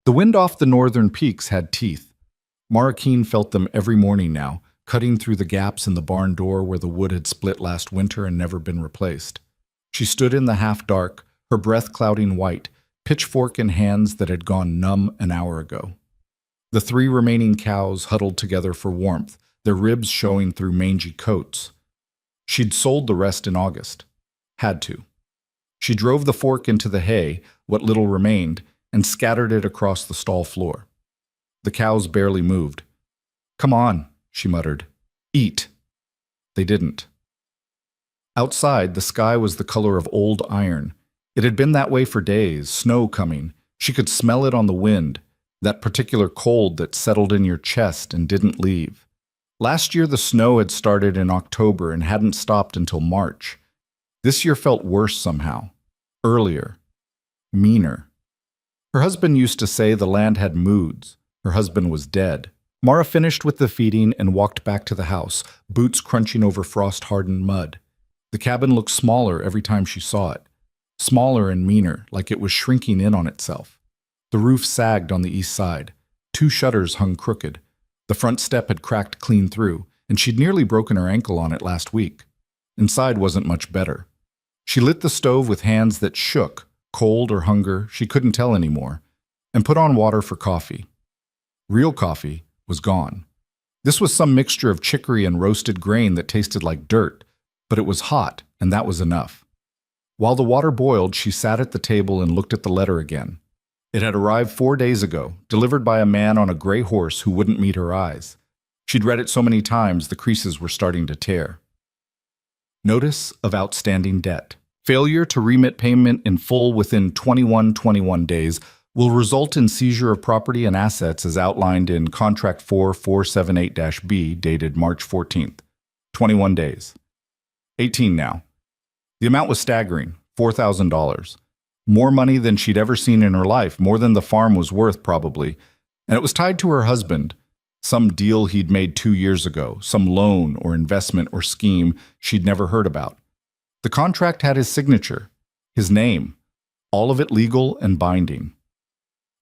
The wind off the northern peaks had teeth. Mara Keene felt them every morning now, cutting through the gaps in the barn door where the wood had split last winter and never been replaced. She stood in the half-dark, her breath clouding white, pitchfork in hands that had gone numb an hour ago. The 3 remaining cows huddled together for warmth, their ribs showing through mangy coats. She'd sold the rest in August. Had to. She drove the fork into the hay, what little remained, and scattered it across the stall floor. The cows barely moved. "Come on," she muttered. "Eat." They didn't. Outside, the sky was the color of old iron. It had been that way for days, snow coming. She could smell it on the wind, that particular cold that settled in your chest and didn't leave. Last year, the snow had started in October and hadn't stopped until March. This year felt worse somehow. Earlier. Meaner. Her husband used to say the land had moods. Her husband was dead. Mara finished with the feeding and walked back to the house, boots crunching over frost-hardened mud. The cabin looked smaller every time she saw it. Smaller and meaner, like it was shrinking in on itself. The roof sagged on the east side. 2 shutters hung crooked. The front step had cracked clean through, and she'd nearly broken her ankle on it last week. Inside wasn't much better. She lit the stove with hands that shook, cold or hunger, she couldn't tell anymore, and put on water for coffee. Real coffee was gone. This was some mixture of chicory and roasted grain that tasted like dirt, but it was hot, and that was enough. While the water boiled, she sat at the table and looked at the letter again. It had arrived 4 days ago, delivered by a man on a gray horse who wouldn't meet her eyes. She'd read it so many times the creases were starting to tear. Notice of outstanding debt. Failure to remit payment in full within 21 days will result in seizure of property and assets as outlined in Contract 4478-B dated March 14th. 21 days. 18 now. The amount was staggering, $4,000. More money than she'd ever seen in her life, more than the farm was worth probably. And it was tied to her husband, some deal he'd made 2 years ago, some loan or investment or scheme she'd never heard about. The contract had his signature, his name, all of it legal and binding.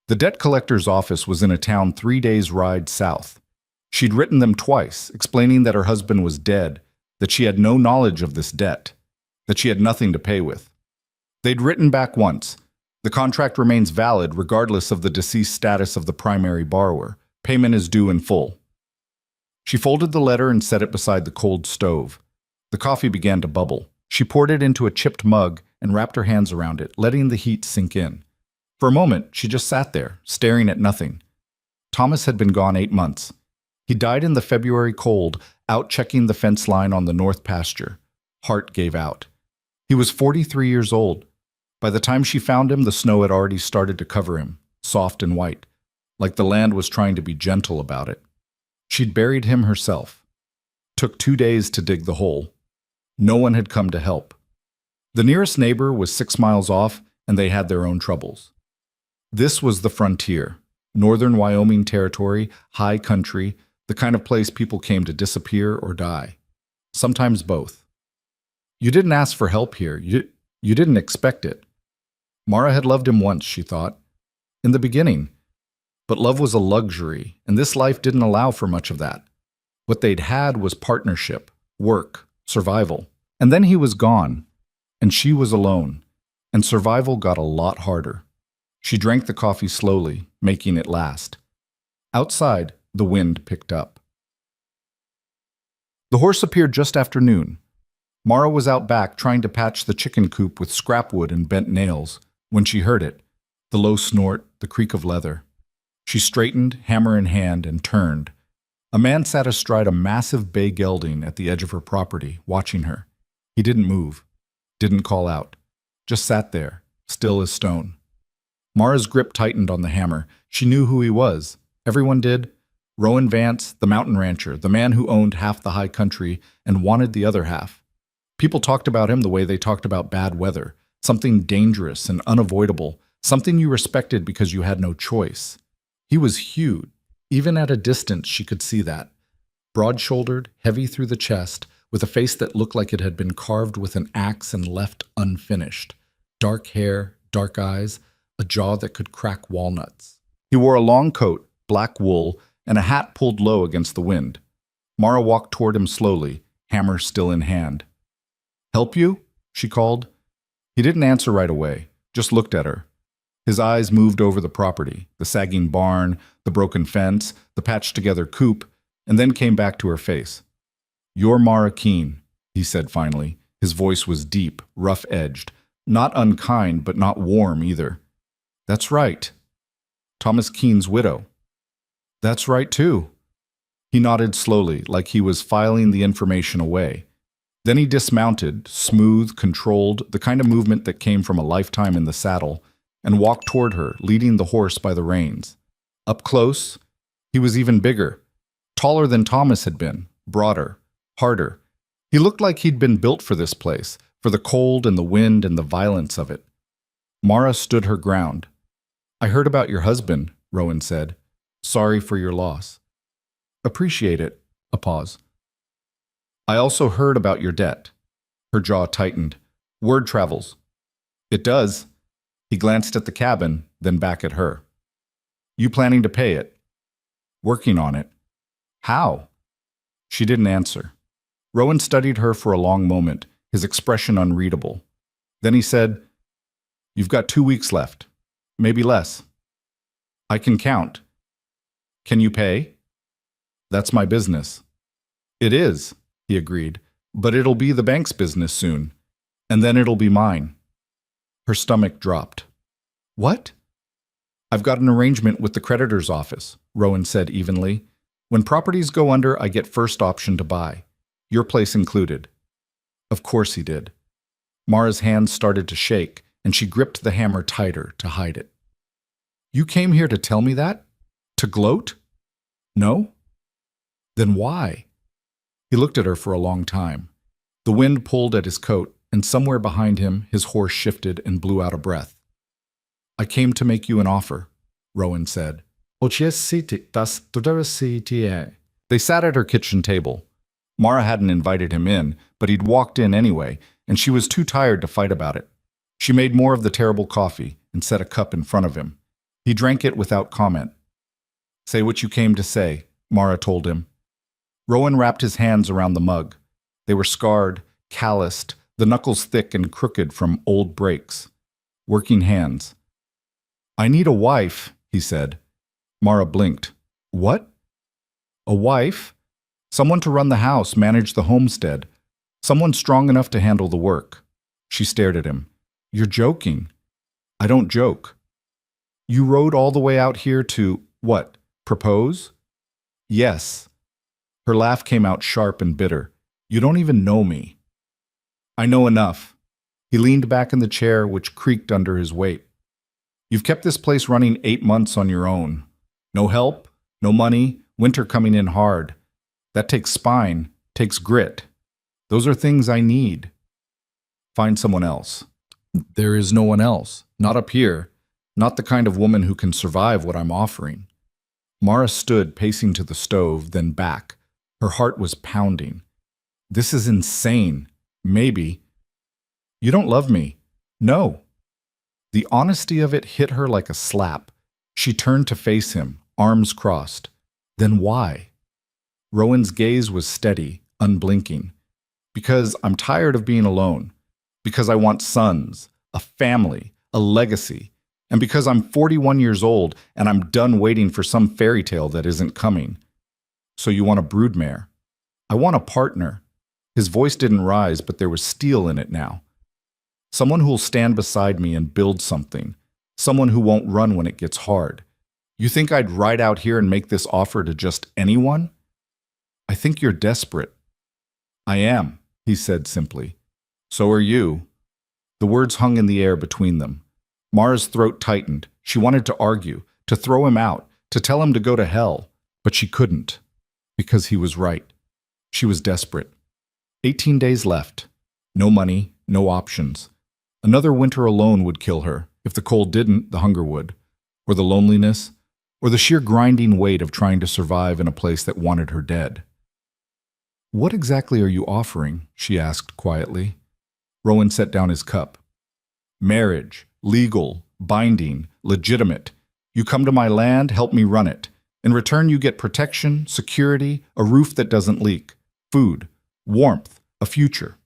The debt collector's office was in a town 3 days' ride south. She'd written them twice, explaining that her husband was dead, that she had no knowledge of this debt, that she had nothing to pay with. They'd written back once. The contract remains valid regardless of the deceased status of the primary borrower. Payment is due in full. She folded the letter and set it beside the cold stove. The coffee began to bubble. She poured it into a chipped mug and wrapped her hands around it, letting the heat sink in. For a moment, she just sat there, staring at nothing. Thomas had been gone 8 months. He died in the February cold, out checking the fence line on the north pasture. Heart gave out. He was 43 years old. By the time she found him, the snow had already started to cover him, soft and white, like the land was trying to be gentle about it. She'd buried him herself. Took 2 days to dig the hole. No one had come to help. The nearest neighbor was 6 miles off, and they had their own troubles. This was the frontier, northern Wyoming territory, high country, the kind of place people came to disappear or die. Sometimes both. You didn't ask for help here. You didn't expect it. Mara had loved him once, she thought. In the beginning. But love was a luxury, and this life didn't allow for much of that. What they'd had was partnership, work, survival. And then he was gone, and she was alone, and survival got a lot harder. She drank the coffee slowly, making it last. Outside, the wind picked up. The horse appeared just after noon. Mara was out back trying to patch the chicken coop with scrap wood and bent nails when she heard it, the low snort, the creak of leather. She straightened, hammer in hand, and turned. A man sat astride a massive bay gelding at the edge of her property, watching her. He didn't move, didn't call out, just sat there, still as stone. Mara's grip tightened on the hammer. She knew who he was. Everyone did. Rowan Vance, the mountain rancher, the man who owned half the high country and wanted the other half. People talked about him the way they talked about bad weather, something dangerous and unavoidable, something you respected because you had no choice. He was huge. Even at a distance, she could see that. Broad-shouldered, heavy through the chest, with a face that looked like it had been carved with an axe and left unfinished. Dark hair, dark eyes, a jaw that could crack walnuts. He wore a long coat, black wool, and a hat pulled low against the wind. Mara walked toward him slowly, hammer still in hand. "Help you?" she called. He didn't answer right away, just looked at her. His eyes moved over the property, the sagging barn, the broken fence, the patched-together coop, and then came back to her face. "You're Mara Keene," he said finally. His voice was deep, rough-edged, not unkind but not warm either. "That's right." "Thomas Keene's widow." "That's right, too." He nodded slowly, like he was filing the information away. Then he dismounted, smooth, controlled, the kind of movement that came from a lifetime in the saddle, and walked toward her, leading the horse by the reins. Up close, he was even bigger, taller than Thomas had been, broader, harder. He looked like he'd been built for this place, for the cold and the wind and the violence of it. Mara stood her ground. "I heard about your husband," Rowan said. "Sorry for your loss." "Appreciate it." A pause. "I also heard about your debt." Her jaw tightened. "Word travels." "It does." He glanced at the cabin, then back at her. "You planning to pay it?" "Working on it." "How?" She didn't answer. Rowan studied her for a long moment, his expression unreadable. Then he said, "You've got 2 weeks left. Maybe less." "I can count." "Can you pay?" "That's my business." "It is," he agreed, "but it'll be the bank's business soon. And then it'll be mine." Her stomach dropped. "What?" "I've got an arrangement with the creditor's office," Rowan said evenly. "When properties go under, I get first option to buy. Your place included." Of course he did. Mara's hands started to shake, and she gripped the hammer tighter to hide it. "You came here to tell me that? To gloat?" "No." "Then why?" He looked at her for a long time. The wind pulled at his coat, and somewhere behind him his horse shifted and blew out a breath. "I came to make you an offer," Rowan said. They sat at her kitchen table. Mara hadn't invited him in, but he'd walked in anyway, and she was too tired to fight about it. She made more of the terrible coffee and set a cup in front of him. He drank it without comment. "Say what you came to say," Mara told him. Rowan wrapped his hands around the mug. They were scarred, calloused, the knuckles thick and crooked from old breaks. Working hands. "I need a wife," he said. Mara blinked. "What?" "A wife? Someone to run the house, manage the homestead. Someone strong enough to handle the work." She stared at him. "You're joking." "I don't joke." "You rode all the way out here to, what, propose?" "Yes." Her laugh came out sharp and bitter. "You don't even know me." "I know enough." He leaned back in the chair, which creaked under his weight. "You've kept this place running 8 months on your own. No help, no money, winter coming in hard. That takes spine, takes grit. Those are things I need." "Find someone else." "There is no one else. Not up here. Not the kind of woman who can survive what I'm offering." Mara stood, pacing to the stove, then back. Her heart was pounding. "This is insane. Maybe." "You don't love me." "No." The honesty of it hit her like a slap. She turned to face him, arms crossed. "Then why?" Rowan's gaze was steady, unblinking. "Because I'm tired of being alone. Because I want sons, a family, a legacy. And because I'm 41 years old and I'm done waiting for some fairy tale that isn't coming." "So you want a broodmare?" "I want a partner." His voice didn't rise, but there was steel in it now. "Someone who'll stand beside me and build something. Someone who won't run when it gets hard. You think I'd ride out here and make this offer to just anyone?" "I think you're desperate." "I am," he said simply. "So are you." The words hung in the air between them. Mara's throat tightened. She wanted to argue, to throw him out, to tell him to go to hell. But she couldn't. Because he was right. She was desperate. 18 days left. No money, no options. Another winter alone would kill her. If the cold didn't, the hunger would. Or the loneliness. Or the sheer grinding weight of trying to survive in a place that wanted her dead. "What exactly are you offering?" she asked quietly. Rowan set down his cup. "Marriage. Legal. Binding. Legitimate. You come to my land, help me run it. In return, you get protection, security, a roof that doesn't leak, food, warmth, a future.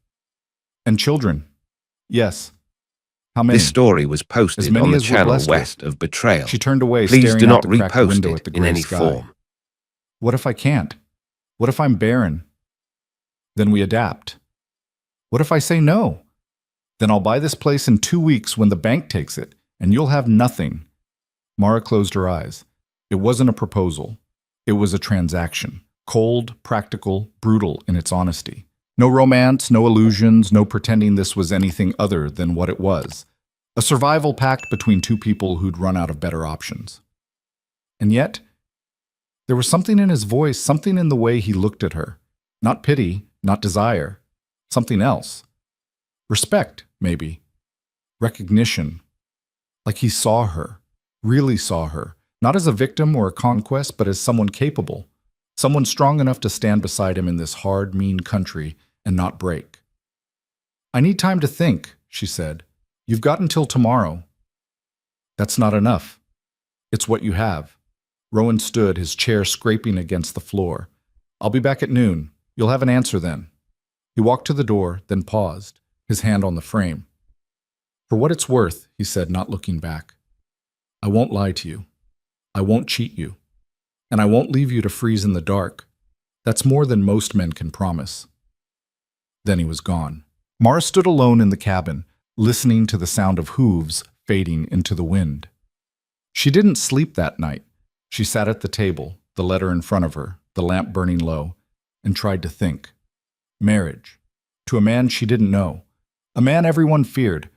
And children. Yes. How many? This story was As posted many on the as we're channel blessed with. west of Betrayal. She turned away, Please staring do out not the cracked repost window at the it in gray any sky. form. What if I can't? What if I'm barren? Then we adapt. What if I say no? Then I'll buy this place in 2 weeks when the bank takes it, and you'll have nothing. Mara closed her eyes. It wasn't a proposal. It was a transaction. Cold, practical, brutal in its honesty. No romance, no illusions, no pretending this was anything other than what it was. A survival pact between two people who'd run out of better options. And yet, there was something in his voice, something in the way he looked at her. Not pity, not desire. Something else. Respect, maybe. Recognition. Like he saw her, really saw her. Not as a victim or a conquest, but as someone capable. Someone strong enough to stand beside him in this hard, mean country and not break. I need time to think, she said. You've got until tomorrow. That's not enough. It's what you have. Rowan stood, his chair scraping against the floor. I'll be back at noon. You'll have an answer then. He walked to the door, then paused, his hand on the frame. For what it's worth, he said, not looking back. I won't lie to you. I won't cheat you. And I won't leave you to freeze in the dark. That's more than most men can promise. Then he was gone. Mara stood alone in the cabin, listening to the sound of hooves fading into the wind. She didn't sleep that night. She sat at the table, the letter in front of her, the lamp burning low, and tried to think. Marriage. To a man she didn't know. A man everyone feared.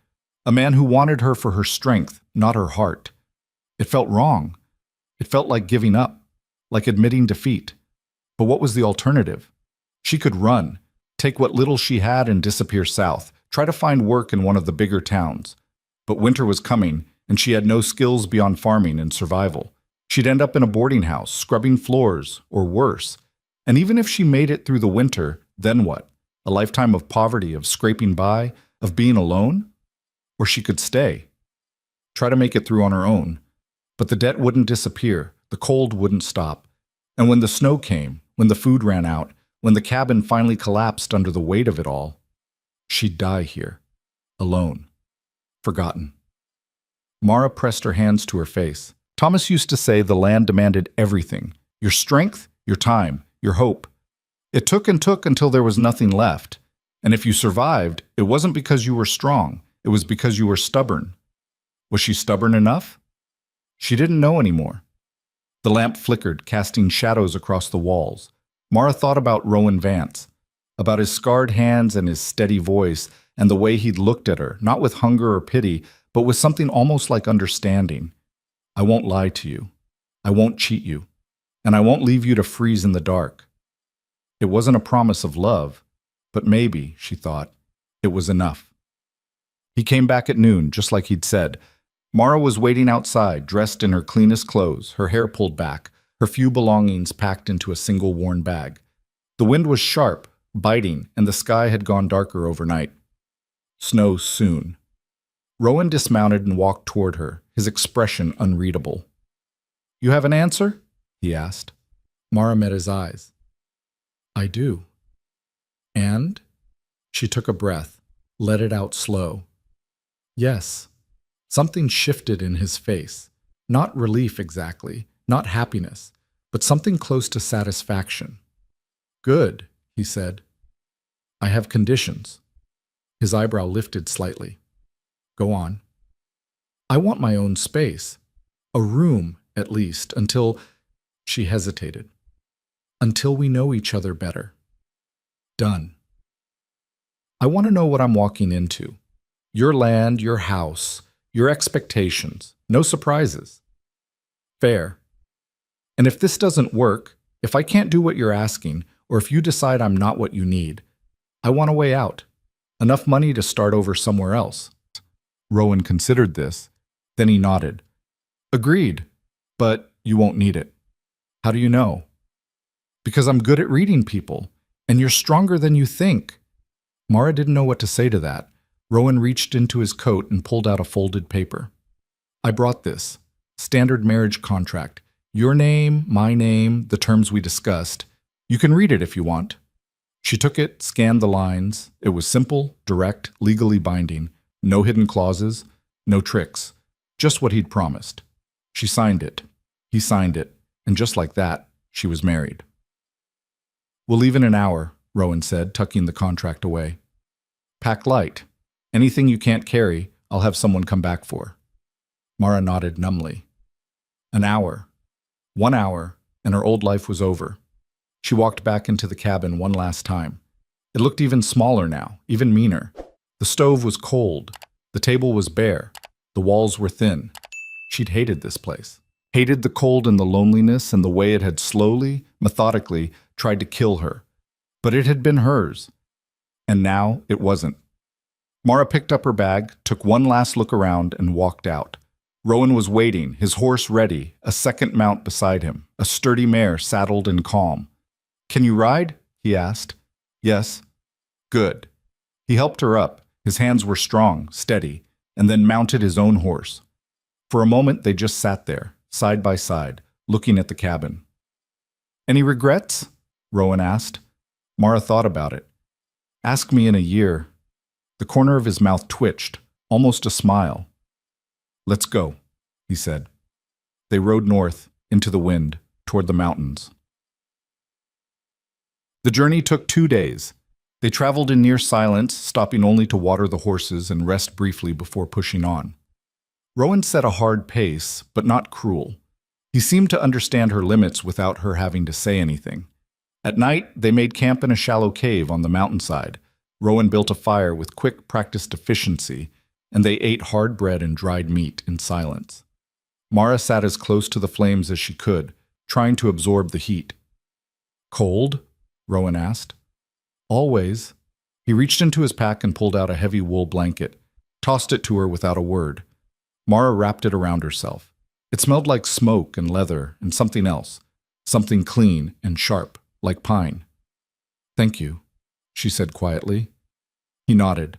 A man who wanted her for her strength, not her heart. It felt wrong. It felt like giving up, like admitting defeat. But what was the alternative? She could run, take what little she had and disappear south, try to find work in one of the bigger towns. But winter was coming, and she had no skills beyond farming and survival. She'd end up in a boarding house, scrubbing floors, or worse. And even if she made it through the winter, then what? A lifetime of poverty, of scraping by, of being alone? Or she could stay, try to make it through on her own. But the debt wouldn't disappear, the cold wouldn't stop. And when the snow came, when the food ran out, when the cabin finally collapsed under the weight of it all, she'd die here, alone, forgotten. Mara pressed her hands to her face. Thomas used to say the land demanded everything, your strength, your time, your hope. It took and took until there was nothing left. And if you survived, it wasn't because you were strong, it was because you were stubborn. Was she stubborn enough? She didn't know anymore. The lamp flickered, casting shadows across the walls. Mara thought about Rowan Vance, about his scarred hands and his steady voice, and the way he'd looked at her, not with hunger or pity, but with something almost like understanding. I won't lie to you. I won't cheat you. And I won't leave you to freeze in the dark. It wasn't a promise of love, but maybe, she thought, it was enough. He came back at noon, just like he'd said. Mara was waiting outside, dressed in her cleanest clothes, her hair pulled back, her few belongings packed into a single worn bag. The wind was sharp, biting, and the sky had gone darker overnight. Snow soon. Rowan dismounted and walked toward her, his expression unreadable. You have an answer? He asked. Mara met his eyes. I do. And? She took a breath, let it out slow. Yes. Something shifted in his face. Not relief exactly, not happiness, but something close to satisfaction. Good, he said. I have conditions. His eyebrow lifted slightly. Go on. I want my own space. A room, at least, until... She hesitated. Until we know each other better. Done. I want to know what I'm walking into. Your land, your house, your expectations. No surprises. Fair. And if this doesn't work, if I can't do what you're asking, or if you decide I'm not what you need, I want a way out. Enough money to start over somewhere else. Rowan considered this. Then he nodded. Agreed, but you won't need it. How do you know? Because I'm good at reading people, and you're stronger than you think. Mara didn't know what to say to that. Rowan reached into his coat and pulled out a folded paper. I brought this. Standard marriage contract. Your name, my name, the terms we discussed. You can read it if you want. She took it, scanned the lines. It was simple, direct, legally binding. No hidden clauses, no tricks. Just what he'd promised. She signed it. He signed it. And just like that, she was married. We'll leave in an hour, Rowan said, tucking the contract away. Pack light. Anything you can't carry, I'll have someone come back for. Mara nodded numbly. An hour. 1 hour, and her old life was over. She walked back into the cabin one last time. It looked even smaller now, even meaner. The stove was cold. The table was bare. The walls were thin. She'd hated this place. Hated the cold and the loneliness and the way it had slowly, methodically tried to kill her. But it had been hers. And now it wasn't. Mara picked up her bag, took one last look around, and walked out. Rowan was waiting, his horse ready, a second mount beside him, a sturdy mare saddled and calm. Can you ride? He asked. Yes. Good. He helped her up. His hands were strong, steady, and then mounted his own horse. For a moment they just sat there, side by side, looking at the cabin. Any regrets? Rowan asked. Mara thought about it. Ask me in a year. The corner of his mouth twitched, almost a smile. Let's go, he said. They rode north, into the wind, toward the mountains. The journey took 2 days. They traveled in near silence, stopping only to water the horses and rest briefly before pushing on. Rowan set a hard pace, but not cruel. He seemed to understand her limits without her having to say anything. At night, they made camp in a shallow cave on the mountainside. Rowan built a fire with quick, practiced efficiency, and they ate hard bread and dried meat in silence. Mara sat as close to the flames as she could, trying to absorb the heat. Cold? Rowan asked. Always. He reached into his pack and pulled out a heavy wool blanket, tossed it to her without a word. Mara wrapped it around herself. It smelled like smoke and leather and something else, something clean and sharp, like pine. Thank you, she said quietly. He nodded.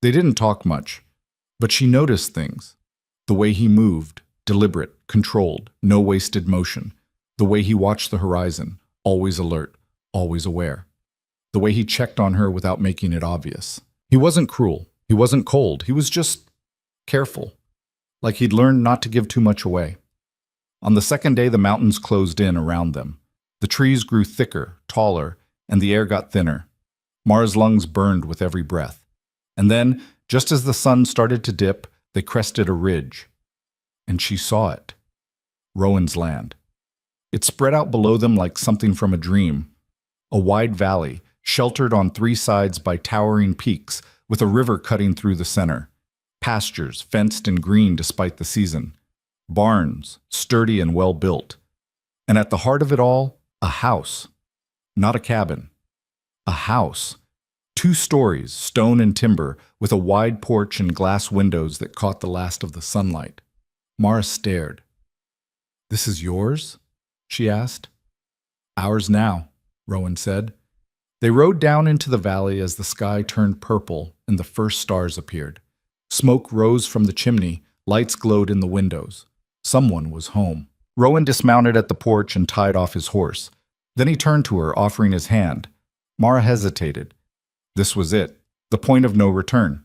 They didn't talk much, but she noticed things. The way he moved, deliberate, controlled, no wasted motion. The way he watched the horizon, always alert, always aware. The way he checked on her without making it obvious. He wasn't cruel. He wasn't cold. He was just careful, like he'd learned not to give too much away. On the second day, the mountains closed in around them. The trees grew thicker, taller, and the air got thinner. Mara's lungs burned with every breath. And then, just as the sun started to dip, they crested a ridge. And she saw it. Rowan's land. It spread out below them like something from a dream. A wide valley, sheltered on 3 sides by towering peaks, with a river cutting through the center. Pastures, fenced and green despite the season. Barns, sturdy and well-built. And at the heart of it all, a house. Not a cabin. A house. 2 stories, stone and timber, with a wide porch and glass windows that caught the last of the sunlight. Mara stared. This is yours? She asked. Ours now, Rowan said. They rode down into the valley as the sky turned purple and the first stars appeared. Smoke rose from the chimney, lights glowed in the windows. Someone was home. Rowan dismounted at the porch and tied off his horse. Then he turned to her, offering his hand. Mara hesitated. This was it, the point of no return.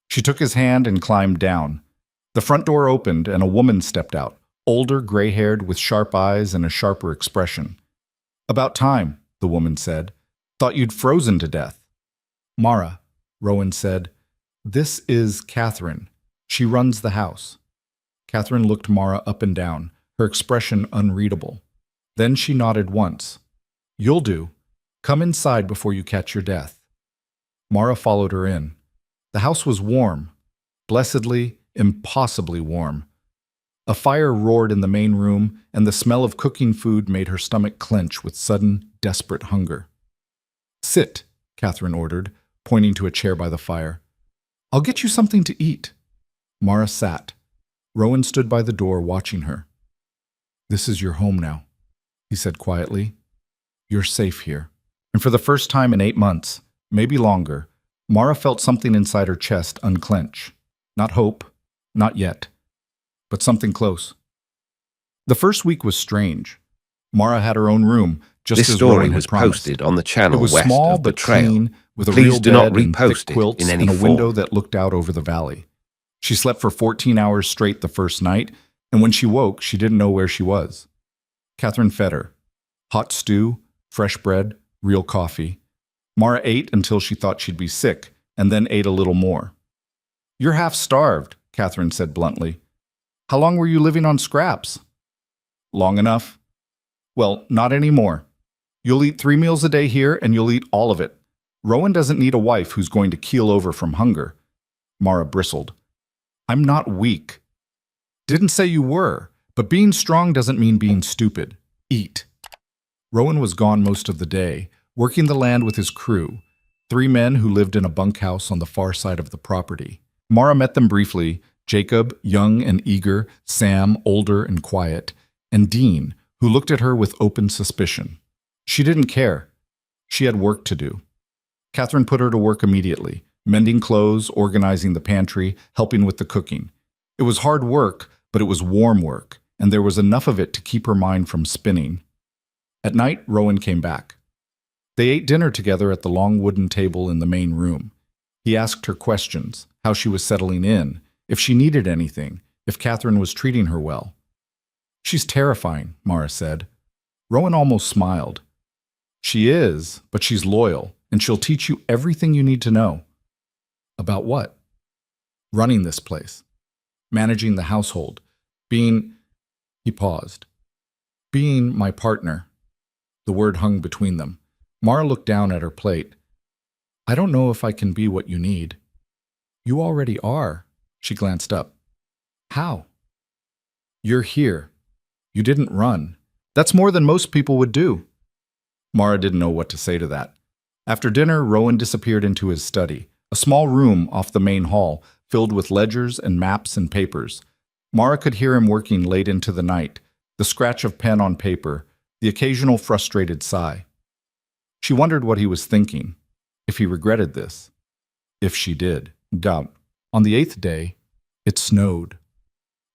She took his hand and climbed down. The front door opened and a woman stepped out, older, gray-haired, with sharp eyes and a sharper expression. About time, the woman said. Thought you'd frozen to death. Mara, Rowan said. This is Catherine. She runs the house. Catherine looked Mara up and down, her expression unreadable. Then she nodded once. You'll do. Come inside before you catch your death. Mara followed her in. The house was warm, blessedly, impossibly warm. A fire roared in the main room, and the smell of cooking food made her stomach clench with sudden, desperate hunger. Sit, Catherine ordered, pointing to a chair by the fire. I'll get you something to eat. Mara sat. Rowan stood by the door watching her. This is your home now, he said quietly. You're safe here. And for the first time in 8 months, maybe longer, Mara felt something inside her chest unclench. Not hope, not yet, but something close. The first week was strange. Mara had her own room, just This as story Rowan was had promised. posted on the It channel was west small of the but trail. clean, with a Please real do not bed and thick repost it quilts in any and a window form. that looked out over the valley. She slept for 14 hours straight the first night, and when she woke, she didn't know where she was. Catherine fed her. Hot stew, fresh bread, real coffee. Mara ate until she thought she'd be sick, and then ate a little more. "You're half starved," Catherine said bluntly. "How long were you living on scraps?" "Long enough." "Well, not anymore. You'll eat 3 meals a day here, and you'll eat all of it. Rowan doesn't need a wife who's going to keel over from hunger." Mara bristled. "I'm not weak." "Didn't say you were, but being strong doesn't mean being stupid. Eat." Rowan was gone most of the day, working the land with his crew, 3 men who lived in a bunkhouse on the far side of the property. Mara met them briefly: Jacob, young and eager, Sam, older and quiet, and Dean, who looked at her with open suspicion. She didn't care. She had work to do. Catherine put her to work immediately, mending clothes, organizing the pantry, helping with the cooking. It was hard work, but it was warm work, and there was enough of it to keep her mind from spinning. At night, Rowan came back. They ate dinner together at the long wooden table in the main room. He asked her questions: how she was settling in, if she needed anything, if Catherine was treating her well. "She's terrifying," Mara said. Rowan almost smiled. "She is, but she's loyal, and she'll teach you everything you need to know." "About what?" "Running this place. Managing the household. Being—" He paused. "Being my partner." The word hung between them. Mara looked down at her plate. "I don't know if I can be what you need." "You already are." She glanced up. "How?" "You're here. You didn't run. That's more than most people would do." Mara didn't know what to say to that. After dinner, Rowan disappeared into his study, a small room off the main hall, filled with ledgers and maps and papers. Mara could hear him working late into the night, the scratch of pen on paper, the occasional frustrated sigh. She wondered what he was thinking, if he regretted this. If she did, doubt. On the 8th day, it snowed.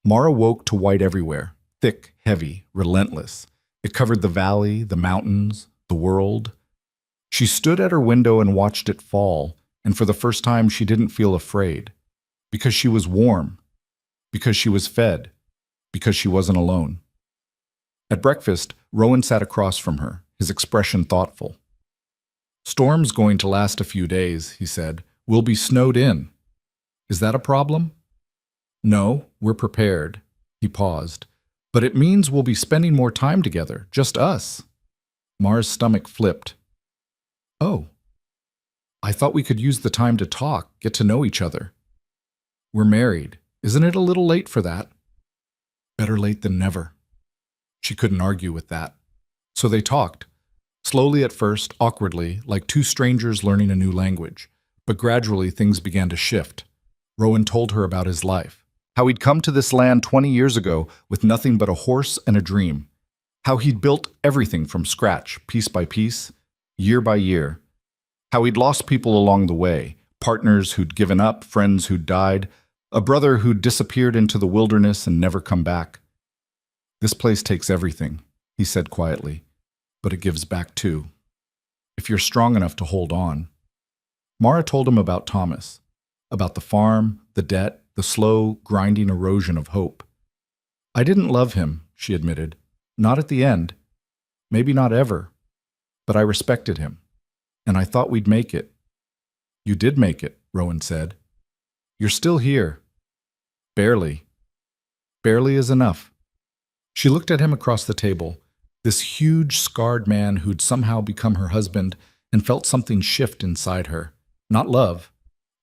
Mara woke to white everywhere, thick, heavy, relentless. It covered the valley, the mountains, the world. She stood at her window and watched it fall, and for the first time she didn't feel afraid. Because she was warm. Because she was fed. Because she wasn't alone. At breakfast, Rowan sat across from her, his expression thoughtful. "Storm's going to last a few days," he said. "We'll be snowed in. Is that a problem?" "No, we're prepared." He paused. "But it means we'll be spending more time together, just us." Mara's stomach flipped. "Oh. I thought we could use the time to talk, get to know each other." "We're married. Isn't it a little late for that?" "Better late than never." She couldn't argue with that. So they talked. Slowly at first, awkwardly, like two strangers learning a new language. But gradually things began to shift. Rowan told her about his life. How he'd come to this land 20 years ago with nothing but a horse and a dream. How he'd built everything from scratch, piece by piece, year by year. How he'd lost people along the way, partners who'd given up, friends who'd died, a brother who'd disappeared into the wilderness and never come back. "This place takes everything," he said quietly, "but it gives back too. If you're strong enough to hold on." Mara told him about Thomas, about the farm, the debt, the slow, grinding erosion of hope. "I didn't love him," she admitted. "Not at the end. Maybe not ever. But I respected him. And I thought we'd make it." "You did make it," Rowan said. "You're still here." "Barely. Barely is enough." She looked at him across the table, this huge, scarred man who'd somehow become her husband, and felt something shift inside her. Not love.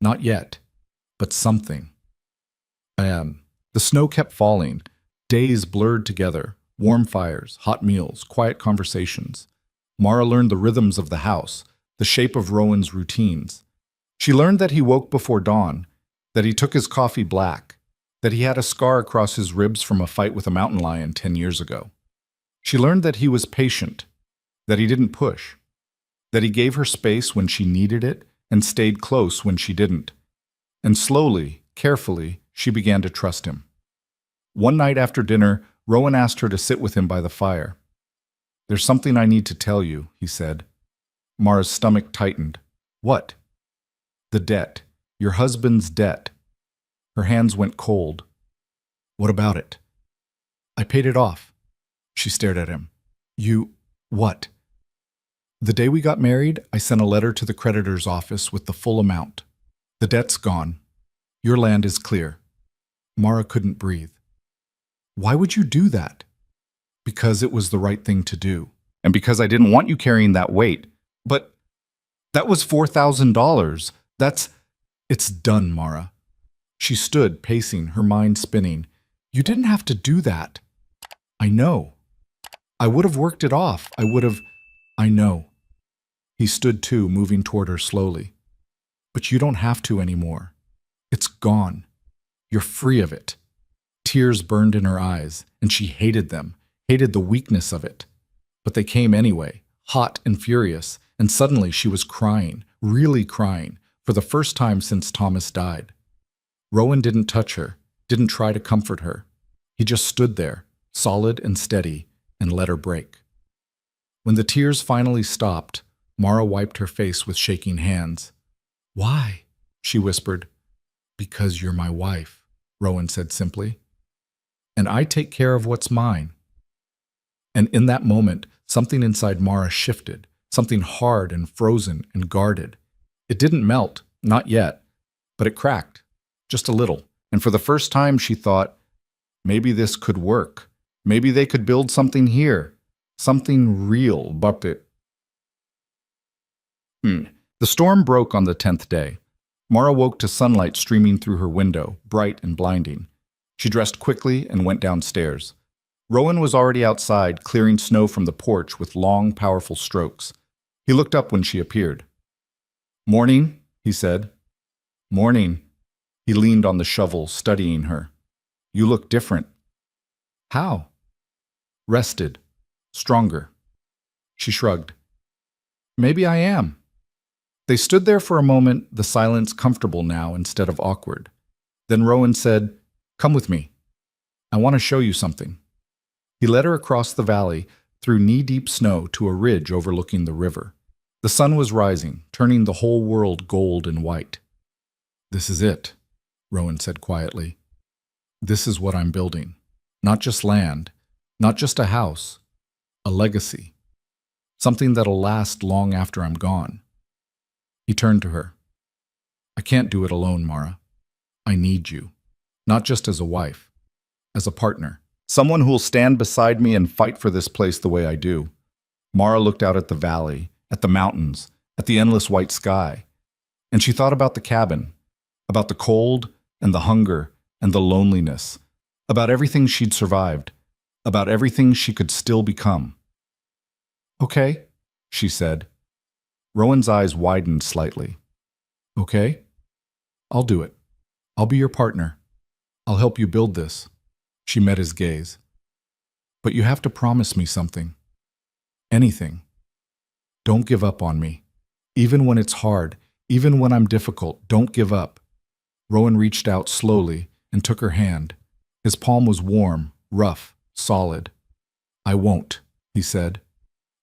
Not yet. But something. The snow kept falling. Days blurred together. Warm fires, hot meals, quiet conversations. Mara learned the rhythms of the house, the shape of Rowan's routines. She learned that he woke before dawn, that he took his coffee black, that he had a scar across his ribs from a fight with a mountain lion 10 years ago. She learned that he was patient, that he didn't push, that he gave her space when she needed it and stayed close when she didn't. And slowly, carefully, she began to trust him. One night after dinner, Rowan asked her to sit with him by the fire. "There's something I need to tell you," he said. Mara's stomach tightened. "What?" "The debt. Your husband's debt." Her hands went cold. "What about it?" "I paid it off." She stared at him. "You… what?" "The day we got married, I sent a letter to the creditor's office with the full amount. The debt's gone. Your land is clear." Mara couldn't breathe. "Why would you do that?" "Because it was the right thing to do. And because I didn't want you carrying that weight." "But that was $4,000. It's done, Mara." She stood, pacing, her mind spinning. "You didn't have to do that." "I know. I would have worked it off. I know." He stood too, moving toward her slowly. "But you don't have to anymore. It's gone. You're free of it." Tears burned in her eyes, and she hated them, hated the weakness of it. But they came anyway, hot and furious, and suddenly she was crying, really crying, for the first time since Thomas died. Rowan didn't touch her, didn't try to comfort her. He just stood there, solid and steady, and let her break. When the tears finally stopped, Mara wiped her face with shaking hands. "Why?" she whispered. "Because you're my wife," Rowan said simply. "And I take care of what's mine." And in that moment, something inside Mara shifted, something hard and frozen and guarded. It didn't melt, not yet, but it cracked, just a little. And for the first time, she thought, maybe this could work. Maybe they could build something here, something real, but it… The storm broke on the 10th day. Mara woke to sunlight streaming through her window, bright and blinding. She dressed quickly and went downstairs. Rowan was already outside, clearing snow from the porch with long, powerful strokes. He looked up when she appeared. "Morning," he said. "Morning." He leaned on the shovel, studying her. "You look different." "How?" "Rested. Stronger." She shrugged. "Maybe I am." They stood there for a moment, the silence comfortable now instead of awkward. Then Rowan said, "Come with me. I want to show you something." He led her across the valley, through knee-deep snow to a ridge overlooking the river. The sun was rising, turning the whole world gold and white. "This is it," Rowan said quietly. "This is what I'm building. Not just land, not just a house, a legacy. Something that'll last long after I'm gone." He turned to her. "I can't do it alone, Mara. I need you. Not just as a wife, as a partner. Someone who'll stand beside me and fight for this place the way I do." Mara looked out at the valley, at the mountains, at the endless white sky. And she thought about the cabin, about the cold and the hunger and the loneliness, about everything she'd survived, about everything she could still become. "Okay," she said. Rowan's eyes widened slightly. "Okay? I'll do it. I'll be your partner. I'll help you build this." She met his gaze. "But you have to promise me something. Anything. Don't give up on me. Even when it's hard, even when I'm difficult, don't give up." Rowan reached out slowly and took her hand. His palm was warm, rough, solid. "I won't," he said,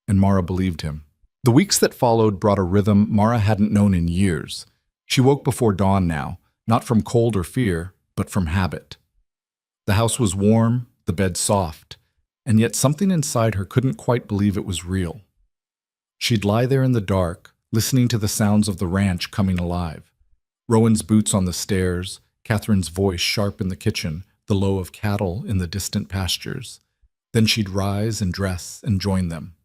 and Mara believed him. The weeks that followed brought a rhythm Mara hadn't known in years. She woke before dawn now, not from cold or fear, but from habit. The house was warm, the bed soft, and yet something inside her couldn't quite believe it was real. She'd lie there in the dark, listening to the sounds of the ranch coming alive. Rowan's boots on the stairs, Catherine's voice sharp in the kitchen, the low of cattle in the distant pastures. Then she'd rise and dress and join them.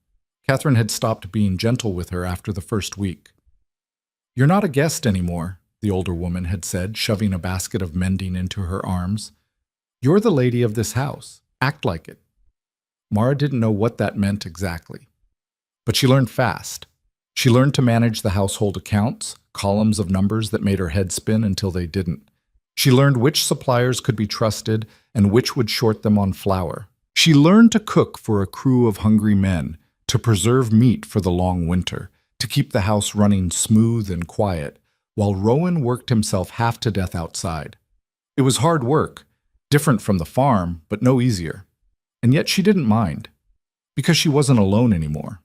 Catherine had stopped being gentle with her after the first week. "You're not a guest anymore," the older woman had said, shoving a basket of mending into her arms. "You're the lady of this house. Act like it." Mara didn't know what that meant exactly. But she learned fast. She learned to manage the household accounts, columns of numbers that made her head spin until they didn't. She learned which suppliers could be trusted and which would short them on flour. She learned to cook for a crew of hungry men, to preserve meat for the long winter, to keep the house running smooth and quiet, while Rowan worked himself half to death outside. It was hard work, different from the farm, but no easier. And yet she didn't mind, because she wasn't alone anymore.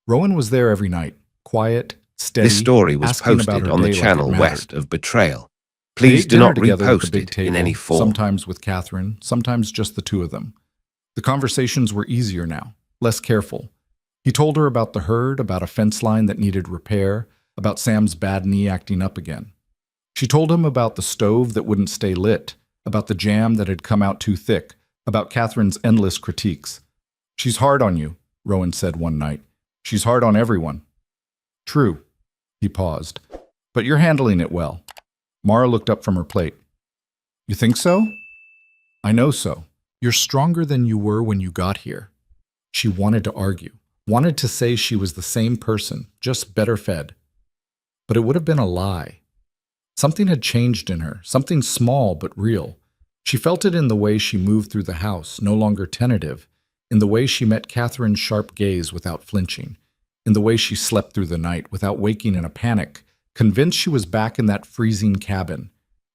Rowan was there every night, quiet, steady, This story was asking about posted her on the day like it channel mattered. West of Betrayal. They Please ate do dinner not together at the repost big it table, in any form. sometimes with Catherine, sometimes just the two of them. The conversations were easier now, less careful. He told her about the herd, about a fence line that needed repair, about Sam's bad knee acting up again. She told him about the stove that wouldn't stay lit, about the jam that had come out too thick, about Catherine's endless critiques. "She's hard on you," Rowan said one night. "She's hard on everyone." "True." He paused. "But you're handling it well." Mara looked up from her plate. "You think so?" "I know so. You're stronger than you were when you got here." She wanted to argue, wanted to say she was the same person, just better fed. But it would have been a lie. Something had changed in her, something small but real. She felt it in the way she moved through the house, no longer tentative, in the way she met Catherine's sharp gaze without flinching, in the way she slept through the night without waking in a panic, convinced she was back in that freezing cabin.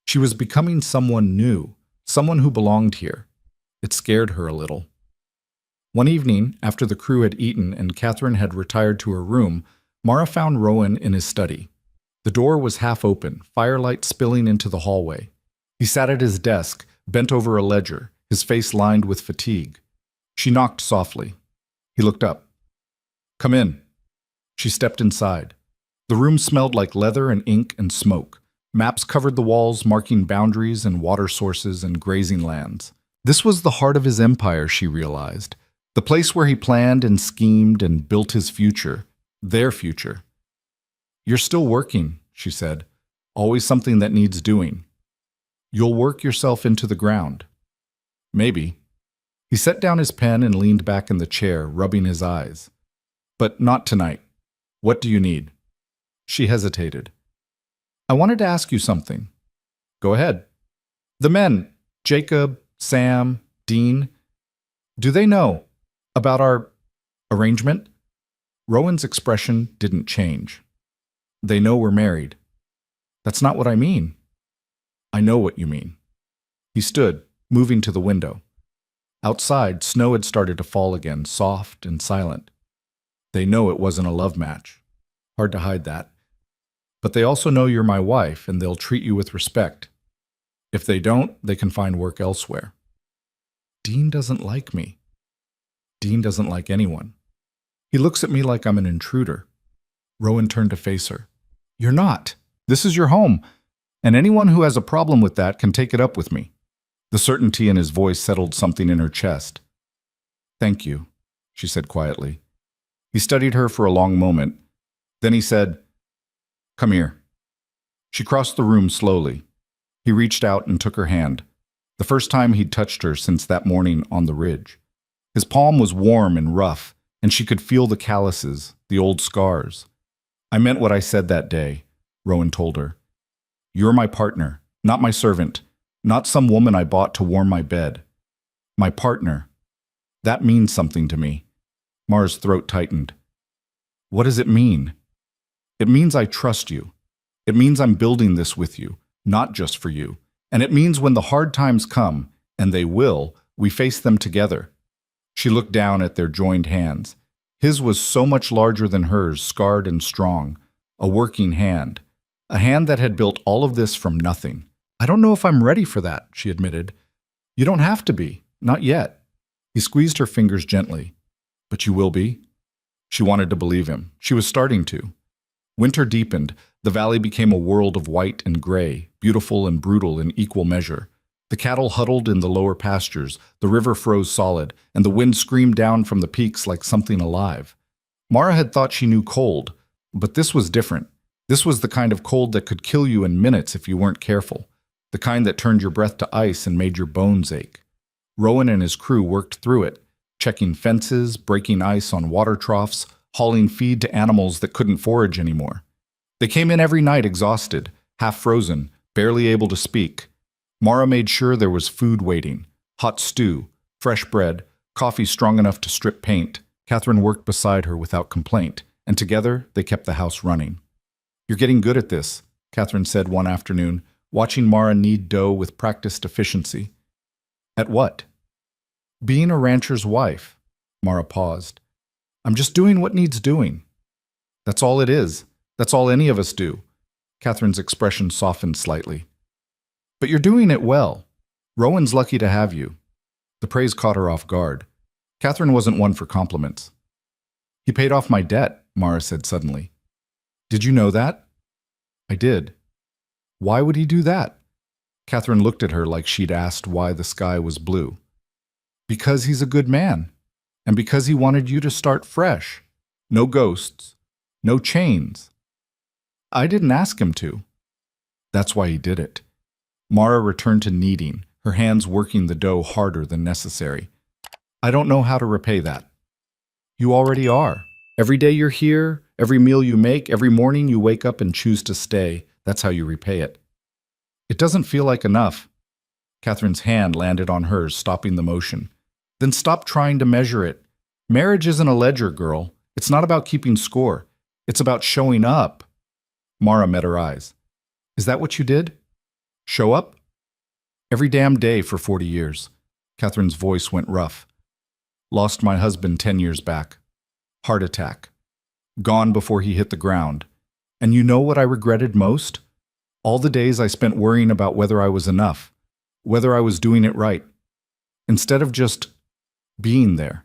She was becoming someone new, someone who belonged here. It scared her a little. One evening, after the crew had eaten and Catherine had retired to her room, Mara found Rowan in his study. The door was half open, firelight spilling into the hallway. He sat at his desk, bent over a ledger, his face lined with fatigue. She knocked softly. He looked up. "Come in." She stepped inside. The room smelled like leather and ink and smoke. Maps covered the walls, marking boundaries and water sources and grazing lands. This was the heart of his empire, she realized. The place where he planned and schemed and built his future, their future. "You're still working," she said. "Always something that needs doing. You'll work yourself into the ground." "Maybe." He set down his pen and leaned back in the chair, rubbing his eyes. "But not tonight. What do you need?" She hesitated. "I wanted to ask you something." "Go ahead." "The men, Jacob, Sam, Dean, do they know about our arrangement?" Rowan's expression didn't change. "They know we're married." "That's not what I mean." "I know what you mean." He stood, moving to the window. Outside, snow had started to fall again, soft and silent. "They know it wasn't a love match. Hard to hide that. But they also know you're my wife, and they'll treat you with respect. If they don't, they can find work elsewhere." "Dean doesn't like me." "Dean doesn't like anyone. He looks at me like I'm an intruder." Rowan turned to face her. "You're not. This is your home, and anyone who has a problem with that can take it up with me." The certainty in his voice settled something in her chest. "Thank you," she said quietly. He studied her for a long moment. Then he said, "Come here." She crossed the room slowly. He reached out and took her hand, the first time he'd touched her since that morning on the ridge. His palm was warm and rough, and she could feel the calluses, the old scars. "I meant what I said that day," Rowan told her. "You're my partner, not my servant, not some woman I bought to warm my bed. My partner. That means something to me." Mara's throat tightened. "What does it mean?" "It means I trust you. It means I'm building this with you, not just for you. And it means when the hard times come, and they will, we face them together." She looked down at their joined hands. His was so much larger than hers, scarred and strong. A working hand. A hand that had built all of this from nothing. "I don't know if I'm ready for that," she admitted. "You don't have to be. Not yet." He squeezed her fingers gently. "But you will be?" She wanted to believe him. She was starting to. Winter deepened. The valley became a world of white and gray, beautiful and brutal in equal measure. The cattle huddled in the lower pastures, the river froze solid, and the wind screamed down from the peaks like something alive. Mara had thought she knew cold, but this was different. This was the kind of cold that could kill you in minutes if you weren't careful, the kind that turned your breath to ice and made your bones ache. Rowan and his crew worked through it, checking fences, breaking ice on water troughs, hauling feed to animals that couldn't forage anymore. They came in every night exhausted, half frozen, barely able to speak. Mara made sure there was food waiting, hot stew, fresh bread, coffee strong enough to strip paint. Catherine worked beside her without complaint, and together they kept the house running. "You're getting good at this," Catherine said one afternoon, watching Mara knead dough with practiced efficiency. "At what?" Being a rancher's wife. Mara paused. I'm just doing what needs doing. That's all it is. That's all any of us do. Catherine's expression softened slightly. But you're doing it well. Rowan's lucky to have you. The praise caught her off guard. Catherine wasn't one for compliments. He paid off my debt, Mara said suddenly. Did you know that? I did. Why would he do that? Catherine looked at her like she'd asked why the sky was blue. Because he's a good man. And because he wanted you to start fresh. No ghosts. No chains. I didn't ask him to. That's why he did it. Mara returned to kneading, her hands working the dough harder than necessary. I don't know how to repay that. You already are. Every day you're here, every meal you make, every morning you wake up and choose to stay. That's how you repay it. It doesn't feel like enough. Catherine's hand landed on hers, stopping the motion. Then stop trying to measure it. Marriage isn't a ledger, girl. It's not about keeping score. It's about showing up. Mara met her eyes. Is that what you did? Show up? Every damn day for 40 years. Catherine's voice went rough. Lost my husband 10 years back. Heart attack. Gone before he hit the ground. And you know what I regretted most? All the days I spent worrying about whether I was enough, whether I was doing it right, instead of just being there.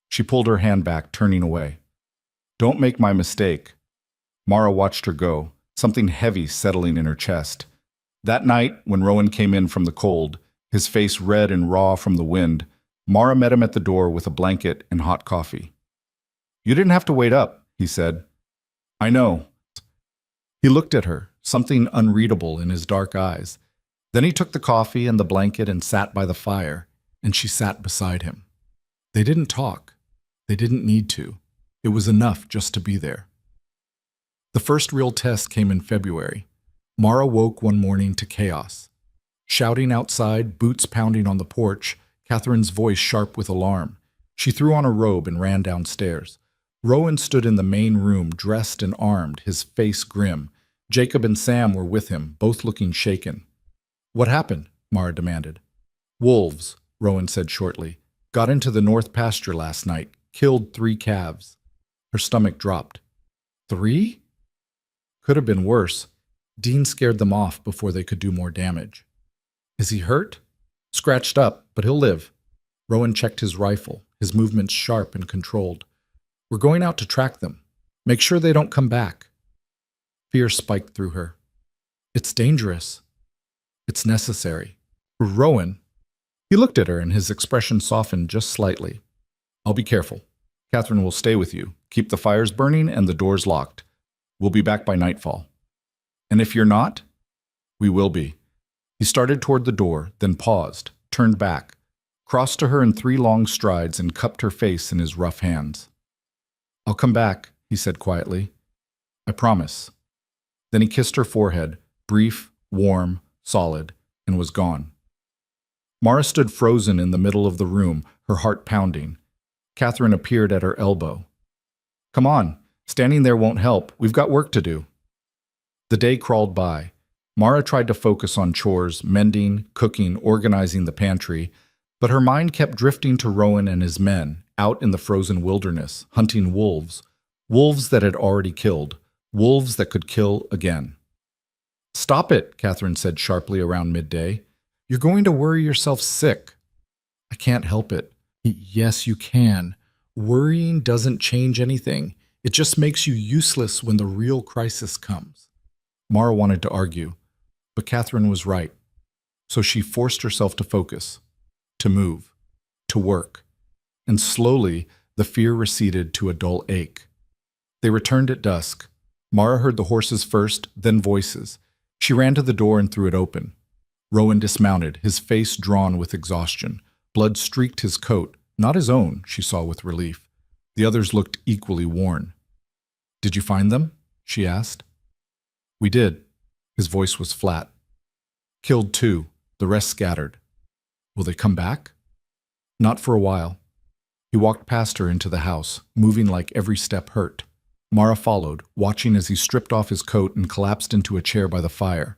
She pulled her hand back, turning away. Don't make my mistake. Mara watched her go, something heavy settling in her chest. That night, when Rowan came in from the cold, his face red and raw from the wind, Mara met him at the door with a blanket and hot coffee. You didn't have to wait up, he said. I know. He looked at her, something unreadable in his dark eyes. Then he took the coffee and the blanket and sat by the fire, and she sat beside him. They didn't talk. They didn't need to. It was enough just to be there. The first real test came in February. Mara woke one morning to chaos. Shouting outside, boots pounding on the porch, Catherine's voice sharp with alarm. She threw on a robe and ran downstairs. Rowan stood in the main room, dressed and armed, his face grim. Jacob and Sam were with him, both looking shaken. What happened? Mara demanded. Wolves, Rowan said shortly. Got into the north pasture last night, killed 3 calves. Her stomach dropped. 3? Could have been worse. Dean scared them off before they could do more damage. Is he hurt? Scratched up, but he'll live. Rowan checked his rifle, his movements sharp and controlled. We're going out to track them. Make sure they don't come back. Fear spiked through her. It's dangerous. It's necessary. For Rowan, he looked at her and his expression softened just slightly. I'll be careful. Catherine will stay with you. Keep the fires burning and the doors locked. We'll be back by nightfall. And if you're not, we will be. He started toward the door, then paused, turned back, crossed to her in 3 long strides and cupped her face in his rough hands. I'll come back, he said quietly. I promise. Then he kissed her forehead, brief, warm, solid, and was gone. Mara stood frozen in the middle of the room, her heart pounding. Catherine appeared at her elbow. Come on, standing there won't help. We've got work to do. The day crawled by. Mara tried to focus on chores, mending, cooking, organizing the pantry, but her mind kept drifting to Rowan and his men, out in the frozen wilderness, hunting wolves. Wolves that had already killed. Wolves that could kill again. Stop it, Catherine said sharply around midday. You're going to worry yourself sick. I can't help it. Yes, you can. Worrying doesn't change anything. It just makes you useless when the real crisis comes. Mara wanted to argue, but Catherine was right. So she forced herself to focus, to move, to work. And slowly, the fear receded to a dull ache. They returned at dusk. Mara heard the horses first, then voices. She ran to the door and threw it open. Rowan dismounted, his face drawn with exhaustion. Blood streaked his coat, not his own, she saw with relief. The others looked equally worn. Did you find them? She asked. We did. His voice was flat. Killed 2, the rest scattered. Will they come back? Not for a while. He walked past her into the house, moving like every step hurt. Mara followed, watching as he stripped off his coat and collapsed into a chair by the fire.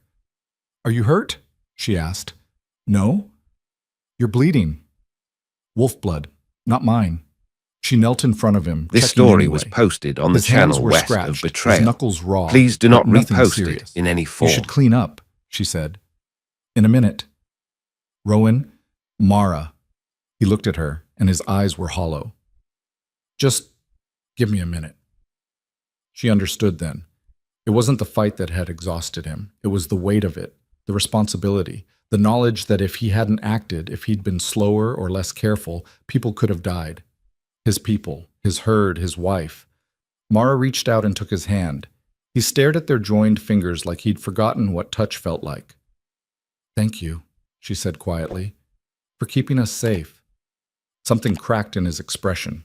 Are you hurt? She asked. No. You're bleeding. Wolf blood, not mine. She knelt in front of him, This checking story was anyway. posted on the His hands channel were west scratched, of his Betrayal. knuckles raw, Please do but not nothing repost serious. it in any You form. should clean up, she said. In a minute. Rowan, Mara. He looked at her, and his eyes were hollow. Just give me a minute. She understood then. It wasn't the fight that had exhausted him. It was the weight of it, the responsibility, the knowledge that if he hadn't acted, if he'd been slower or less careful, people could have died. His people, his herd, his wife. Mara reached out and took his hand. He stared at their joined fingers like he'd forgotten what touch felt like. Thank you, she said quietly, for keeping us safe. Something cracked in his expression.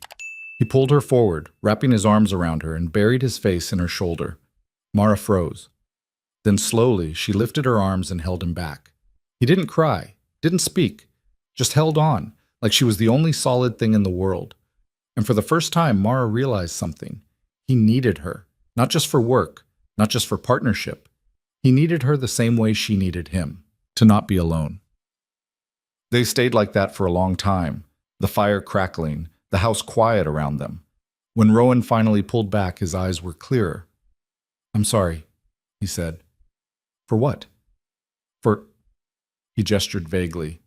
He pulled her forward, wrapping his arms around her, and buried his face in her shoulder. Mara froze. Then slowly, she lifted her arms and held him back. He didn't cry, didn't speak, just held on, like she was the only solid thing in the world. And for the first time, Mara realized something. He needed her, not just for work, not just for partnership. He needed her the same way she needed him, to not be alone. They stayed like that for a long time, the fire crackling, the house quiet around them. When Rowan finally pulled back, his eyes were clearer. I'm sorry, he said. For what? For... He gestured vaguely.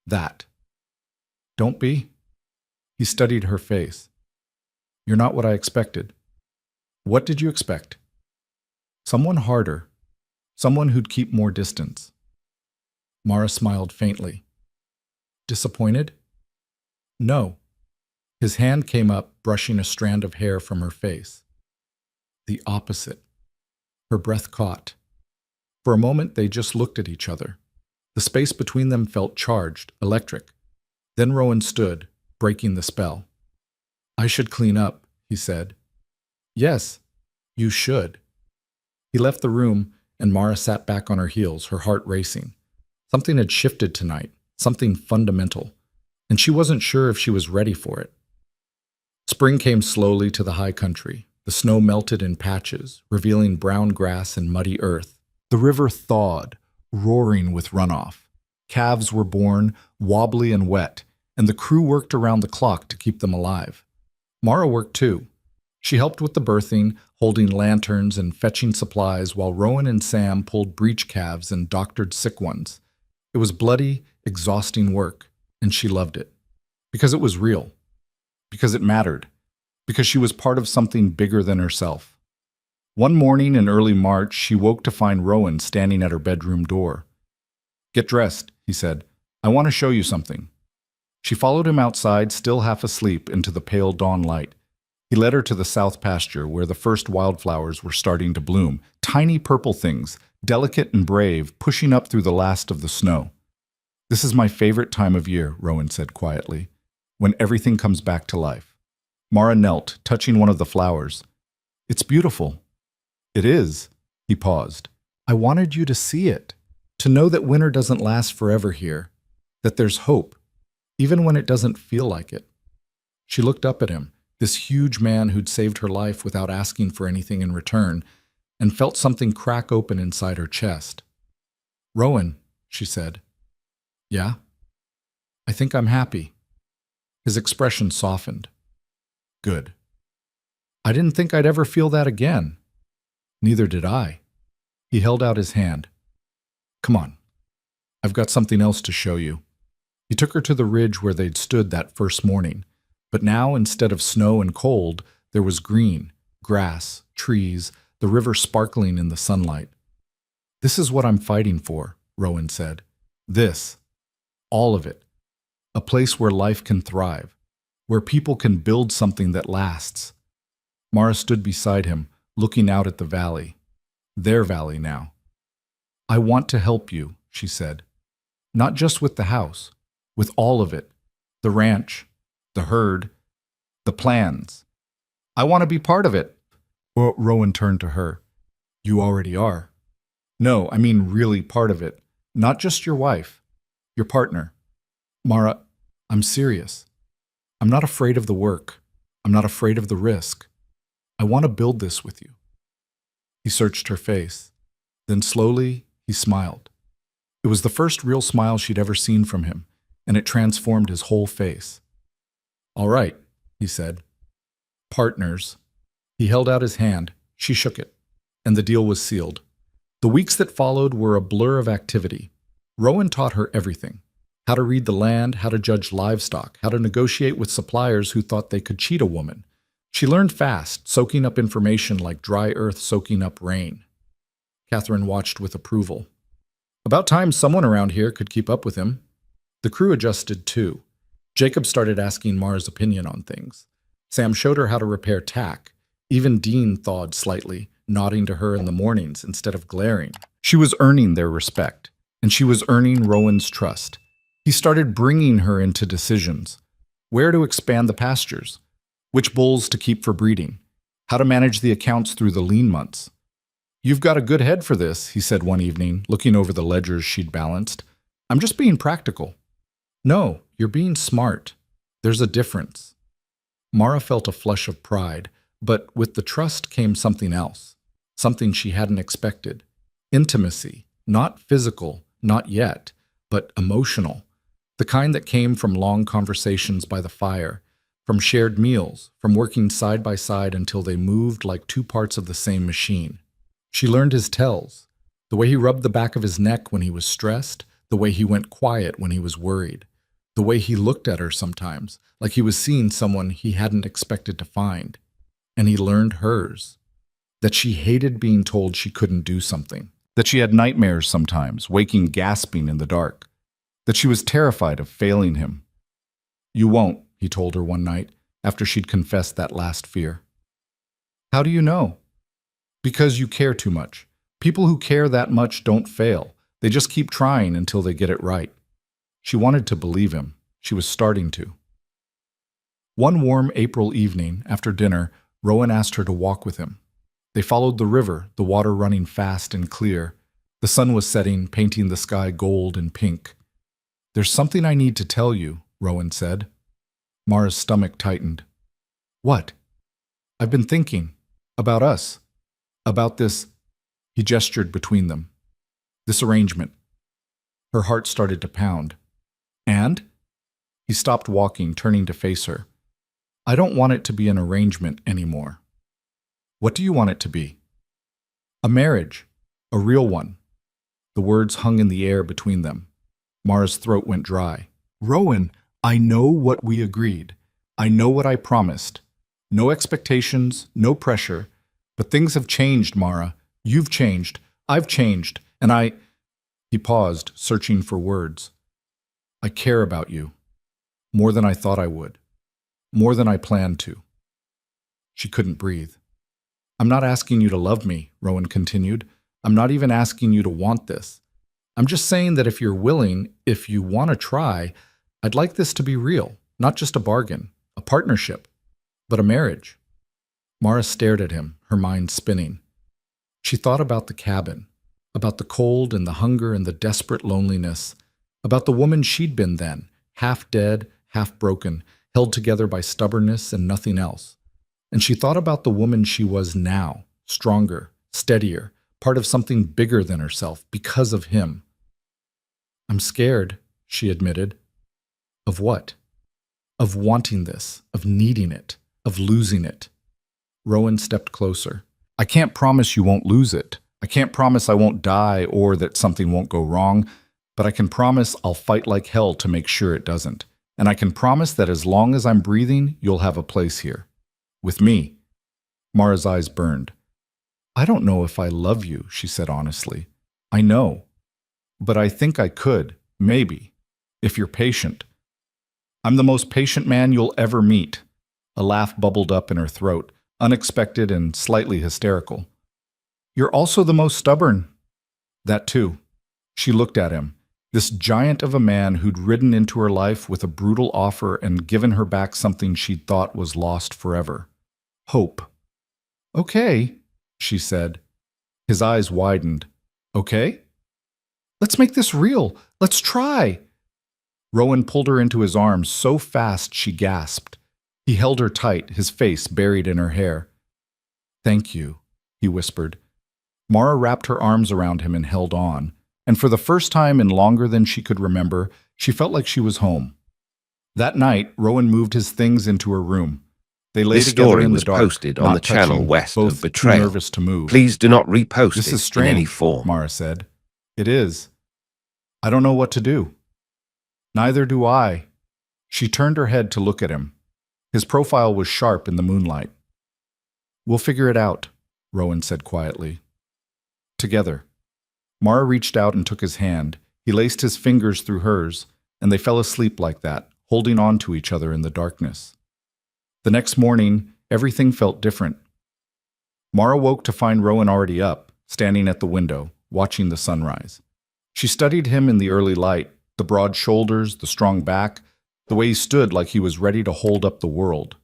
That. Don't be. He studied her face. You're not what I expected. What did you expect? Someone harder. Someone who'd keep more distance. Mara smiled faintly. Disappointed? No. His hand came up, brushing a strand of hair from her face. The opposite. Her breath caught. For a moment, they just looked at each other. The space between them felt charged, electric. Then Rowan stood, breaking the spell. I should clean up, he said. Yes, you should. He left the room, and Mara sat back on her heels, her heart racing. Something had shifted tonight, something fundamental, and she wasn't sure if she was ready for it. Spring came slowly to the high country. The snow melted in patches, revealing brown grass and muddy earth. The river thawed, roaring with runoff. Calves were born, wobbly and wet, and the crew worked around the clock to keep them alive. Mara worked too. She helped with the birthing, holding lanterns and fetching supplies while Rowan and Sam pulled breech calves and doctored sick ones. It was bloody, exhausting work, and she loved it. Because it was real. Because it mattered. Because she was part of something bigger than herself. One morning in early March, she woke to find Rowan standing at her bedroom door. Get dressed, he said. I want to show you something. She followed him outside, still half asleep, into the pale dawn light. He led her to the south pasture where the first wildflowers were starting to bloom, tiny purple things, delicate and brave, pushing up through the last of the snow. This is my favorite time of year, Rowan said quietly, when everything comes back to life. Mara knelt, touching one of the flowers. It's beautiful. It is. He paused. I wanted you to see it, to know that winter doesn't last forever here, that there's hope, even when it doesn't feel like it. She looked up at him, this huge man who'd saved her life without asking for anything in return, and felt something crack open inside her chest. Rowan, she said. Yeah? I think I'm happy. His expression softened. Good. I didn't think I'd ever feel that again. Neither did I. He held out his hand. Come on. I've got something else to show you. He took her to the ridge where they'd stood that first morning. But now, instead of snow and cold, there was green, grass, trees, the river sparkling in the sunlight. This is what I'm fighting for, Rowan said. This. All of it. A place where life can thrive, where people can build something that lasts. Mara stood beside him, looking out at the valley. Their valley now. I want to help you, she said. Not just with the house, with all of it. The ranch, the herd, the plans. I want to be part of it. Well, Rowan turned to her. You already are. No, I mean really part of it. Not just your wife, your partner. Mara, I'm serious. I'm not afraid of the work. I'm not afraid of the risk. I want to build this with you. He searched her face. Then slowly, he smiled. It was the first real smile she'd ever seen from him. and it transformed his whole face. "All right," he said. "Partners." He held out his hand. She shook it, and the deal was sealed. The weeks that followed were a blur of activity. Rowan taught her everything: how to read the land, how to judge livestock, how to negotiate with suppliers who thought they could cheat a woman. She learned fast, soaking up information like dry earth soaking up rain. Catherine watched with approval. About time someone around here could keep up with him. The crew adjusted too. Jacob started asking Mara's opinion on things. Sam showed her how to repair tack. Even Dean thawed slightly, nodding to her in the mornings instead of glaring. She was earning their respect, and she was earning Rowan's trust. He started bringing her into decisions: where to expand the pastures, which bulls to keep for breeding, how to manage the accounts through the lean months. "You've got a good head for this," he said one evening, looking over the ledgers she'd balanced. "I'm just being practical." "No, you're being smart. There's a difference." Mara felt a flush of pride, but with the trust came something else, something she hadn't expected. Intimacy, not physical, not yet, but emotional. The kind that came from long conversations by the fire, from shared meals, from working side by side until they moved like two parts of the same machine. She learned his tells: the way he rubbed the back of his neck when he was stressed, the way he went quiet when he was worried, the way he looked at her sometimes, like he was seeing someone he hadn't expected to find. And he learned hers: that she hated being told she couldn't do something, that she had nightmares sometimes, waking gasping in the dark, that she was terrified of failing him. "You won't," he told her one night, after she'd confessed that last fear. "How do you know?" "Because you care too much. People who care that much don't fail. They just keep trying until they get it right." She wanted to believe him. She was starting to. One warm April evening, after dinner, Rowan asked her to walk with him. They followed the river, the water running fast and clear. The sun was setting, painting the sky gold and pink. "There's something I need to tell you," Rowan said. Mara's stomach tightened. "What?" "I've been thinking. About us. About this—" He gestured between them. "This arrangement." Her heart started to pound. "And?" He stopped walking, turning to face her. "I don't want it to be an arrangement anymore." "What do you want it to be?" "A marriage. A real one." The words hung in the air between them. Mara's throat went dry. "Rowan, I know what we agreed. I know what I promised. No expectations, no pressure. But things have changed, Mara. You've changed. I've changed. And I—" He paused, searching for words. "I care about you. More than I thought I would. More than I planned to." She couldn't breathe. "I'm not asking you to love me," Rowan continued. "I'm not even asking you to want this. I'm just saying that if you're willing, if you want to try, I'd like this to be real, not just a bargain, a partnership, but a marriage." Mara stared at him, her mind spinning. She thought about the cabin, about the cold and the hunger and the desperate loneliness, about the woman she'd been then, half dead, half broken, held together by stubbornness and nothing else. And she thought about the woman she was now, stronger, steadier, part of something bigger than herself, because of him. "I'm scared," she admitted. "Of what?" "Of wanting this, of needing it, of losing it." Rowan stepped closer. "I can't promise you won't lose it. I can't promise I won't die or that something won't go wrong, but I can promise I'll fight like hell to make sure it doesn't. And I can promise that as long as I'm breathing, you'll have a place here. With me." Mara's eyes burned. "I don't know if I love you," she said honestly. "I know. But I think I could, maybe, if you're patient." "I'm the most patient man you'll ever meet." A laugh bubbled up in her throat, unexpected and slightly hysterical. "You're also the most stubborn." "That too." She looked at him, this giant of a man who'd ridden into her life with a brutal offer and given her back something she'd thought was lost forever. Hope. "Okay," she said. His eyes widened. "Okay? Let's make this real. Let's try." Rowan pulled her into his arms so fast she gasped. He held her tight, his face buried in her hair. "Thank you," he whispered. Mara wrapped her arms around him and held on, and for the first time in longer than she could remember, She felt like she was home. That night, Rowan moved his things into her room. They lay This together story in the was dark, posted on not the channel touching, west both of too Betrayal. nervous to move. Please do not repost This it is strange, in any form. Mara said. It is. I don't know what to do. Neither do I. She turned her head to look at him. His profile was sharp in the moonlight. We'll figure it out, Rowan said quietly. Together. Mara reached out and took his hand. He laced his fingers through hers, and they fell asleep like that, holding on to each other in the darkness. The next morning, everything felt different. Mara woke to find Rowan already up, standing at the window, watching the sunrise. She studied him in the early light, the broad shoulders, the strong back, the way he stood like he was ready to hold up the world.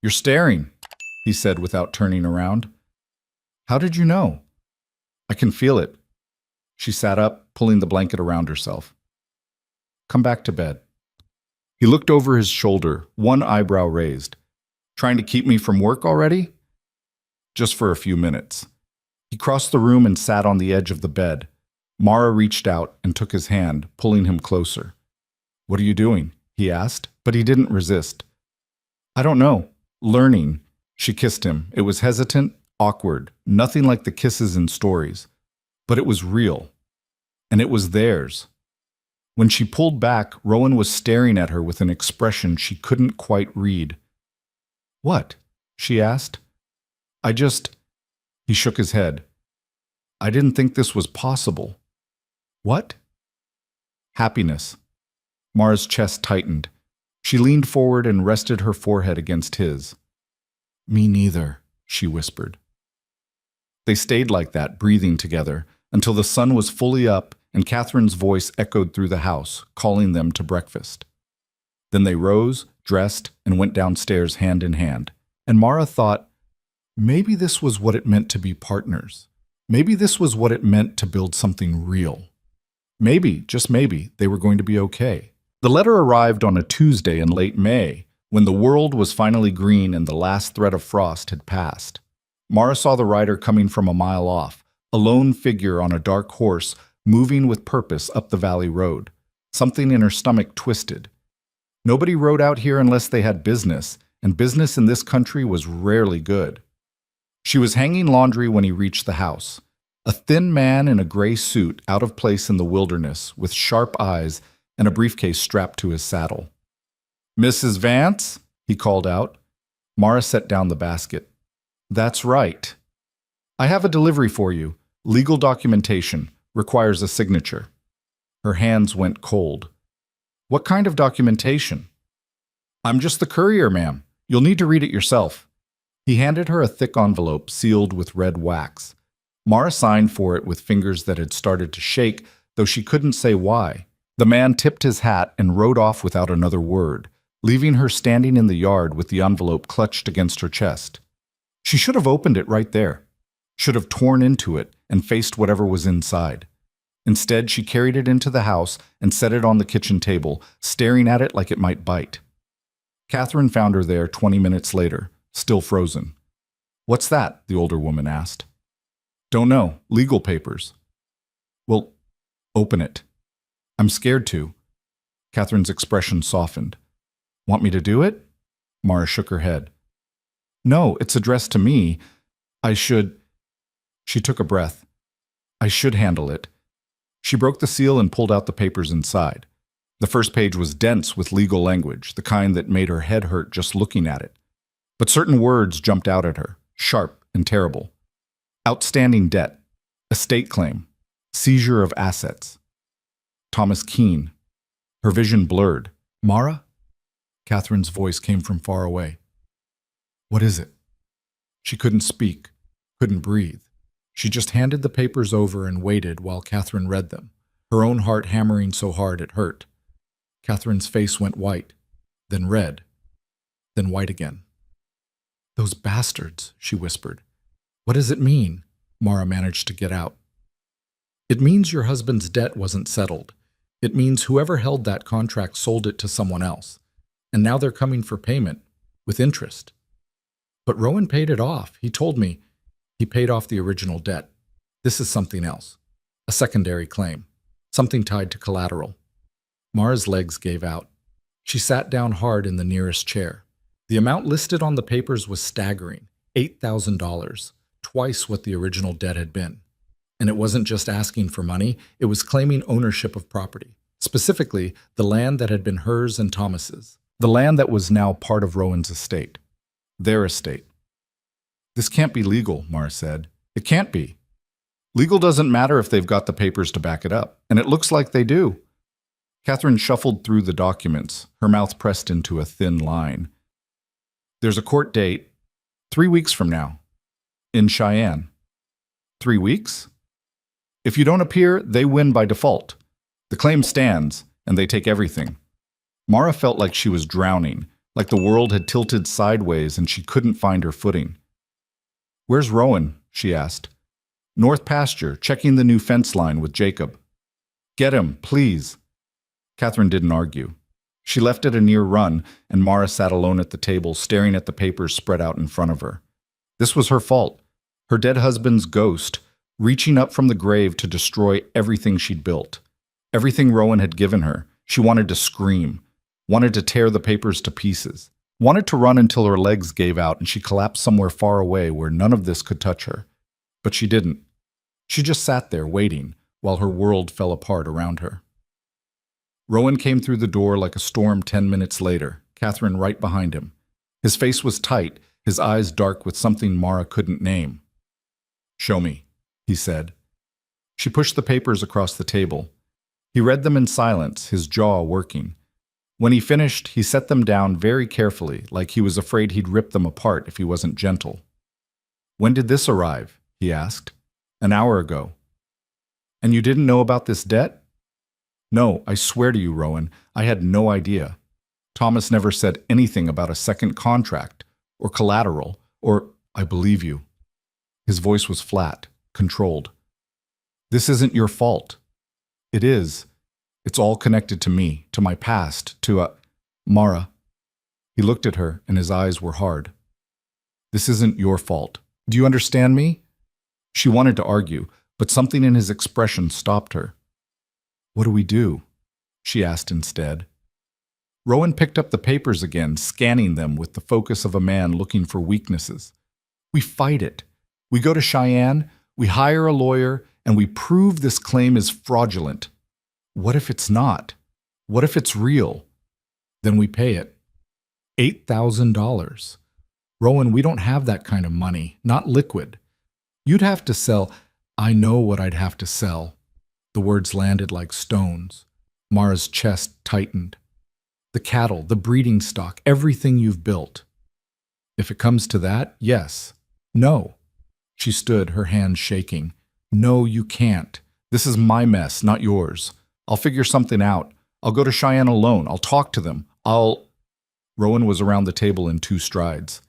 You're staring, he said without turning around. How did you know? I can feel it. She sat up, pulling the blanket around herself. Come back to bed. He looked over his shoulder, one eyebrow raised. Trying to keep me from work already? Just for a few minutes. He crossed the room and sat on the edge of the bed. Mara reached out and took his hand, pulling him closer. What are you doing? He asked, but he didn't resist. I don't know. Learning. She kissed him. It was hesitant, awkward, nothing like the kisses in stories. But it was real. And it was theirs. When she pulled back, Rowan was staring at her with an expression she couldn't quite read. What? She asked. He shook his head. I didn't think this was possible. What? Happiness. Mara's chest tightened. She leaned forward and rested her forehead against his. Me neither, she whispered. They stayed like that, breathing together, until the sun was fully up and Catherine's voice echoed through the house, calling them to breakfast. Then they rose, dressed, and went downstairs hand in hand. And Mara thought, maybe this was what it meant to be partners. Maybe this was what it meant to build something real. Maybe, just maybe, they were going to be okay. The letter arrived on a Tuesday in late May, when the world was finally green and the last threat of frost had passed. Mara saw the rider coming from a mile off, a lone figure on a dark horse, moving with purpose up the valley road. Something in her stomach twisted. Nobody rode out here unless they had business, and business in this country was rarely good. She was hanging laundry when he reached the house. A thin man in a gray suit, out of place in the wilderness, with sharp eyes and a briefcase strapped to his saddle. Mrs. Vance? He called out. Mara set down the basket. That's right. I have a delivery for you. Legal documentation. Requires a signature. Her hands went cold. What kind of documentation? I'm just the courier, ma'am. You'll need to read it yourself. He handed her a thick envelope sealed with red wax. Mara signed for it with fingers that had started to shake, though she couldn't say why. The man tipped his hat and rode off without another word, leaving her standing in the yard with the envelope clutched against her chest. She should have opened it right there, should have torn into it and faced whatever was inside. Instead, she carried it into the house and set it on the kitchen table, staring at it like it might bite. Catherine found her there 20 minutes later, still frozen. What's that? The older woman asked. Don't know. Legal papers. Well, open it. I'm scared to. Catherine's expression softened. Want me to do it? Mara shook her head. No, it's addressed to me. I should... She took a breath. I should handle it. She broke the seal and pulled out the papers inside. The first page was dense with legal language, the kind that made her head hurt just looking at it. But certain words jumped out at her, sharp and terrible. Outstanding debt, estate claim, seizure of assets. Thomas Keene. Her vision blurred. Mara? Catherine's voice came from far away. What is it? She couldn't speak, couldn't breathe. She just handed the papers over and waited while Catherine read them, her own heart hammering so hard it hurt. Catherine's face went white, then red, then white again. Those bastards, she whispered. What does it mean? Mara managed to get out. It means your husband's debt wasn't settled. It means whoever held that contract sold it to someone else. And now they're coming for payment, with interest. But Rowan paid it off. He told me he paid off the original debt. This is something else. A secondary claim. Something tied to collateral. Mara's legs gave out. She sat down hard in the nearest chair. The amount listed on the papers was staggering, $8,000, twice what the original debt had been. And it wasn't just asking for money, it was claiming ownership of property, specifically the land that had been hers and Thomas's, the land that was now part of Rowan's estate, their estate. This can't be legal, Mara said. It can't be. Legal doesn't matter if they've got the papers to back it up, and it looks like they do. Catherine shuffled through the documents, her mouth pressed into a thin line. There's a court date, 3 weeks from now, in Cheyenne. 3 weeks? If you don't appear, they win by default. The claim stands, and they take everything. Mara felt like she was drowning, like the world had tilted sideways and she couldn't find her footing. Where's Rowan? She asked. North pasture, checking the new fence line with Jacob. Get him, please. Catherine didn't argue. She left at a near run, and Mara sat alone at the table, staring at the papers spread out in front of her. This was her fault. Her dead husband's ghost, reaching up from the grave to destroy everything she'd built. Everything Rowan had given her. She wanted to scream, wanted to tear the papers to pieces, wanted to run until her legs gave out and she collapsed somewhere far away where none of this could touch her. But she didn't. She just sat there waiting while her world fell apart around her. Rowan came through the door like a storm 10 minutes later, Catherine right behind him. His face was tight, his eyes dark with something Mara couldn't name. Show me, he said. She pushed the papers across the table. He read them in silence, his jaw working. When he finished, he set them down very carefully, like he was afraid he'd rip them apart if he wasn't gentle. When did this arrive? He asked. An hour ago. And you didn't know about this debt? No, I swear to you, Rowan, I had no idea. Thomas never said anything about a second contract, or collateral, or I believe you. His voice was flat, controlled. This isn't your fault. It is. It's all connected to me, to my past, to Mara. He looked at her, and his eyes were hard. This isn't your fault. Do you understand me? She wanted to argue, but something in his expression stopped her. What do we do? She asked instead. Rowan picked up the papers again, scanning them with the focus of a man looking for weaknesses. We fight it. We go to Cheyenne, we hire a lawyer, and we prove this claim is fraudulent. What if it's not? What if it's real? Then we pay it. $8,000. Rowan, we don't have that kind of money, not liquid. You'd have to sell. I know what I'd have to sell. The words landed like stones. Mara's chest tightened. The cattle, the breeding stock, everything you've built. If it comes to that, yes. No. She stood, her hands shaking. No, you can't. This is my mess, not yours. I'll figure something out. I'll go to Cheyenne alone. I'll talk to them. Rowan was around the table in 2 strides.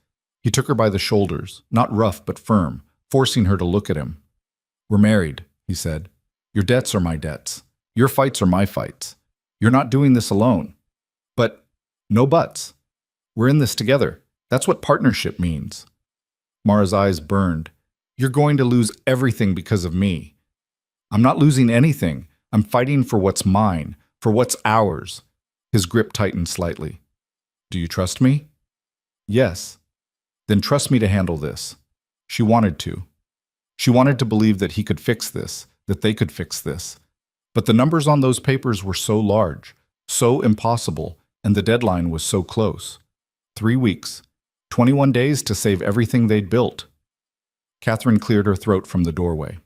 He took her by the shoulders, not rough but firm, forcing her to look at him. We're married, he said. Your debts are my debts. Your fights are my fights. You're not doing this alone. But no buts. We're in this together. That's what partnership means. Mara's eyes burned. You're going to lose everything because of me. I'm not losing anything. I'm fighting for what's mine, for what's ours. His grip tightened slightly. Do you trust me? Yes. Then trust me to handle this. She wanted to. She wanted to believe that he could fix this, that they could fix this. But the numbers on those papers were so large, so impossible, and the deadline was so close. 3 weeks, 21 days to save everything they'd built. Catherine cleared her throat from the doorway.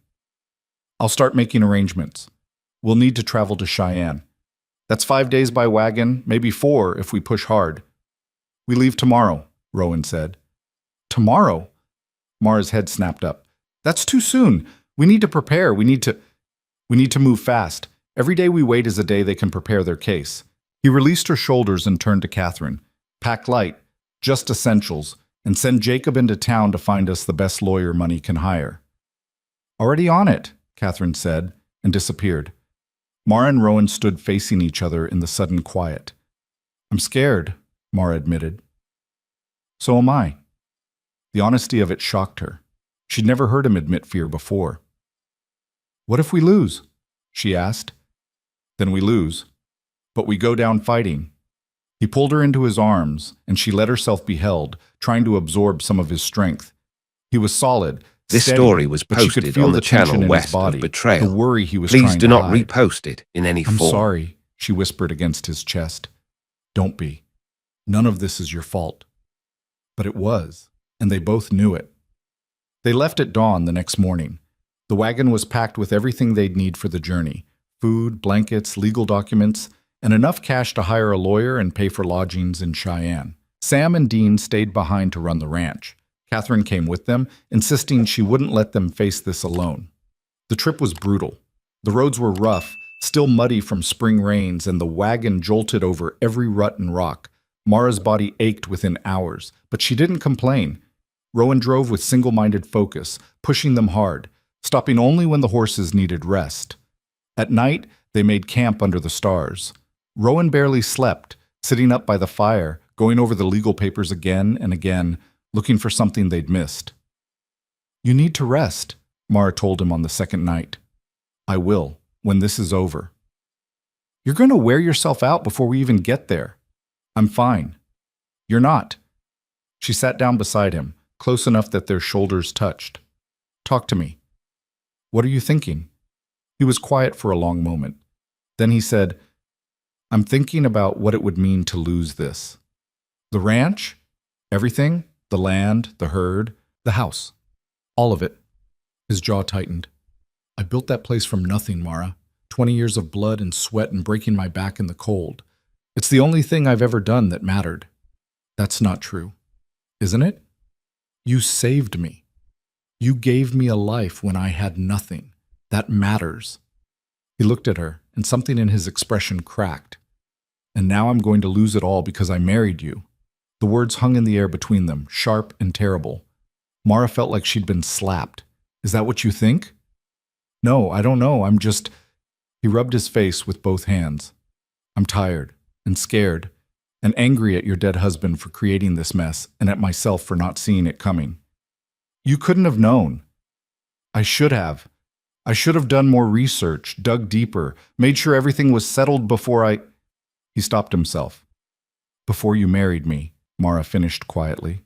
I'll start making arrangements. We'll need to travel to Cheyenne. That's 5 days by wagon, maybe 4 if we push hard. We leave tomorrow, Rowan said. Tomorrow? Mara's head snapped up. That's too soon. We need to prepare. We need to move fast. Every day we wait is a day they can prepare their case. He released her shoulders and turned to Catherine. Pack light, just essentials, and send Jacob into town to find us the best lawyer money can hire. Already on it, Catherine said, and disappeared. Mara and Rowan stood facing each other in the sudden quiet. I'm scared, Mara admitted. So am I. The honesty of it shocked her. She'd never heard him admit fear before. What if we lose? She asked. Then we lose. but we go down fighting." He pulled her into his arms, and she let herself be held, trying to absorb some of his strength. He was solid, This steady, story was but she could posted feel on the tension channel in his West body, of Betrayal. the worry he was Please trying do to not hide. repost it in any "I'm form. sorry," she whispered against his chest. "Don't be. None of this is your fault." But it was, and they both knew it. They left at dawn the next morning. The wagon was packed with everything they'd need for the journey: food, blankets, legal documents, and enough cash to hire a lawyer and pay for lodgings in Cheyenne. Sam and Dean stayed behind to run the ranch. Catherine came with them, insisting she wouldn't let them face this alone. The trip was brutal. The roads were rough, still muddy from spring rains, and the wagon jolted over every rut and rock. Mara's body ached within hours, but she didn't complain. Rowan drove with single-minded focus, pushing them hard, stopping only when the horses needed rest. At night, they made camp under the stars. Rowan barely slept, sitting up by the fire, going over the legal papers again and again, looking for something they'd missed. "You need to rest," Mara told him on the second night. "I will, when this is over." "You're going to wear yourself out before we even get there." "I'm fine." "You're not." She sat down beside him, close enough that their shoulders touched. "Talk to me." "What are you thinking?" He was quiet for a long moment. Then he said, "I'm thinking about what it would mean to lose this. The ranch, everything, the land, the herd, the house, all of it." His jaw tightened. "I built that place from nothing, Mara. 20 years of blood and sweat and breaking my back in the cold. It's the only thing I've ever done that mattered." "That's not true." "Isn't it? You saved me. You gave me a life when I had nothing. That matters." He looked at her, and something in his expression cracked. "And now I'm going to lose it all because I married you." The words hung in the air between them, sharp and terrible. Mara felt like she'd been slapped. "Is that what you think?" "No, I don't know. I'm just—" He rubbed his face with both hands. "I'm tired and scared and angry at your dead husband for creating this mess and at myself for not seeing it coming. You couldn't have known. I should have. I should have done more research, dug deeper, made sure everything was settled before I—" He stopped himself. "Before you married me," Mara finished quietly.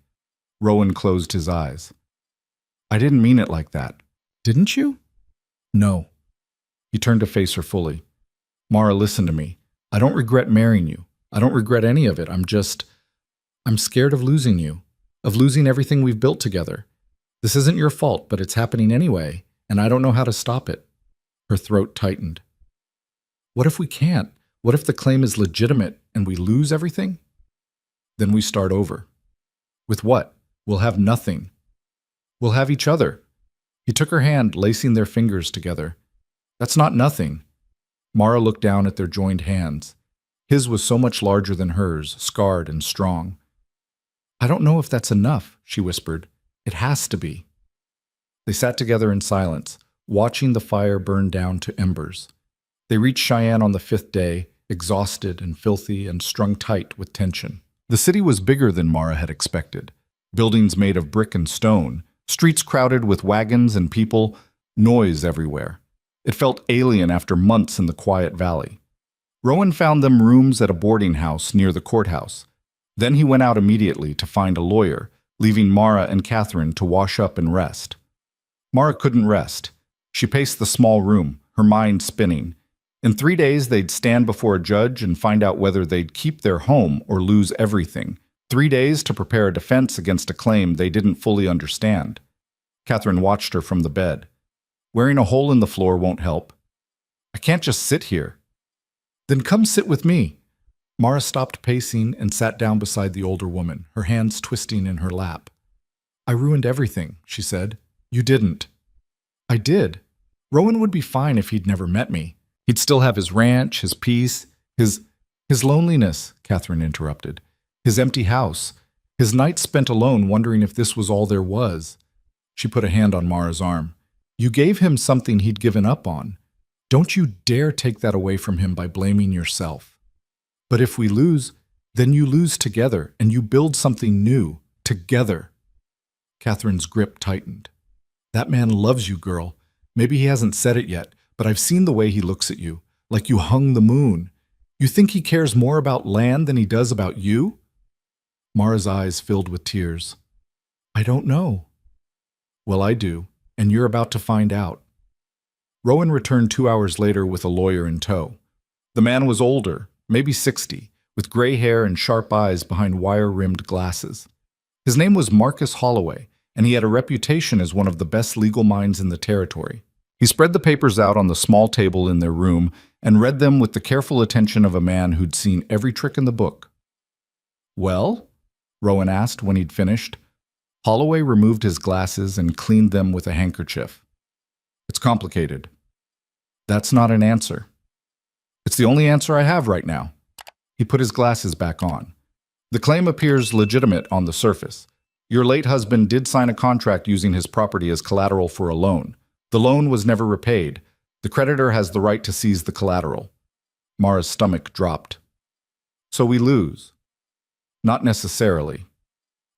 Rowan closed his eyes. "I didn't mean it like that." "Didn't you?" "No." He turned to face her fully. "Mara, listen to me. I don't regret marrying you. I don't regret any of it. I'm scared of losing you, of losing everything we've built together. This isn't your fault, but it's happening anyway, and I don't know how to stop it." Her throat tightened. "What if we can't? What if the claim is legitimate and we lose everything?" "Then we start over." "With what? We'll have nothing." "We'll have each other." He took her hand, lacing their fingers together. "That's not nothing." Mara looked down at their joined hands. His was so much larger than hers, scarred and strong. "I don't know if that's enough," she whispered. "It has to be." They sat together in silence, watching the fire burn down to embers. They reached Cheyenne on the 5th day, exhausted and filthy and strung tight with tension. The city was bigger than Mara had expected. Buildings made of brick and stone, streets crowded with wagons and people, noise everywhere. It felt alien after months in the quiet valley. Rowan found them rooms at a boarding house near the courthouse. Then he went out immediately to find a lawyer, leaving Mara and Catherine to wash up and rest. Mara couldn't rest. She paced the small room, her mind spinning. In 3 days, they'd stand before a judge and find out whether they'd keep their home or lose everything. 3 days to prepare a defense against a claim they didn't fully understand. Catherine watched her from the bed. "Wearing a hole in the floor won't help." "I can't just sit here." "Then come sit with me." Mara stopped pacing and sat down beside the older woman, her hands twisting in her lap. "I ruined everything," she said. "You didn't." "I did. Rowan would be fine if he'd never met me. He'd still have his ranch, his peace, his loneliness," Catherine interrupted. "His empty house, his nights spent alone wondering if this was all there was." She put a hand on Mara's arm. "You gave him something he'd given up on. Don't you dare take that away from him by blaming yourself. But if we lose, then you lose together and you build something new, together." Catherine's grip tightened. "That man loves you, girl. Maybe he hasn't said it yet, but I've seen the way he looks at you, like you hung the moon. You think he cares more about land than he does about you? Mara's eyes filled with tears. I don't know. Well, I do, and you're about to find out. Rowan returned 2 hours later with a lawyer in tow. The man was older, maybe 60, with gray hair and sharp eyes behind wire-rimmed glasses. His name was Marcus Holloway, and he had a reputation as one of the best legal minds in the territory. He spread the papers out on the small table in their room and read them with the careful attention of a man who'd seen every trick in the book. Well? Rowan asked when he'd finished. Holloway removed his glasses and cleaned them with a handkerchief. It's complicated. That's not an answer. It's the only answer I have right now. He put his glasses back on. The claim appears legitimate on the surface. Your late husband did sign a contract using his property as collateral for a loan. The loan was never repaid. The creditor has the right to seize the collateral. Mara's stomach dropped. So we lose. Not necessarily.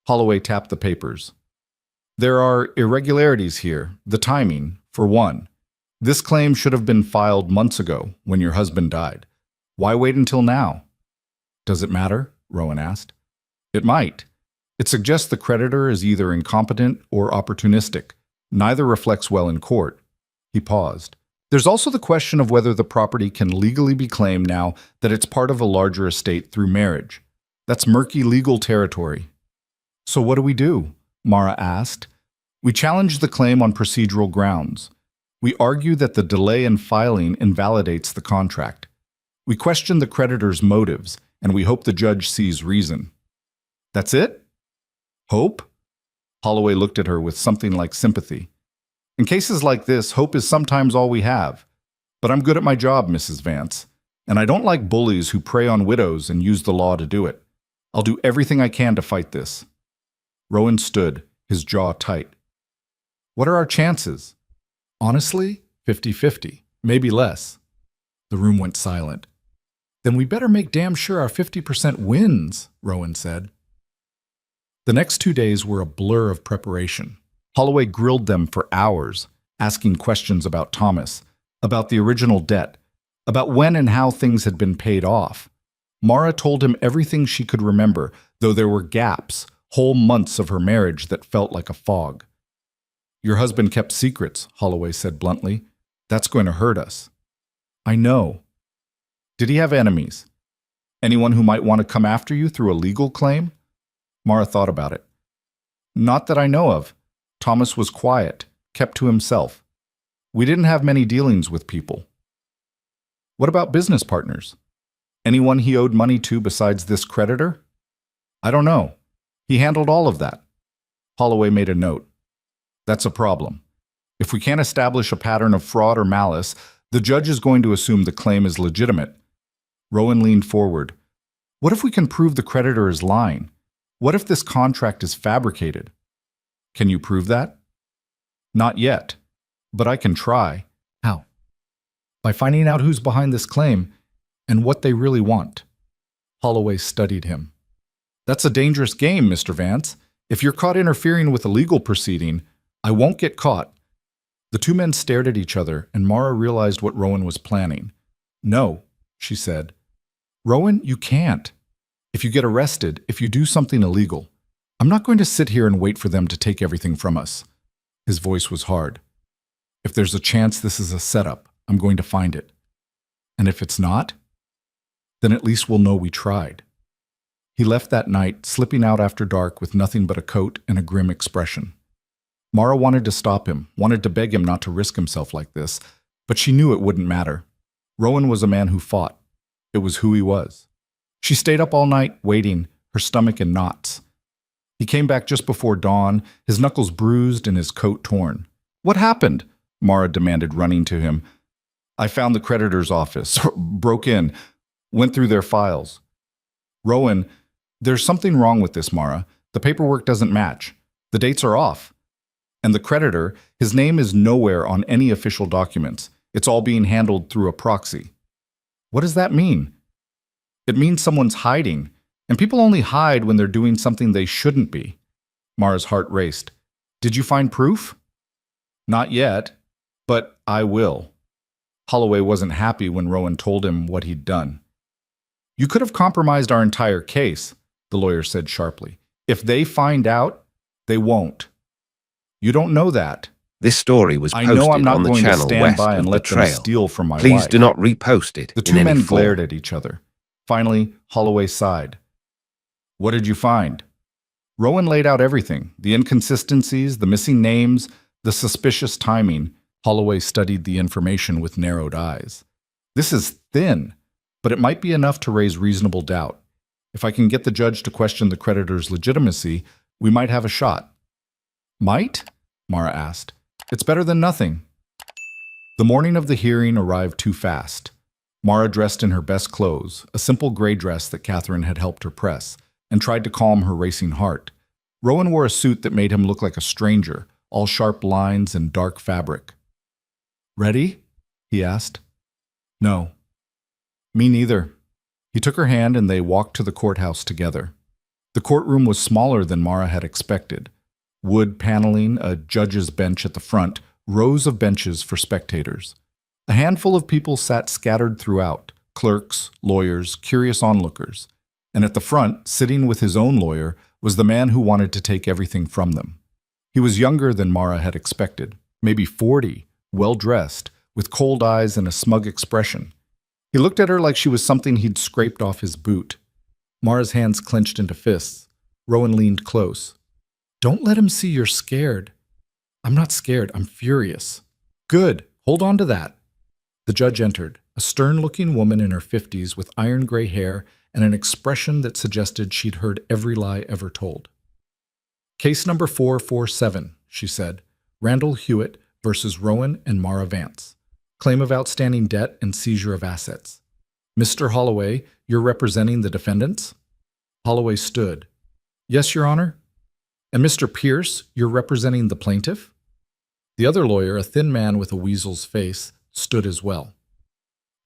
Holloway tapped the papers. There are irregularities here, the timing, for one. This claim should have been filed months ago, when your husband died. Why wait until now? Does it matter? Rowan asked. It might. It suggests the creditor is either incompetent or opportunistic. Neither reflects well in court. He paused. There's also the question of whether the property can legally be claimed now that it's part of a larger estate through marriage. That's murky legal territory. So what do we do? Mara asked. We challenge the claim on procedural grounds. We argue that the delay in filing invalidates the contract. We question the creditor's motives, and we hope the judge sees reason. That's it? Hope? Holloway looked at her with something like sympathy. In cases like this, hope is sometimes all we have. But I'm good at my job, Mrs. Vance, and I don't like bullies who prey on widows and use the law to do it. I'll do everything I can to fight this. Rowan stood, his jaw tight. What are our chances? Honestly, 50-50, maybe less. The room went silent. Then we better make damn sure our 50% wins, Rowan said. The next 2 days were a blur of preparation. Holloway grilled them for hours, asking questions about Thomas, about the original debt, about when and how things had been paid off. Mara told him everything she could remember, though there were gaps, whole months of her marriage that felt like a fog. Your husband kept secrets, Holloway said bluntly. That's going to hurt us. I know. Did he have enemies? Anyone who might want to come after you through a legal claim? Mara thought about it. Not that I know of. Thomas was quiet, kept to himself. We didn't have many dealings with people. What about business partners? Anyone he owed money to besides this creditor? I don't know. He handled all of that. Holloway made a note. That's a problem. If we can't establish a pattern of fraud or malice, the judge is going to assume the claim is legitimate. Rowan leaned forward. What if we can prove the creditor is lying? What if this contract is fabricated? Can you prove that? Not yet, but I can try. How? By finding out who's behind this claim and what they really want. Holloway studied him. That's a dangerous game, Mr. Vance. If you're caught interfering with a legal proceeding, I won't get caught. The two men stared at each other, and Mara realized what Rowan was planning. No, she said. Rowan, you can't. If you get arrested, if you do something illegal, I'm not going to sit here and wait for them to take everything from us. His voice was hard. If there's a chance this is a setup, I'm going to find it. And if it's not, then at least we'll know we tried. He left that night, slipping out after dark with nothing but a coat and a grim expression. Mara wanted to stop him, wanted to beg him not to risk himself like this, but she knew it wouldn't matter. Rowan was a man who fought. It was who he was. She stayed up all night, waiting, her stomach in knots. He came back just before dawn, his knuckles bruised and his coat torn. What happened? Mara demanded, running to him. I found the creditor's office, broke in, went through their files. Rowan, there's something wrong with this, Mara. The paperwork doesn't match. The dates are off. And the creditor, his name is nowhere on any official documents. It's all being handled through a proxy. What does that mean? It means someone's hiding, and people only hide when they're doing something they shouldn't be. Mara's heart raced. Did you find proof? Not yet, but I will. Holloway wasn't happy when Rowan told him what he'd done. You could have compromised our entire case, the lawyer said sharply. If they find out, they won't. You don't know that. This story was I know I'm posted not on the going to channel stand west by of and the let them trail. steal from my Please wife. do not repost it. The in two any men form. glared at each other. Finally, Holloway sighed. What did you find? Rowan laid out everything, the inconsistencies, the missing names, the suspicious timing. Holloway studied the information with narrowed eyes. This is thin, but it might be enough to raise reasonable doubt. If I can get the judge to question the creditor's legitimacy, we might have a shot. Might? Mara asked. It's better than nothing. The morning of the hearing arrived too fast. Mara dressed in her best clothes, a simple gray dress that Catherine had helped her press, and tried to calm her racing heart. Rowan wore a suit that made him look like a stranger, all sharp lines and dark fabric. Ready? He asked. No. Me neither. He took her hand and they walked to the courthouse together. The courtroom was smaller than Mara had expected. Wood paneling, a judge's bench at the front, rows of benches for spectators. A handful of people sat scattered throughout, clerks, lawyers, curious onlookers. And at the front, sitting with his own lawyer, was the man who wanted to take everything from them. He was younger than Mara had expected, maybe 40, well-dressed, with cold eyes and a smug expression. He looked at her like she was something he'd scraped off his boot. Mara's hands clenched into fists. Rowan leaned close. Don't let him see you're scared. I'm not scared, I'm furious. Good, hold on to that. The judge entered, a stern-looking woman in her 50s with iron gray hair and an expression that suggested she'd heard every lie ever told. Case number 447, she said. Randall Hewitt versus Rowan and Mara Vance. Claim of outstanding debt and seizure of assets. Mr. Holloway, you're representing the defendants? Holloway stood. Yes, Your Honor. And Mr. Pierce, you're representing the plaintiff? The other lawyer, a thin man with a weasel's face, stood as well.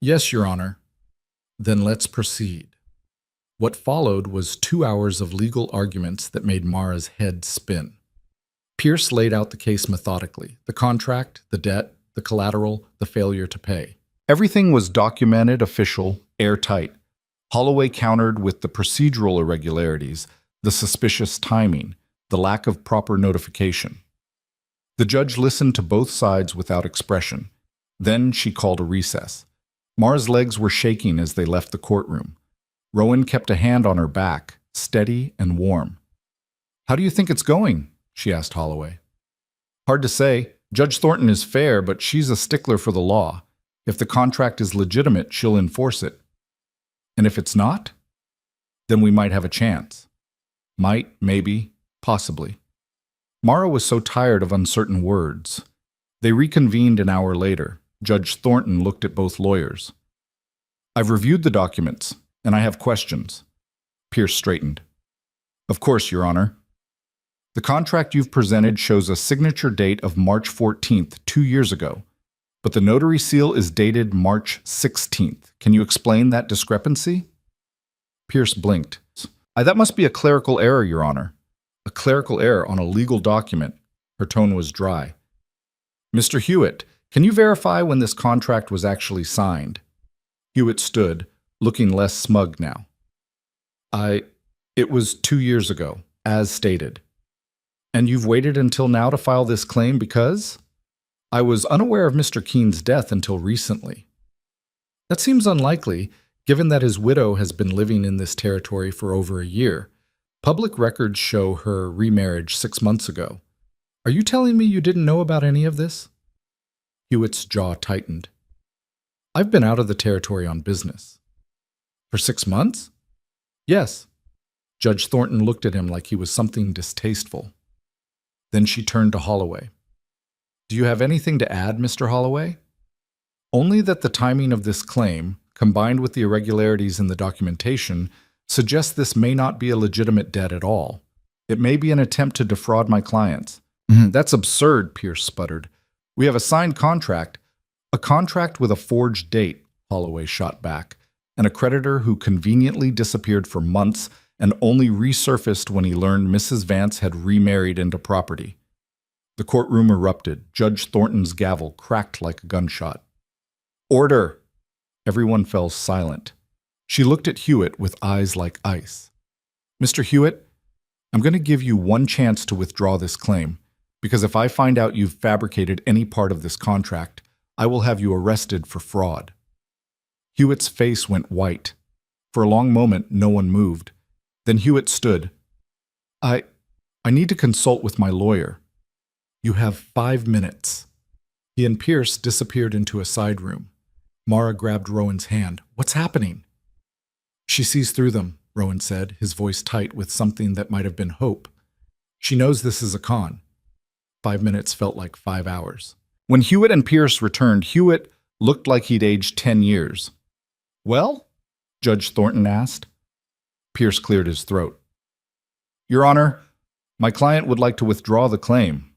Yes, Your Honor. Then let's proceed. What followed was 2 hours of legal arguments that made Mara's head spin. Pierce laid out the case methodically, the contract, the debt, the collateral, the failure to pay. Everything was documented, official, airtight. Holloway countered with the procedural irregularities, the suspicious timing, the lack of proper notification. The judge listened to both sides without expression. Then she called a recess. Mara's legs were shaking as they left the courtroom. Rowan kept a hand on her back, steady and warm. How do you think it's going? She asked Holloway. Hard to say. Judge Thornton is fair, but she's a stickler for the law. If the contract is legitimate, she'll enforce it. And if it's not, then we might have a chance. Might, maybe, possibly. Mara was so tired of uncertain words. They reconvened an hour later. Judge Thornton looked at both lawyers. I've reviewed the documents, and I have questions. Pierce straightened. Of course, Your Honor. The contract you've presented shows a signature date of March 14th, 2 years ago, but the notary seal is dated March 16th. Can you explain that discrepancy? Pierce blinked. That must be a clerical error, Your Honor. A clerical error on a legal document. Her tone was dry. Mr. Hewitt, can you verify when this contract was actually signed? Hewitt stood, looking less smug now. It was 2 years ago, as stated. And you've waited until now to file this claim because? I was unaware of Mr. Keene's death until recently. That seems unlikely, given that his widow has been living in this territory for over a year. Public records show her remarriage 6 months ago. Are you telling me you didn't know about any of this? Hewitt's jaw tightened. I've been out of the territory on business. For 6 months? Yes. Judge Thornton looked at him like he was something distasteful. Then she turned to Holloway. Do you have anything to add, Mr. Holloway? Only that the timing of this claim, combined with the irregularities in the documentation, suggests this may not be a legitimate debt at all. It may be an attempt to defraud my clients. That's absurd, Pierce sputtered. We have a signed contract. A contract with a forged date, Holloway shot back. An creditor who conveniently disappeared for months and only resurfaced when he learned Mrs. Vance had remarried into property. The courtroom erupted. Judge Thornton's gavel cracked like a gunshot. Order! Everyone fell silent. She looked at Hewitt with eyes like ice. Mr. Hewitt, I'm going to give you one chance to withdraw this claim, because if I find out you've fabricated any part of this contract, I will have you arrested for fraud. Hewitt's face went white. For a long moment, no one moved. Then Hewitt stood. I need to consult with my lawyer. You have 5 minutes. He and Pierce disappeared into a side room. Mara grabbed Rowan's hand. What's happening? She sees through them, Rowan said, his voice tight with something that might have been hope. She knows this is a con. 5 minutes felt like 5 hours. When Hewitt and Pierce returned, Hewitt looked like he'd aged 10 years. Well? Judge Thornton asked. Pierce cleared his throat. Your Honor, my client would like to withdraw the claim.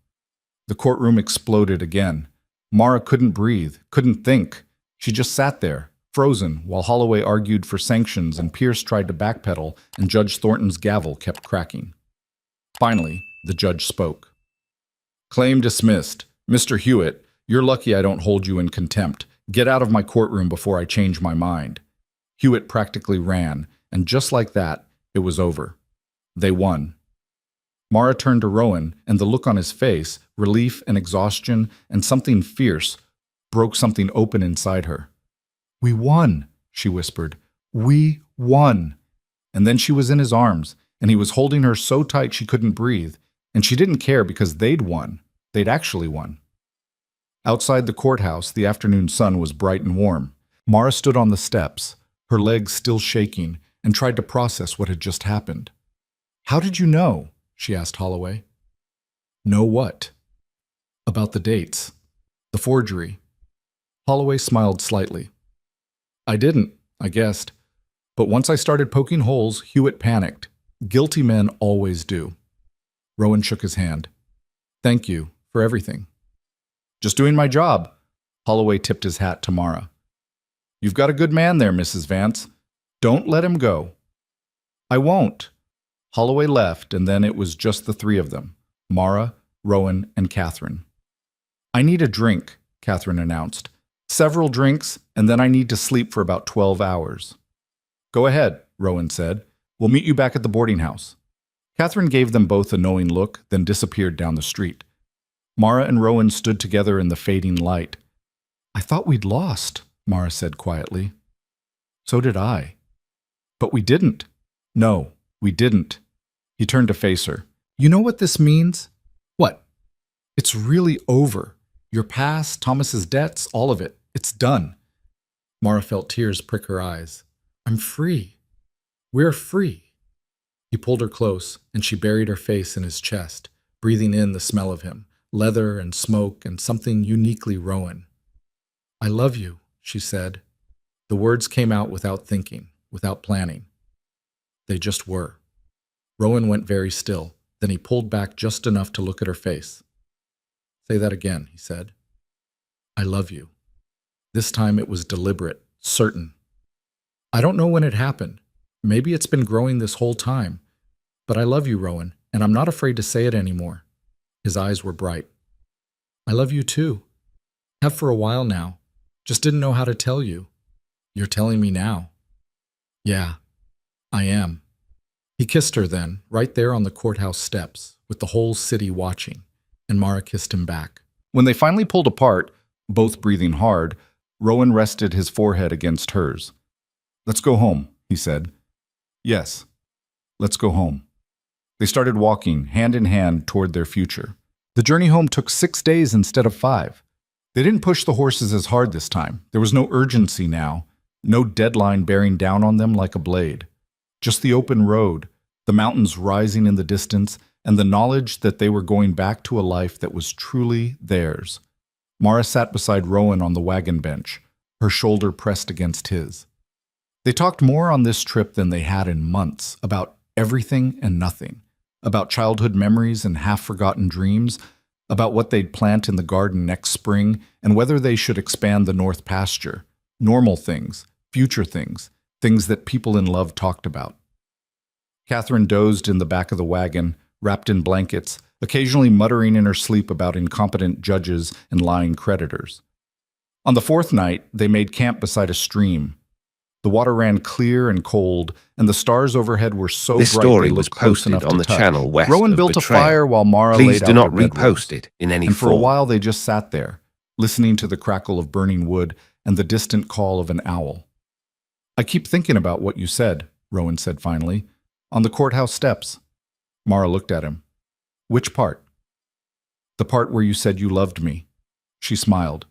The courtroom exploded again. Mara couldn't breathe, couldn't think. She just sat there, frozen, while Holloway argued for sanctions and Pierce tried to backpedal and Judge Thornton's gavel kept cracking. Finally, the judge spoke. Claim dismissed. Mr. Hewitt, you're lucky I don't hold you in contempt. Get out of my courtroom before I change my mind. Hewitt practically ran, and just like that, it was over. They won. Mara turned to Rowan, and the look on his face, relief and exhaustion and something fierce, broke something open inside her. We won, she whispered. We won. And then she was in his arms, and he was holding her so tight she couldn't breathe, and she didn't care because they'd won. They'd actually won. Outside the courthouse, the afternoon sun was bright and warm. Mara stood on the steps, her legs still shaking, and tried to process what had just happened. How did you know? She asked Holloway. Know what? About the dates. The forgery. Holloway smiled slightly. I didn't, I guessed. But once I started poking holes, Hewitt panicked. Guilty men always do. Rowan shook his hand. Thank you for everything. Just doing my job. Holloway tipped his hat to Mara. You've got a good man there, Mrs. Vance. Don't let him go. I won't. Holloway left, and then it was just the three of them, Mara, Rowan, and Catherine. I need a drink, Catherine announced. Several drinks, and then I need to sleep for about 12 hours. Go ahead, Rowan said. We'll meet you back at the boarding house. Catherine gave them both a knowing look, then disappeared down the street. Mara and Rowan stood together in the fading light. I thought we'd lost, Mara said quietly. So did I. But we didn't. No, we didn't. He turned to face her. You know what this means? What? It's really over. Your past, Thomas's debts, all of it. It's done. Mara felt tears prick her eyes. I'm free. We're free. He pulled her close, and she buried her face in his chest, breathing in the smell of him, leather and smoke and something uniquely Rowan. I love you, she said. The words came out without thinking, without planning. They just were. Rowan went very still. Then he pulled back just enough to look at her face. Say that again, he said. I love you. This time it was deliberate, certain. I don't know when it happened. Maybe it's been growing this whole time. But I love you, Rowan, and I'm not afraid to say it anymore. His eyes were bright. I love you too. Have for a while now. Just didn't know how to tell you. You're telling me now. Yeah, I am. He kissed her then, right there on the courthouse steps, with the whole city watching, and Mara kissed him back. When they finally pulled apart, both breathing hard, Rowan rested his forehead against hers. Let's go home, he said. Yes, let's go home. They started walking, hand in hand, toward their future. The journey home took 6 days instead of 5. They didn't push the horses as hard this time. There was no urgency now, no deadline bearing down on them like a blade. Just the open road, the mountains rising in the distance, and the knowledge that they were going back to a life that was truly theirs. Mara sat beside Rowan on the wagon bench, her shoulder pressed against his. They talked more on this trip than they had in months, about everything and nothing, about childhood memories and half-forgotten dreams, about what they'd plant in the garden next spring, and whether they should expand the north pasture, normal things, future things, things that people in love talked about. Catherine dozed in the back of the wagon, wrapped in blankets, occasionally muttering in her sleep about incompetent judges and lying creditors. On the 4th night, they made camp beside a stream. The water ran clear and cold, and the stars overhead were so This bright story they was looked close posted enough on to the touch. channel west Rowan of built a Betrayal. fire while Mara Please laid do out not her bedrolls. repost it in any And for a form. while they just sat there, listening to the crackle of burning wood and the distant call of an owl. "I keep thinking about what you said," Rowan said finally. "On the courthouse steps." Mara looked at him. "Which part?" "The part where you said you loved me." She smiled.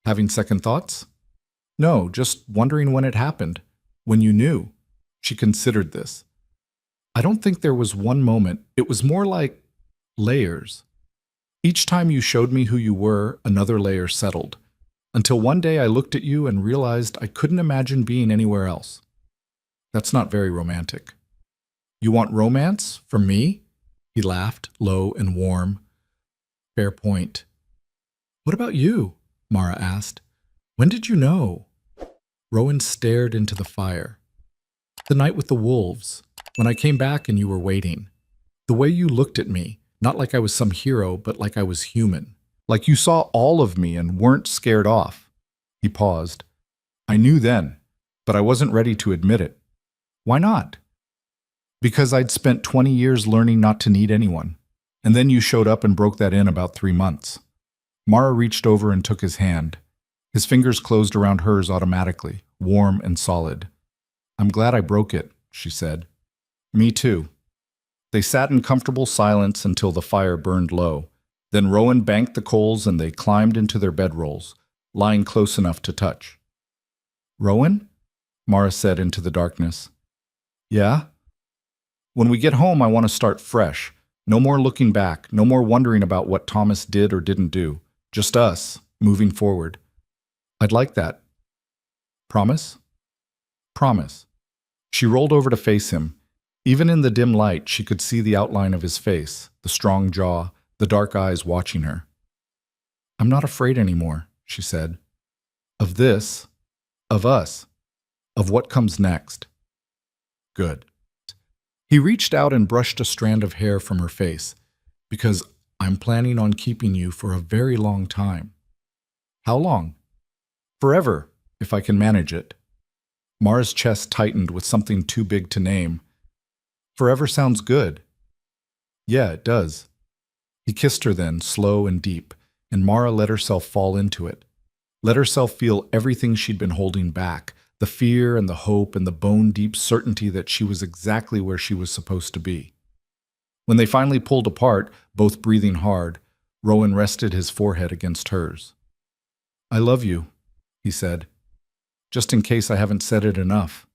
"Having second thoughts?" "No, just wondering when it happened. When you knew." She considered this. "I don't think there was one moment. It was more like layers. Each time you showed me who you were, another layer settled. Until one day I looked at you and realized I couldn't imagine being anywhere else." "That's not very romantic." "You want romance? From me?" He laughed, low and warm. "Fair point." "What about you?" Mara asked. "When did you know?" Rowan stared into the fire. "The night with the wolves, when I came back and you were waiting. The way you looked at me, not like I was some hero, but like I was human. Like you saw all of me and weren't scared off." He paused. "I knew then, but I wasn't ready to admit it." "Why not?" "Because I'd spent 20 years learning not to need anyone. And then you showed up and broke that in about 3 months." Mara reached over and took his hand. His fingers closed around hers automatically, warm and solid. "I'm glad I broke it," she said. "Me too." They sat in comfortable silence until the fire burned low. Then Rowan banked the coals and they climbed into their bedrolls, lying close enough to touch. "Rowan?" Mara said into the darkness. "Yeah?" "When we get home, I want to start fresh. No more looking back, no more wondering about what Thomas did or didn't do. Just us, moving forward." "I'd like that." "Promise?" "Promise." She rolled over to face him. Even in the dim light, she could see the outline of his face, the strong jaw, the dark eyes watching her. "I'm not afraid anymore," she said. "Of this, of us, of what comes next." "Good." He reached out and brushed a strand of hair from her face. "Because I'm planning on keeping you for a very long time." "How long?" "Forever, if I can manage it." Mara's chest tightened with something too big to name. "Forever sounds good." "Yeah, it does." He kissed her then, slow and deep, and Mara let herself fall into it. Let herself feel everything she'd been holding back, the fear and the hope and the bone-deep certainty that she was exactly where she was supposed to be. When they finally pulled apart, both breathing hard, Rowan rested his forehead against hers. "I love you," he said. "Just in case I haven't said it enough."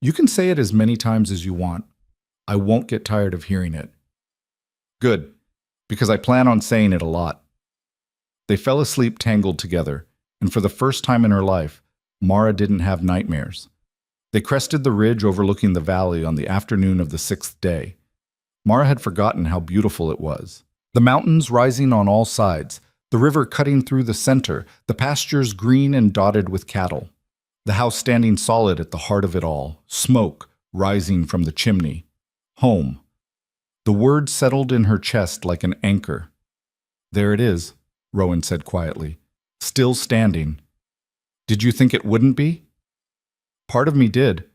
"You can say it as many times as you want. I won't get tired of hearing it." "Good, because I plan on saying it a lot." They fell asleep tangled together, and for the first time in her life, Mara didn't have nightmares. They crested the ridge overlooking the valley on the afternoon of the 6th day. Mara had forgotten how beautiful it was. The mountains rising on all sides, the river cutting through the center, the pastures green and dotted with cattle. The house standing solid at the heart of it all, smoke rising from the chimney. Home. The word settled in her chest like an anchor. "There it is," Rowan said quietly. "Still standing." "Did you think it wouldn't be?" "Part of me did.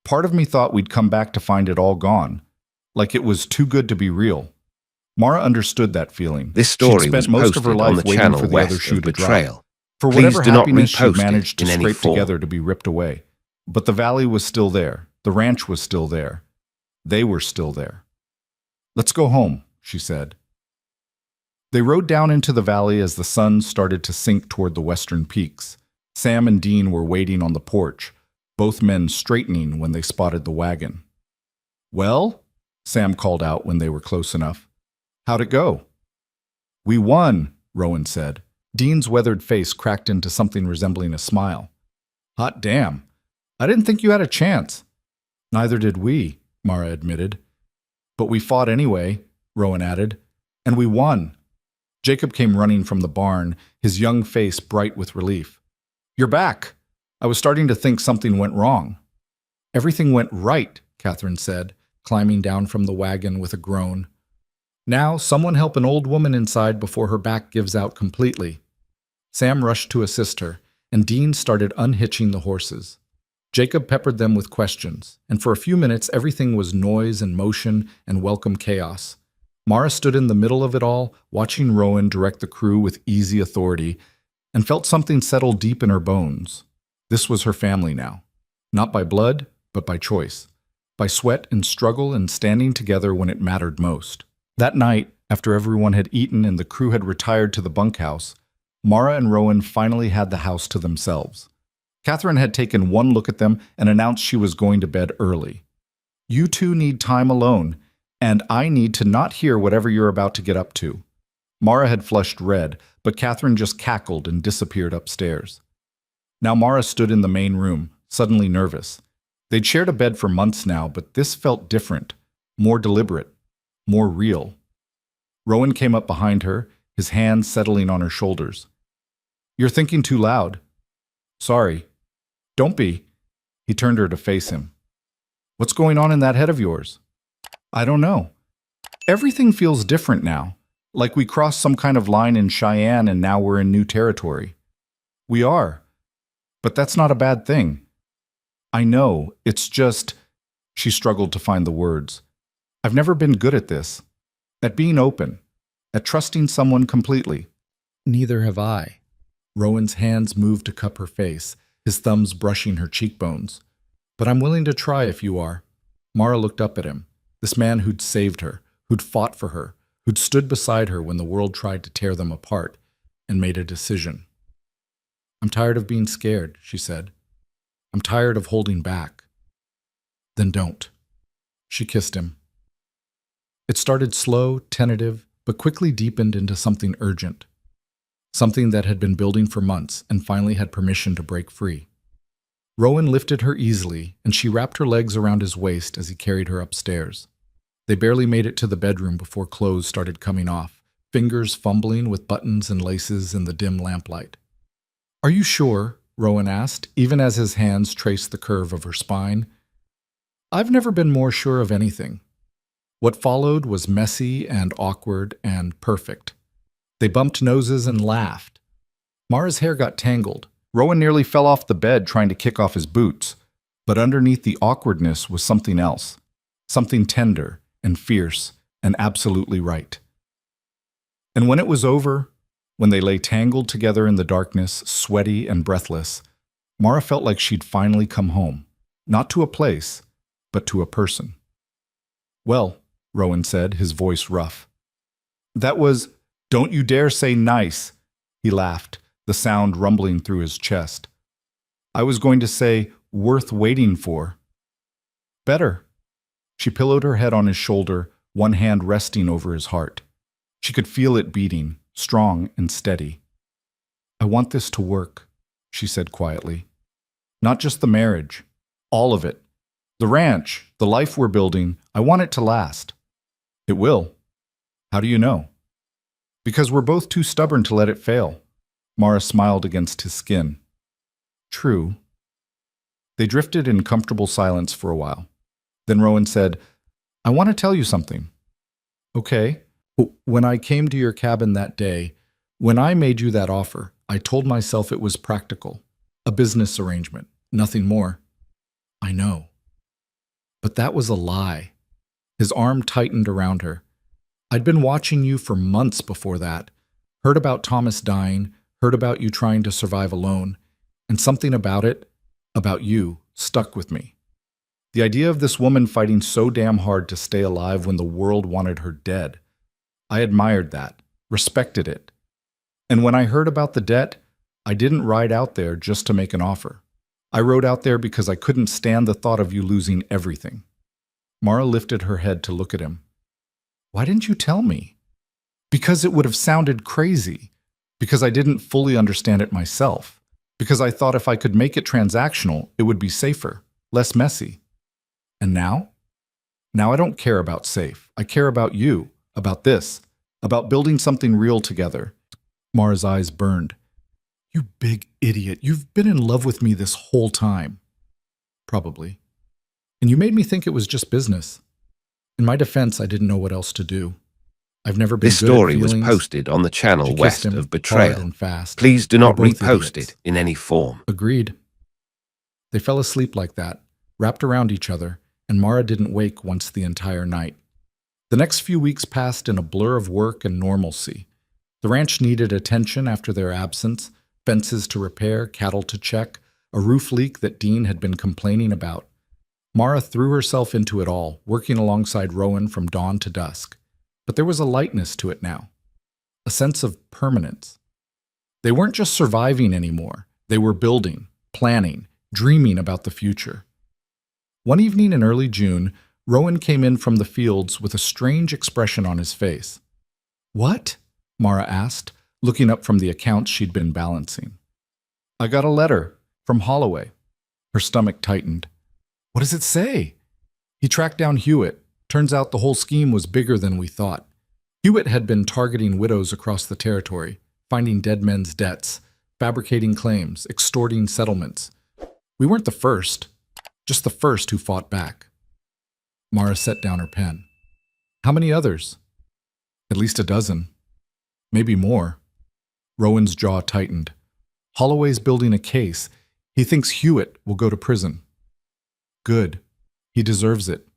Part of me thought we'd come back to find it all gone. Like it was too good to be real." Mara understood that feeling. This story She'd was spent most of her posted on life the waiting channel for the other west shoe of to drop. Betrayal. For Please whatever do not happiness she'd repost it managed to in any scrape form. together to be ripped away. But the valley was still there. The ranch was still there. They were still there. "Let's go home," she said. They rode down into the valley as the sun started to sink toward the western peaks. Sam and Dean were waiting on the porch, both men straightening when they spotted the wagon. "Well?" Sam called out when they were close enough. "How'd it go?" "We won," Rowan said. Dean's weathered face cracked into something resembling a smile. "Hot damn. I didn't think you had a chance." "Neither did we," Mara admitted. "But we fought anyway," Rowan added. "And we won." Jacob came running from the barn, his young face bright with relief. "You're back. I was starting to think something went wrong." "Everything went right," Catherine said, climbing down from the wagon with a groan. "Now, someone help an old woman inside before her back gives out completely." Sam rushed to assist her, and Dean started unhitching the horses. Jacob peppered them with questions, and for a few minutes everything was noise and motion and welcome chaos. Mara stood in the middle of it all, watching Rowan direct the crew with easy authority, and felt something settle deep in her bones. This was her family now. Not by blood, but by choice. By sweat and struggle and standing together when it mattered most. That night, after everyone had eaten and the crew had retired to the bunkhouse, Mara and Rowan finally had the house to themselves. Catherine had taken one look at them and announced she was going to bed early. "You two need time alone, and I need to not hear whatever you're about to get up to." Mara had flushed red, but Catherine just cackled and disappeared upstairs. Now Mara stood in the main room, suddenly nervous. They'd shared a bed for months now, but this felt different, more deliberate, more real. Rowan came up behind her, his hands settling on her shoulders. "You're thinking too loud." "Sorry." "Don't be." He turned her to face him. "What's going on in that head of yours?" "I don't know. Everything feels different now, like we crossed some kind of line in Cheyenne and now we're in new territory." "We are. But that's not a bad thing." "I know, it's just—" She struggled to find the words. "I've never been good at this. At being open. At trusting someone completely." "Neither have I." Rowan's hands moved to cup her face, his thumbs brushing her cheekbones. "But I'm willing to try if you are." Mara looked up at him, this man who'd saved her, who'd fought for her, who'd stood beside her when the world tried to tear them apart, and made a decision. "I'm tired of being scared," she said. "I'm tired of holding back." "Then don't." She kissed him. It started slow, tentative, but quickly deepened into something urgent. Something that had been building for months and finally had permission to break free. Rowan lifted her easily, and she wrapped her legs around his waist as he carried her upstairs. They barely made it to the bedroom before clothes started coming off, fingers fumbling with buttons and laces in the dim lamplight. "Are you sure?" Rowan asked, even as his hands traced the curve of her spine. "I've never been more sure of anything." What followed was messy and awkward and perfect. They bumped noses and laughed. Mara's hair got tangled. Rowan nearly fell off the bed trying to kick off his boots. But underneath the awkwardness was something else. Something tender and fierce and absolutely right. And when it was over, when they lay tangled together in the darkness, sweaty and breathless, Mara felt like she'd finally come home. Not to a place, but to a person. "Well," Rowan said, his voice rough. "That was— Don't you dare say nice," he laughed, the sound rumbling through his chest. "I was going to say worth waiting for." "Better." She pillowed her head on his shoulder, one hand resting over his heart. She could feel it beating, strong and steady. "I want this to work," she said quietly. "Not just the marriage. All of it. The ranch, the life we're building, I want it to last." "It will." "How do you know?" "Because we're both too stubborn to let it fail." Mara smiled against his skin. "True." They drifted in comfortable silence for a while. Then Rowan said, "I want to tell you something." "Okay." "When I came to your cabin that day, when I made you that offer, I told myself it was practical. A business arrangement, nothing more." "I know." "But that was a lie." His arm tightened around her. "I'd been watching you for months before that. Heard about Thomas dying, heard about you trying to survive alone, and something about you, stuck with me. The idea of this woman fighting so damn hard to stay alive when the world wanted her dead. I admired that, respected it. And when I heard about the debt, I didn't ride out there just to make an offer. I rode out there because I couldn't stand the thought of you losing everything." Mara lifted her head to look at him. "Why didn't you tell me?" "Because it would have sounded crazy. Because I didn't fully understand it myself. Because I thought if I could make it transactional, it would be safer, less messy. And now? Now I don't care about safe. I care about you, about this, about building something real together." Mara's eyes burned. "You big idiot. You've been in love with me this whole time." "Probably. And you made me think it was just business. In my defense, I didn't know what else to do. I've never been This good at story was feelings." posted on the She channel kissed west him of hard Betrayal. and fast. Please do not We're both repost idiots. it in any form. "Agreed." They fell asleep like that, wrapped around each other, and Mara didn't wake once the entire night. The next few weeks passed in a blur of work and normalcy. The ranch needed attention after their absence, fences to repair, cattle to check, a roof leak that Dean had been complaining about. Mara threw herself into it all, working alongside Rowan from dawn to dusk. But there was a lightness to it now, a sense of permanence. They weren't just surviving anymore. They were building, planning, dreaming about the future. One evening in early June, Rowan came in from the fields with a strange expression on his face. "What?" Mara asked, looking up from the accounts she'd been balancing. "I got a letter from Holloway." Her stomach tightened. "What does it say?" He tracked down Hewitt. Turns out the whole scheme was bigger than we thought. Hewitt had been targeting widows across the territory, finding dead men's debts, fabricating claims, extorting settlements. We weren't the first, just the first who fought back. Mara set down her pen. "How many others?" "At least a dozen. Maybe more." Rowan's jaw tightened. "Holloway's building a case. He thinks Hewitt will go to prison." "Good. He deserves it."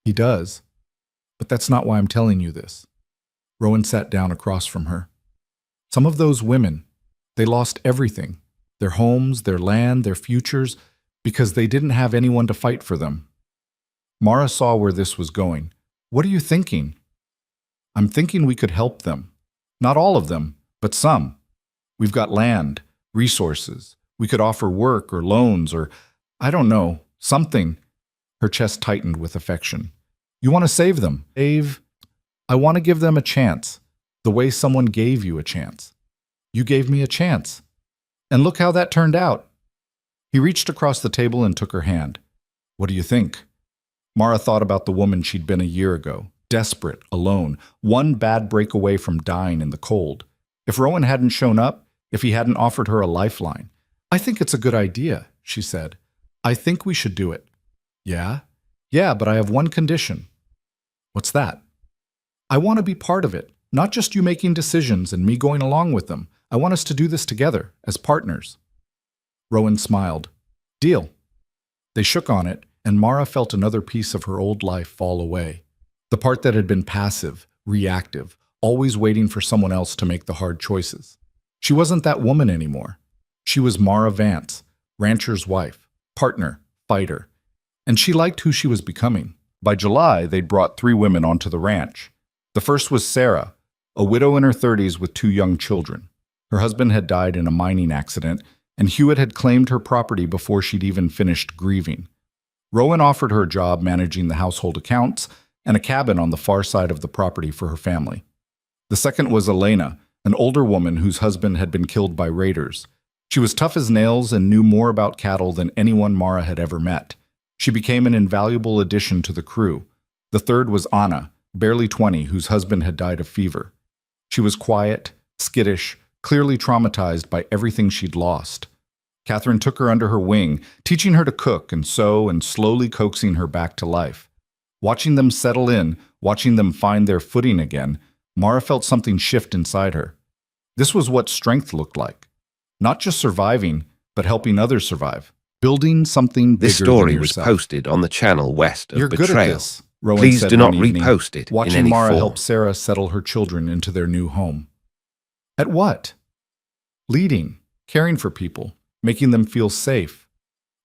"He does. But that's not why I'm telling you this." Rowan sat down across from her. "Some of those women, they lost everything. Their homes, their land, their futures, because they didn't have anyone to fight for them." Mara saw where this was going. "What are you thinking?" "I'm thinking we could help them. Not all of them, but some. We've got land, resources. We could offer work or loans or, I don't know, something." Her chest tightened with affection. "You want to save them?" "I want to give them a chance, the way someone gave you a chance. You gave me a chance. And look how that turned out." He reached across the table and took her hand. "What do you think?" Mara thought about the woman she'd been a year ago, desperate, alone, one bad break away from dying in the cold. If Rowan hadn't shown up, if he hadn't offered her a lifeline. "I think it's a good idea," she said. "I think we should do it." "Yeah? Yeah, but I have one condition." "What's that?" "I want to be part of it, not just you making decisions and me going along with them. I want us to do this together, as partners." Rowan smiled. "Deal." They shook on it, and Mara felt another piece of her old life fall away. The part that had been passive, reactive, always waiting for someone else to make the hard choices. She wasn't that woman anymore. She was Mara Vance, rancher's wife, partner, fighter. And she liked who she was becoming. By July, they'd brought 3 women onto the ranch. The first was Sarah, a widow in her 30s with 2 young children. Her husband had died in a mining accident, and Hewitt had claimed her property before she'd even finished grieving. Rowan offered her a job managing the household accounts and a cabin on the far side of the property for her family. The second was Elena, an older woman whose husband had been killed by raiders. She was tough as nails and knew more about cattle than anyone Mara had ever met. She became an invaluable addition to the crew. The third was Anna, barely 20, whose husband had died of fever. She was quiet, skittish, clearly traumatized by everything she'd lost. Catherine took her under her wing, teaching her to cook and sew and slowly coaxing her back to life. Watching them settle in, watching them find their footing again, Mara felt something shift inside her. This was what strength looked like. Not just surviving, but helping others survive. Building something bigger This story than was yourself. posted on the channel west of "You're good Betrayal. at this," Rowan Please said do not one evening, repost it in watching any Mara form. help Sarah settle her children into their new home. "At what?" "Leading, caring for people, making them feel safe."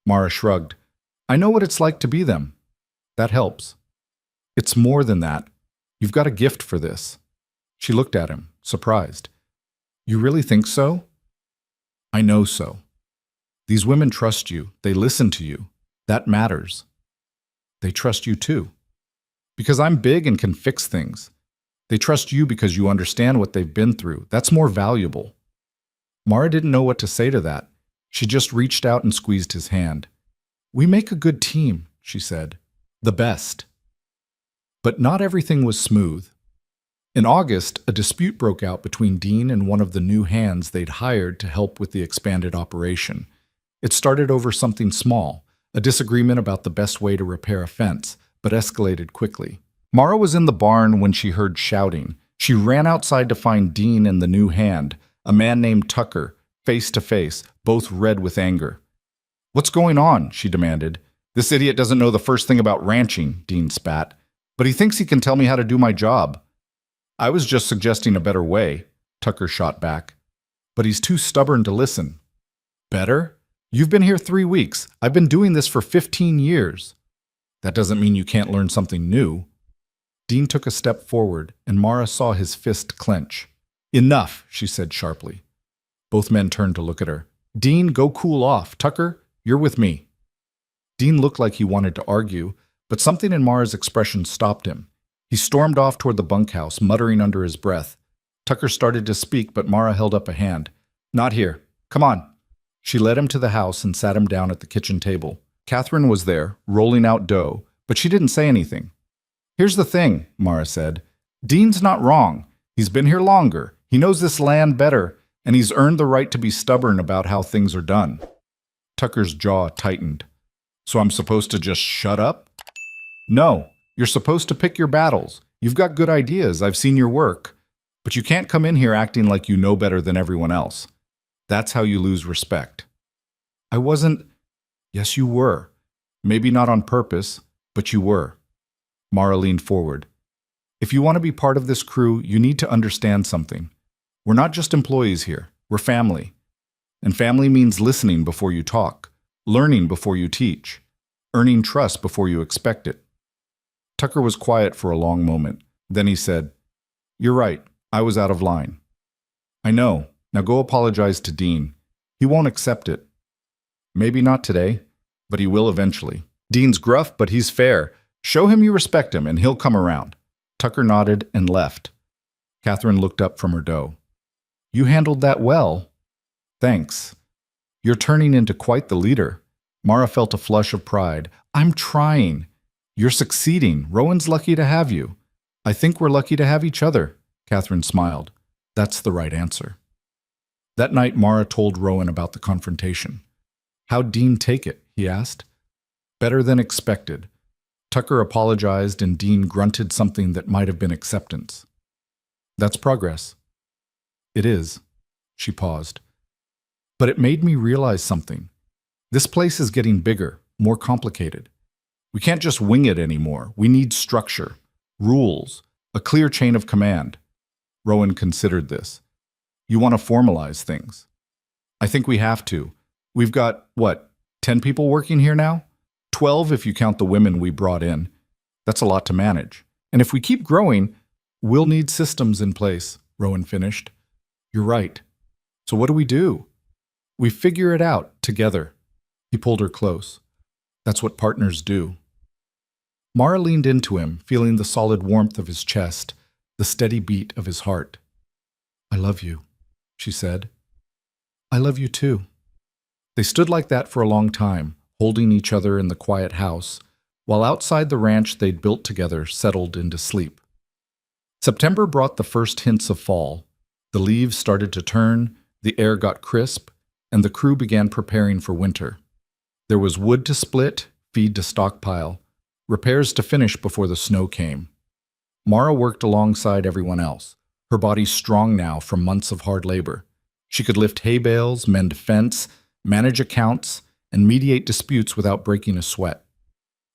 Mara shrugged. "I know what it's like to be them. That helps." "It's more than that. You've got a gift for this." She looked at him, surprised. "You really think so?" "I know so. These women trust you. They listen to you. That matters. They trust you too. Because I'm big and can fix things. They trust you because you understand what they've been through. That's more valuable." Mara didn't know what to say to that. She just reached out and squeezed his hand. "We make a good team," she said. "The best." But not everything was smooth. In August, a dispute broke out between Dean and one of the new hands they'd hired to help with the expanded operation. It started over something small, a disagreement about the best way to repair a fence, but escalated quickly. Mara was in the barn when she heard shouting. She ran outside to find Dean and the new hand, a man named Tucker, face to face, both red with anger. What's going on? She demanded. This idiot doesn't know the first thing about ranching, Dean spat. But he thinks he can tell me how to do my job. I was just suggesting a better way, Tucker shot back. But he's too stubborn to listen. Better? You've been here 3 weeks. I've been doing this for 15 years. That doesn't mean you can't learn something new. Dean took a step forward, and Mara saw his fist clench. Enough, she said sharply. Both men turned to look at her. Dean, go cool off. Tucker, you're with me. Dean looked like he wanted to argue, but something in Mara's expression stopped him. He stormed off toward the bunkhouse, muttering under his breath. Tucker started to speak, but Mara held up a hand. Not here. Come on. She led him to the house and sat him down at the kitchen table. Catherine was there, rolling out dough, but she didn't say anything. Here's the thing, Mara said. Dean's not wrong. He's been here longer. He knows this land better, and he's earned the right to be stubborn about how things are done. Tucker's jaw tightened. So I'm supposed to just shut up? No, you're supposed to pick your battles. You've got good ideas. I've seen your work. But you can't come in here acting like you know better than everyone else. That's how you lose respect. I wasn't... Yes, you were. Maybe not on purpose, but you were. Mara leaned forward. If you want to be part of this crew, you need to understand something. We're not just employees here. We're family. And family means listening before you talk, learning before you teach, earning trust before you expect it. Tucker was quiet for a long moment. Then he said, You're right. I was out of line. I know. Now go apologize to Dean. He won't accept it. Maybe not today, but he will eventually. Dean's gruff, but he's fair. Show him you respect him, and he'll come around. Tucker nodded and left. Catherine looked up from her dough. You handled that well. Thanks. You're turning into quite the leader. Mara felt a flush of pride. I'm trying. You're succeeding. Rowan's lucky to have you. I think we're lucky to have each other. Catherine smiled. That's the right answer. That night, Mara told Rowan about the confrontation. How'd Dean take it? He asked. Better than expected. Tucker apologized and Dean grunted something that might have been acceptance. That's progress. It is. She paused. But it made me realize something. This place is getting bigger, more complicated. We can't just wing it anymore. We need structure, rules, a clear chain of command. Rowan considered this. You want to formalize things. I think we have to. We've got, 10 people working here now? 12 if you count the women we brought in. That's a lot to manage. And if we keep growing, we'll need systems in place, Rowan finished. You're right. So what do? We figure it out together. He pulled her close. That's what partners do. Mara leaned into him, feeling the solid warmth of his chest, the steady beat of his heart. I love you, she said. I love you too. They stood like that for a long time, holding each other in the quiet house, while outside the ranch they'd built together settled into sleep. September brought the first hints of fall. The leaves started to turn, the air got crisp, and the crew began preparing for winter. There was wood to split, feed to stockpile, repairs to finish before the snow came. Mara worked alongside everyone else, her body strong now from months of hard labor. She could lift hay bales, mend fence, manage accounts, and mediate disputes without breaking a sweat.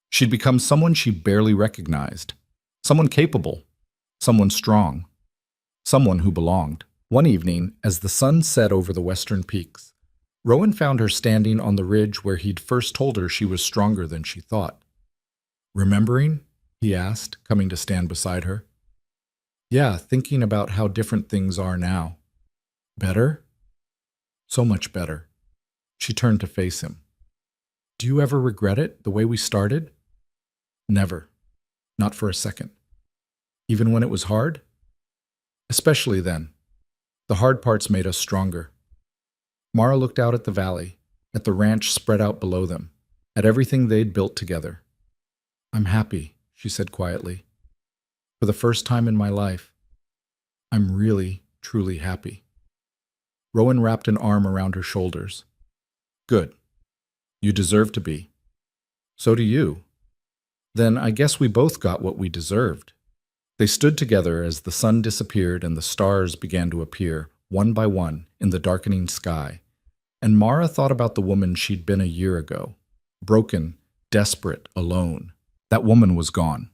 She'd become someone she barely recognized, someone capable, someone strong, someone who belonged. One evening, as the sun set over the western peaks, Rowan found her standing on the ridge where he'd first told her she was stronger than she thought. Remembering? He asked, coming to stand beside her. Yeah, thinking about how different things are now. Better? So much better. She turned to face him. Do you ever regret it, the way we started? Never. Not for a second. Even when it was hard? Especially then. The hard parts made us stronger. Mara looked out at the valley, at the ranch spread out below them, at everything they'd built together. I'm happy, she said quietly. For the first time in my life, I'm really, truly happy. Rowan wrapped an arm around her shoulders. Good. You deserve to be. So do you. Then I guess we both got what we deserved. They stood together as the sun disappeared and the stars began to appear, one by one, in the darkening sky. And Mara thought about the woman she'd been a year ago. Broken, desperate, alone. That woman was gone.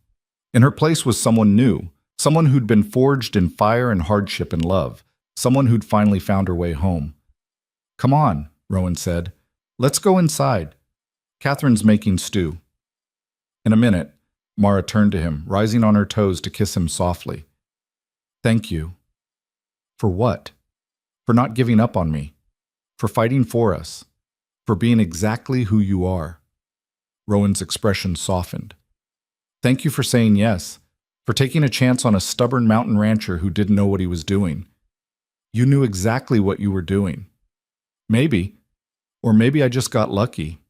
In her place was someone new, someone who'd been forged in fire and hardship and love, someone who'd finally found her way home. "Come on," Rowan said. "Let's go inside. Catherine's making stew." In a minute, Mara turned to him, rising on her toes to kiss him softly. "Thank you." "For what?" "For not giving up on me. For fighting for us. For being exactly who you are." Rowan's expression softened. "Thank you for saying yes. For taking a chance on a stubborn mountain rancher who didn't know what he was doing. You knew exactly what you were doing. Maybe, or maybe I just got lucky."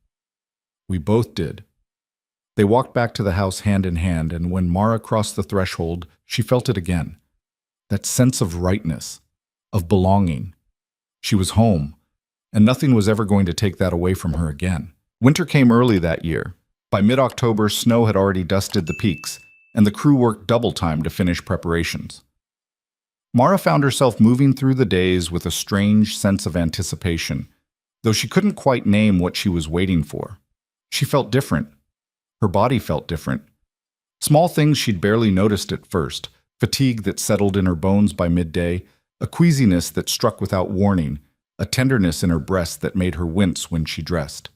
"We both did." They walked back to the house hand in hand, and when Mara crossed the threshold, she felt it again. That sense of rightness, of belonging. She was home, and nothing was ever going to take that away from her again. Winter came early that year. By mid-October, snow had already dusted the peaks, and the crew worked double time to finish preparations. Mara found herself moving through the days with a strange sense of anticipation, though she couldn't quite name what she was waiting for. She felt different. Her body felt different. Small things she'd barely noticed at first, fatigue that settled in her bones by midday, a queasiness that struck without warning, a tenderness in her breast that made her wince when she dressed.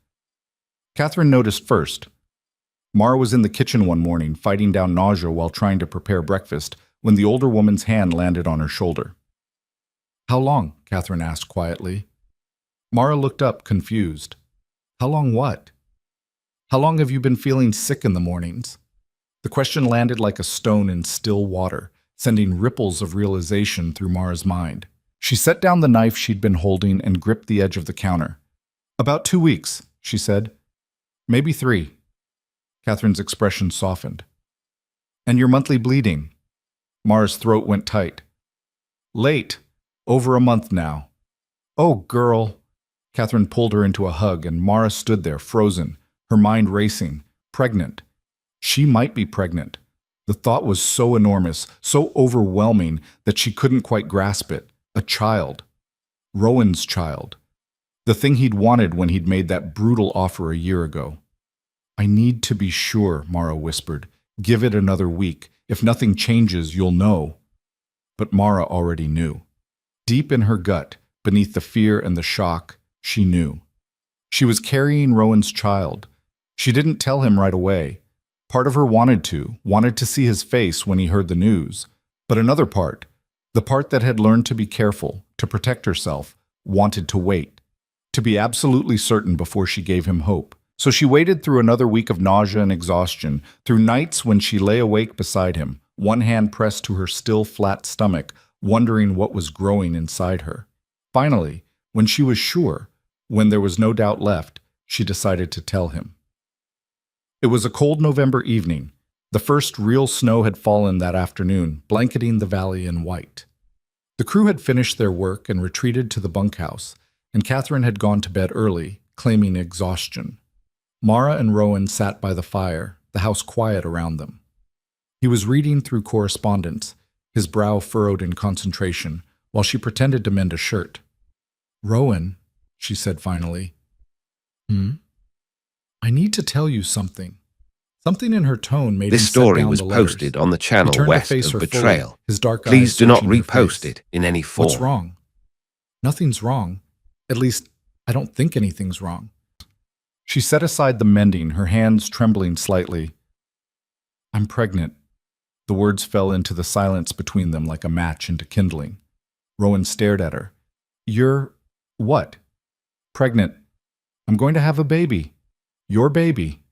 Catherine noticed first. Mara was in the kitchen one morning, fighting down nausea while trying to prepare breakfast, when the older woman's hand landed on her shoulder. "How long?" Catherine asked quietly. Mara looked up, confused. "How long what?" "How long have you been feeling sick in the mornings?" The question landed like a stone in still water, sending ripples of realization through Mara's mind. She set down the knife she'd been holding and gripped the edge of the counter. "About 2 weeks," she said. "Maybe 3. Catherine's expression softened. "And your monthly bleeding?" Mara's throat went tight. "Late. Over a month now." "Oh, girl." Catherine pulled her into a hug, and Mara stood there, frozen, her mind racing. Pregnant. She might be pregnant. The thought was so enormous, so overwhelming that she couldn't quite grasp it. A child. Rowan's child. The thing he'd wanted when he'd made that brutal offer a year ago. "I need to be sure," Mara whispered. "Give it another week. If nothing changes, you'll know." But Mara already knew. Deep in her gut, beneath the fear and the shock, she knew. She was carrying Rowan's child. She didn't tell him right away. Part of her wanted to see his face when he heard the news. But another part, the part that had learned to be careful, to protect herself, wanted to wait, to be absolutely certain before she gave him hope. So she waited through another week of nausea and exhaustion, through nights when she lay awake beside him, one hand pressed to her still flat stomach, wondering what was growing inside her. Finally, when she was sure, when there was no doubt left, she decided to tell him. It was a cold November evening. The first real snow had fallen that afternoon, blanketing the valley in white. The crew had finished their work and retreated to the bunkhouse, and Catherine had gone to bed early, claiming exhaustion. Mara and Rowan sat by the fire, the house quiet around them. He was reading through correspondence, his brow furrowed in concentration, while she pretended to mend a shirt. "Rowan," she said finally. "I need to tell you something." Something in her tone made him This set story down was the letters. posted on the He channel turned to west face of her Betrayal. fully, his dark Please eyes do not searching her repost face. it in any form. "What's wrong?" "Nothing's wrong. At least, I don't think anything's wrong." She set aside the mending, her hands trembling slightly. "I'm pregnant." The words fell into the silence between them like a match into kindling. Rowan stared at her. "You're... what?" "Pregnant. I'm going to have a baby. Your baby."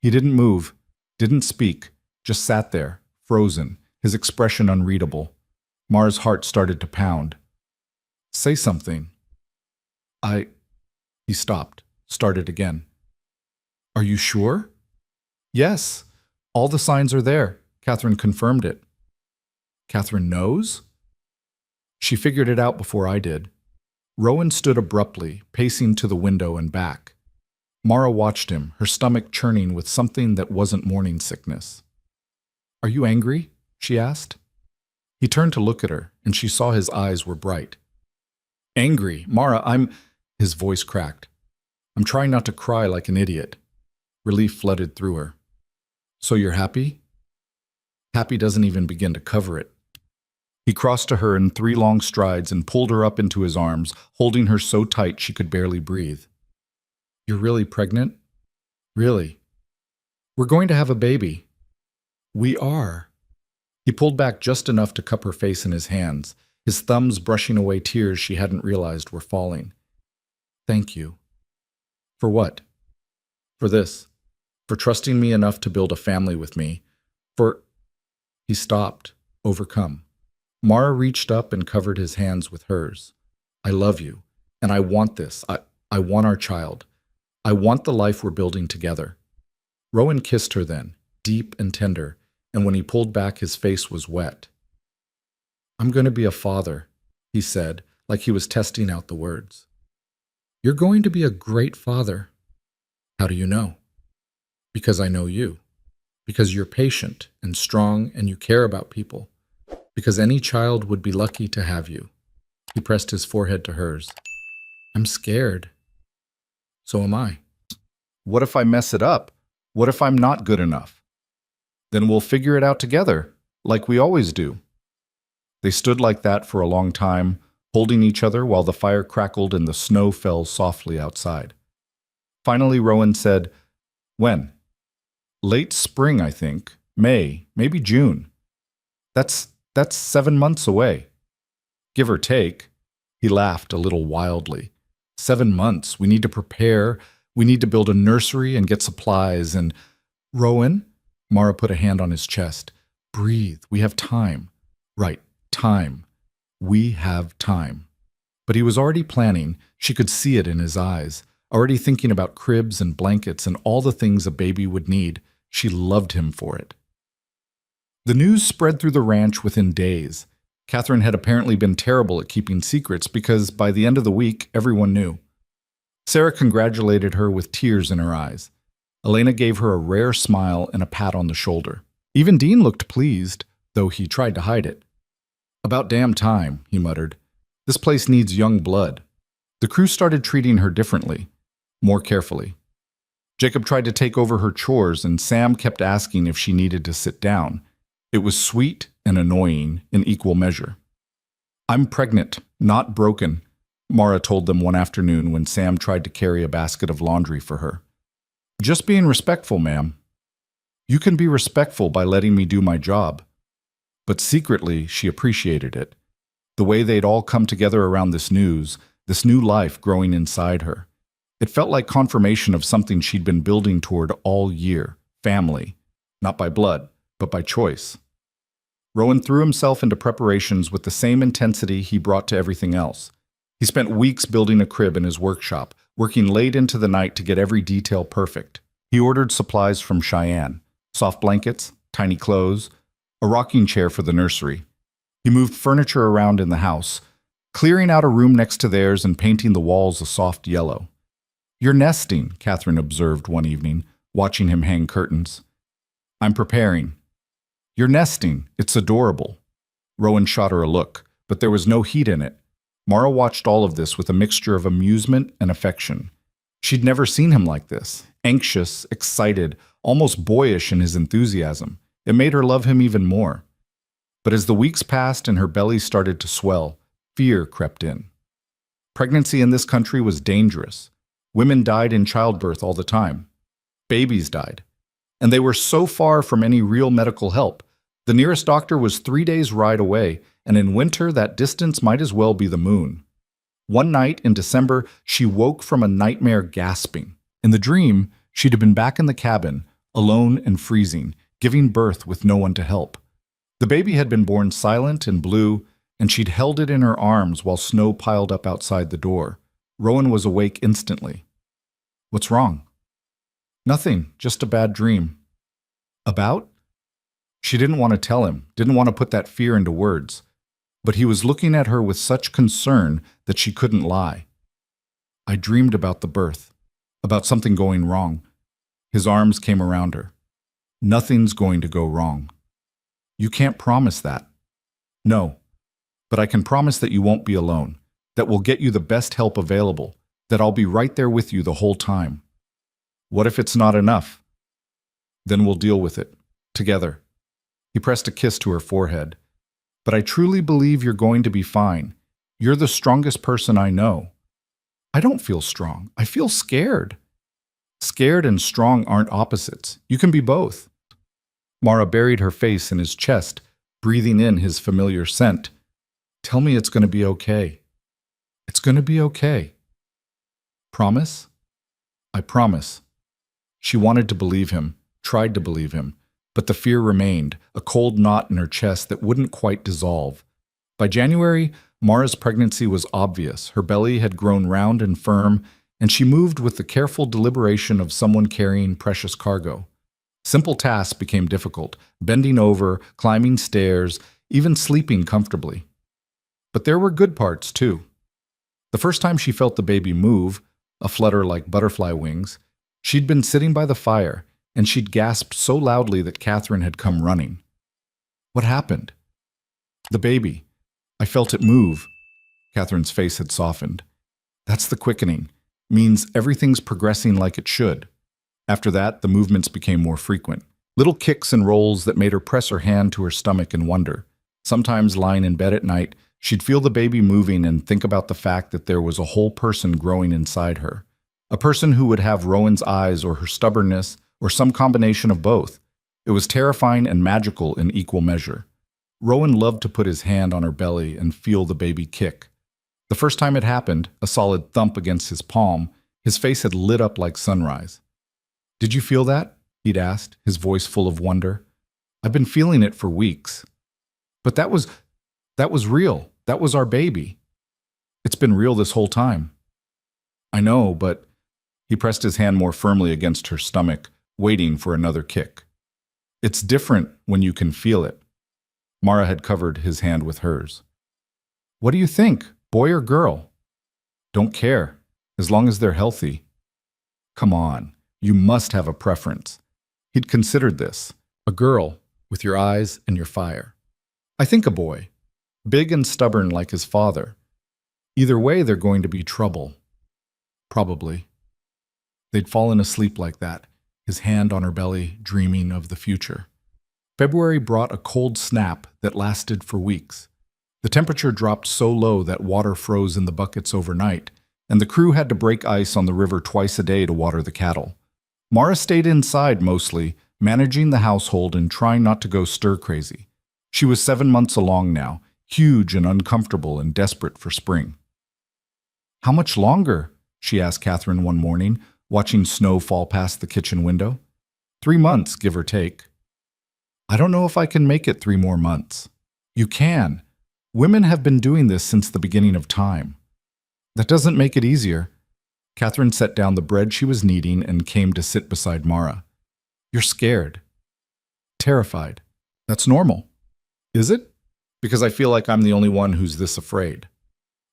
He didn't move, didn't speak, just sat there, frozen, his expression unreadable. Mara's heart started to pound. "Say something." He stopped, started again. "Are you sure?" "Yes. All the signs are there." Catherine confirmed it. "Catherine knows?" "She figured it out before I did." Rowan stood abruptly, pacing to the window and back. Mara watched him, her stomach churning with something that wasn't morning sickness. "Are you angry?" she asked. He turned to look at her, and she saw his eyes were bright. "Angry? Mara, His voice cracked. I'm trying not to cry like an idiot. Relief flooded through her. So you're happy? Happy doesn't even begin to cover it. He crossed to her in 3 long strides and pulled her up into his arms, holding her so tight she could barely breathe. You're really pregnant? Really? We're going to have a baby. We are. He pulled back just enough to cup her face in his hands, his thumbs brushing away tears she hadn't realized were falling. Thank you. For what? For this. For trusting me enough to build a family with me. For... He stopped, overcome. Mara reached up and covered his hands with hers. I love you, and I want this. I want our child. I want the life we're building together. Rowan kissed her then, deep and tender, and when he pulled back, his face was wet. I'm going to be a father, he said, like he was testing out the words. You're going to be a great father. How do you know? Because I know you. Because you're patient and strong and you care about people. Because any child would be lucky to have you. He pressed his forehead to hers. I'm scared. So am I. What if I mess it up? What if I'm not good enough? Then we'll figure it out together, like we always do. They stood like that for a long time, holding each other while the fire crackled and the snow fell softly outside. Finally, Rowan said, When? Late spring, I think. May, maybe June. That's 7 months away. Give or take. He laughed a little wildly. 7 months. We need to prepare. We need to build a nursery and get supplies and... Rowan? Mara put a hand on his chest. Breathe. We have time. Right. Time. We have time. But he was already planning. She could see it in his eyes. Already thinking about cribs and blankets and all the things a baby would need. She loved him for it. The news spread through the ranch within days. Catherine had apparently been terrible at keeping secrets because by the end of the week, everyone knew. Sarah congratulated her with tears in her eyes. Elena gave her a rare smile and a pat on the shoulder. Even Dean looked pleased, though he tried to hide it. About damn time, he muttered. This place needs young blood. The crew started treating her differently, more carefully. Jacob tried to take over her chores, and Sam kept asking if she needed to sit down. It was sweet and annoying in equal measure. I'm pregnant, not broken, Mara told them one afternoon when Sam tried to carry a basket of laundry for her. Just being respectful, ma'am. You can be respectful by letting me do my job. But secretly, she appreciated it. The way they'd all come together around this news, this new life growing inside her. It felt like confirmation of something she'd been building toward all year, family, not by blood, but by choice. Rowan threw himself into preparations with the same intensity he brought to everything else. He spent weeks building a crib in his workshop, working late into the night to get every detail perfect. He ordered supplies from Cheyenne, soft blankets, tiny clothes, a rocking chair for the nursery. He moved furniture around in the house, clearing out a room next to theirs and painting the walls a soft yellow. You're nesting, Catherine observed one evening, watching him hang curtains. I'm preparing. You're nesting. It's adorable. Rowan shot her a look, but there was no heat in it. Mara watched all of this with a mixture of amusement and affection. She'd never seen him like this, anxious, excited, almost boyish in his enthusiasm. It made her love him even more. But as the weeks passed and her belly started to swell, fear crept in. Pregnancy in this country was dangerous. Women died in childbirth all the time. Babies died. And they were so far from any real medical help. The nearest doctor was 3 days' ride away, and in winter that distance might as well be the moon. One night in December, she woke from a nightmare gasping. In the dream, she'd have been back in the cabin, alone and freezing, giving birth with no one to help. The baby had been born silent and blue, and she'd held it in her arms while snow piled up outside the door. Rowan was awake instantly. What's wrong? Nothing, just a bad dream. About? She didn't want to tell him, didn't want to put that fear into words. But he was looking at her with such concern that she couldn't lie. I dreamed about the birth, about something going wrong. His arms came around her. Nothing's going to go wrong. You can't promise that. No, but I can promise that you won't be alone, that we'll get you the best help available. that I'll be right there with you the whole time. What if it's not enough? Then we'll deal with it, together. He pressed a kiss to her forehead. But I truly believe you're going to be fine. You're the strongest person I know. I don't feel strong. I feel scared. Scared and strong aren't opposites. You can be both. Mara buried her face in his chest, breathing in his familiar scent. Tell me it's going to be okay. It's going to be okay. Promise? I promise. She wanted to believe him, tried to believe him, but the fear remained, a cold knot in her chest that wouldn't quite dissolve. By January, Mara's pregnancy was obvious. Her belly had grown round and firm, and she moved with the careful deliberation of someone carrying precious cargo. Simple tasks became difficult, bending over, climbing stairs, even sleeping comfortably. But there were good parts, too. The first time she felt the baby move, a flutter like butterfly wings, she'd been sitting by the fire, and she'd gasped so loudly that Catherine had come running. What happened? The baby. I felt it move. Catherine's face had softened. That's the quickening. Means everything's progressing like it should. After that, the movements became more frequent. Little kicks and rolls that made her press her hand to her stomach in wonder. Sometimes, lying in bed at night, she'd feel the baby moving and think about the fact that there was a whole person growing inside her. A person who would have Rowan's eyes or her stubbornness, or some combination of both. It was terrifying and magical in equal measure. Rowan loved to put his hand on her belly and feel the baby kick. The first time it happened, a solid thump against his palm, his face had lit up like sunrise. Did you feel that? He'd asked, his voice full of wonder. I've been feeling it for weeks. But that was real. That was our baby. It's been real this whole time. I know, but he pressed his hand more firmly against her stomach, waiting for another kick. It's different when you can feel it. Mara had covered his hand with hers. What do you think, boy or girl? Don't care, as long as they're healthy. Come on, you must have a preference. He'd considered this. A girl, with your eyes and your fire. I think a boy, big and stubborn like his father. Either way, they're going to be trouble. Probably. They'd fallen asleep like that, his hand on her belly, dreaming of the future. February brought a cold snap that lasted for weeks. The temperature dropped so low that water froze in the buckets overnight, and the crew had to break ice on the river twice a day to water the cattle. Mara stayed inside mostly, managing the household and trying not to go stir-crazy. She was 7 months along now, huge and uncomfortable and desperate for spring. How much longer? She asked Catherine one morning, watching snow fall past the kitchen window. 3 months, give or take. I don't know if I can make it 3 more months. You can. Women have been doing this since the beginning of time. That doesn't make it easier. Catherine set down the bread she was kneading and came to sit beside Mara. You're scared. Terrified. That's normal. Is it? Because I feel like I'm the only one who's this afraid.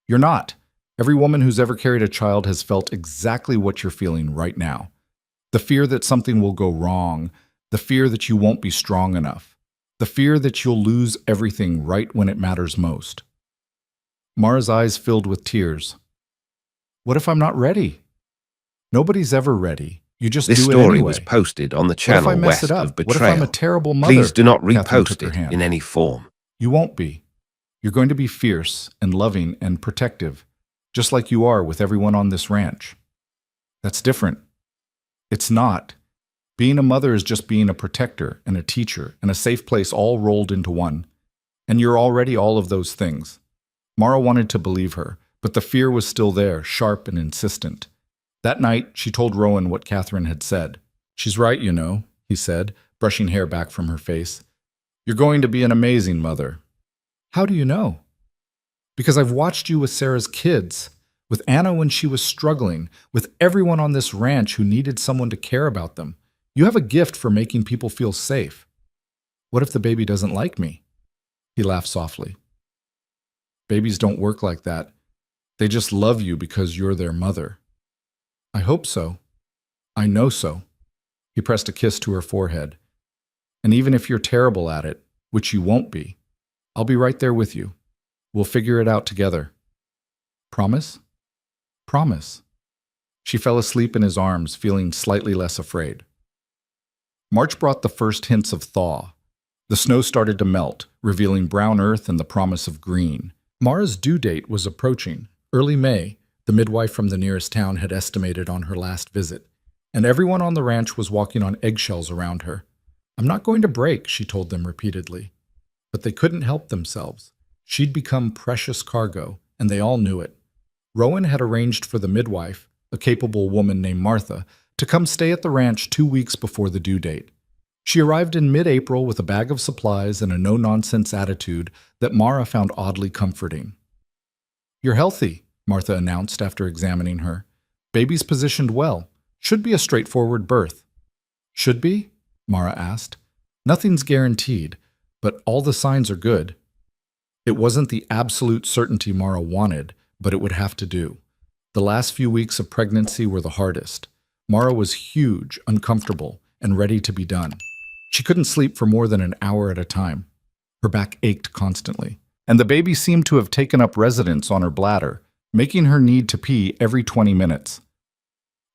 You're not. Every woman who's ever carried a child has felt exactly what you're feeling right now. The fear that something will go wrong, the fear that you won't be strong enough, the fear that you'll lose everything right when it matters most. Mara's eyes filled with tears. What if I'm not ready? Nobody's ever ready. You just This do it story anyway. was posted on the What if I channel mess West it up? of What if I'm a Betrayal. terrible mother? Please do not Catherine repost took her it hand. in any form. You won't be. You're going to be fierce and loving and protective, just like you are with everyone on this ranch. That's different. It's not. Being a mother is just being a protector and a teacher and a safe place all rolled into one. And you're already all of those things. Mara wanted to believe her, but the fear was still there, sharp and insistent. That night, she told Rowan what Catherine had said. She's right, you know, he said, brushing hair back from her face. You're going to be an amazing mother. How do you know? Because I've watched you with Sarah's kids, with Anna when she was struggling, with everyone on this ranch who needed someone to care about them. You have a gift for making people feel safe. What if the baby doesn't like me? He laughed softly. Babies don't work like that. They just love you because you're their mother. I hope so. I know so. He pressed a kiss to her forehead. And even if you're terrible at it, which you won't be, I'll be right there with you. We'll figure it out together. Promise? Promise. She fell asleep in his arms, feeling slightly less afraid. March brought the first hints of thaw. The snow started to melt, revealing brown earth and the promise of green. Mara's due date was approaching, early May. The midwife from the nearest town had estimated on her last visit, and everyone on the ranch was walking on eggshells around her. "I'm not going to break," she told them repeatedly. But they couldn't help themselves. She'd become precious cargo, and they all knew it. Rowan had arranged for the midwife, a capable woman named Martha, to come stay at the ranch 2 weeks before the due date. She arrived in mid-April with a bag of supplies and a no-nonsense attitude that Mara found oddly comforting. "You're healthy," Martha announced after examining her. "Baby's positioned well. Should be a straightforward birth." "Should be?" Mara asked. "Nothing's guaranteed, but all the signs are good." It wasn't the absolute certainty Mara wanted, but it would have to do. The last few weeks of pregnancy were the hardest. Mara was huge, uncomfortable, and ready to be done. She couldn't sleep for more than an hour at a time. Her back ached constantly, and the baby seemed to have taken up residence on her bladder, making her need to pee every 20 minutes.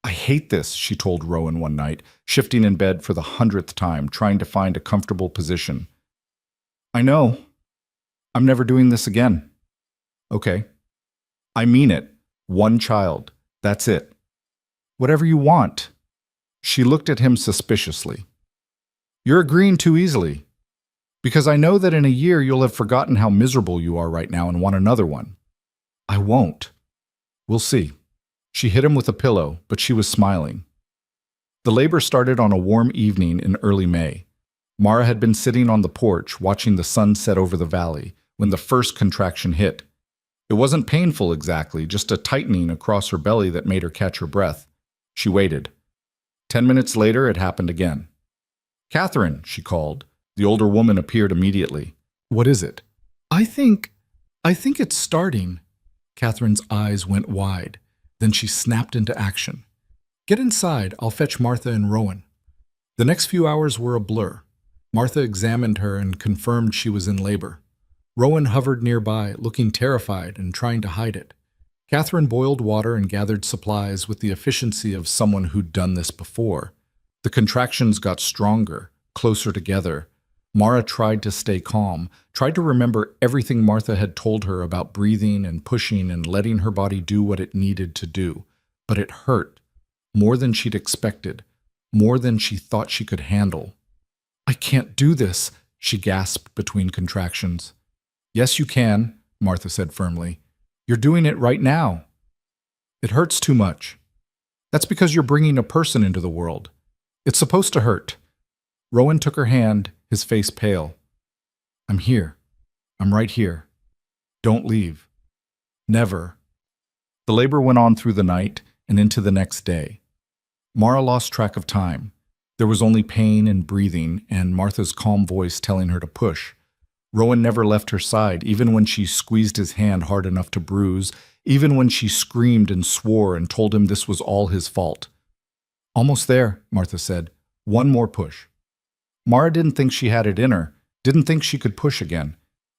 "I hate this," she told Rowan one night, shifting in bed for the 100th time, trying to find a comfortable position. "I know. I'm never doing this again." "Okay." "I mean it. 1 child. That's it." "Whatever you want." She looked at him suspiciously. "You're agreeing too easily. Because I know that in a year you'll have forgotten how miserable you are right now and want another one." "I won't." "We'll see." She hit him with a pillow, but she was smiling. The labor started on a warm evening in early May. Mara had been sitting on the porch watching the sun set over the valley when the first contraction hit. It wasn't painful exactly, just a tightening across her belly that made her catch her breath. She waited. 10 minutes later, it happened again. "Catherine," she called. The older woman appeared immediately. "What is it?" I think it's starting." Catherine's eyes went wide. Then she snapped into action. "Get inside. I'll fetch Martha and Rowan." The next few hours were a blur. Martha examined her and confirmed she was in labor. Rowan hovered nearby, looking terrified and trying to hide it. Catherine boiled water and gathered supplies with the efficiency of someone who'd done this before. The contractions got stronger, closer together. Mara tried to stay calm, tried to remember everything Martha had told her about breathing and pushing and letting her body do what it needed to do. But it hurt, more than she'd expected, more than she thought she could handle. "I can't do this," she gasped between contractions. "Yes, you can," Martha said firmly. "You're doing it right now." "It hurts too much." "That's because you're bringing a person into the world. It's supposed to hurt." Rowan took her hand, his face pale. "I'm here. I'm right here. Don't leave. Never." The labor went on through the night and into the next day. Mara lost track of time. There was only pain and breathing, and Martha's calm voice telling her to push. Rowan never left her side, even when she squeezed his hand hard enough to bruise, even when she screamed and swore and told him this was all his fault. "Almost there," Martha said. "One more push." Mara didn't think she had it in her, didn't think she could push again.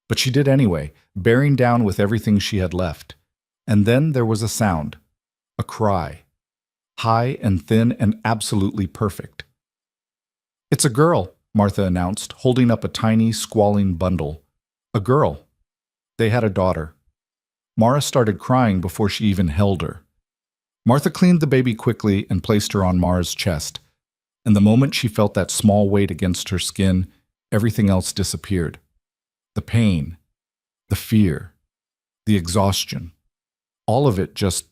But she did anyway, bearing down with everything she had left. And then there was a sound. A cry. High and thin and absolutely perfect. "It's a girl," Martha announced, holding up a tiny, squalling bundle. A girl. They had a daughter. Mara started crying before she even held her. Martha cleaned the baby quickly and placed her on Mara's chest. And the moment she felt that small weight against her skin, everything else disappeared. The pain, the fear, the exhaustion, all of it just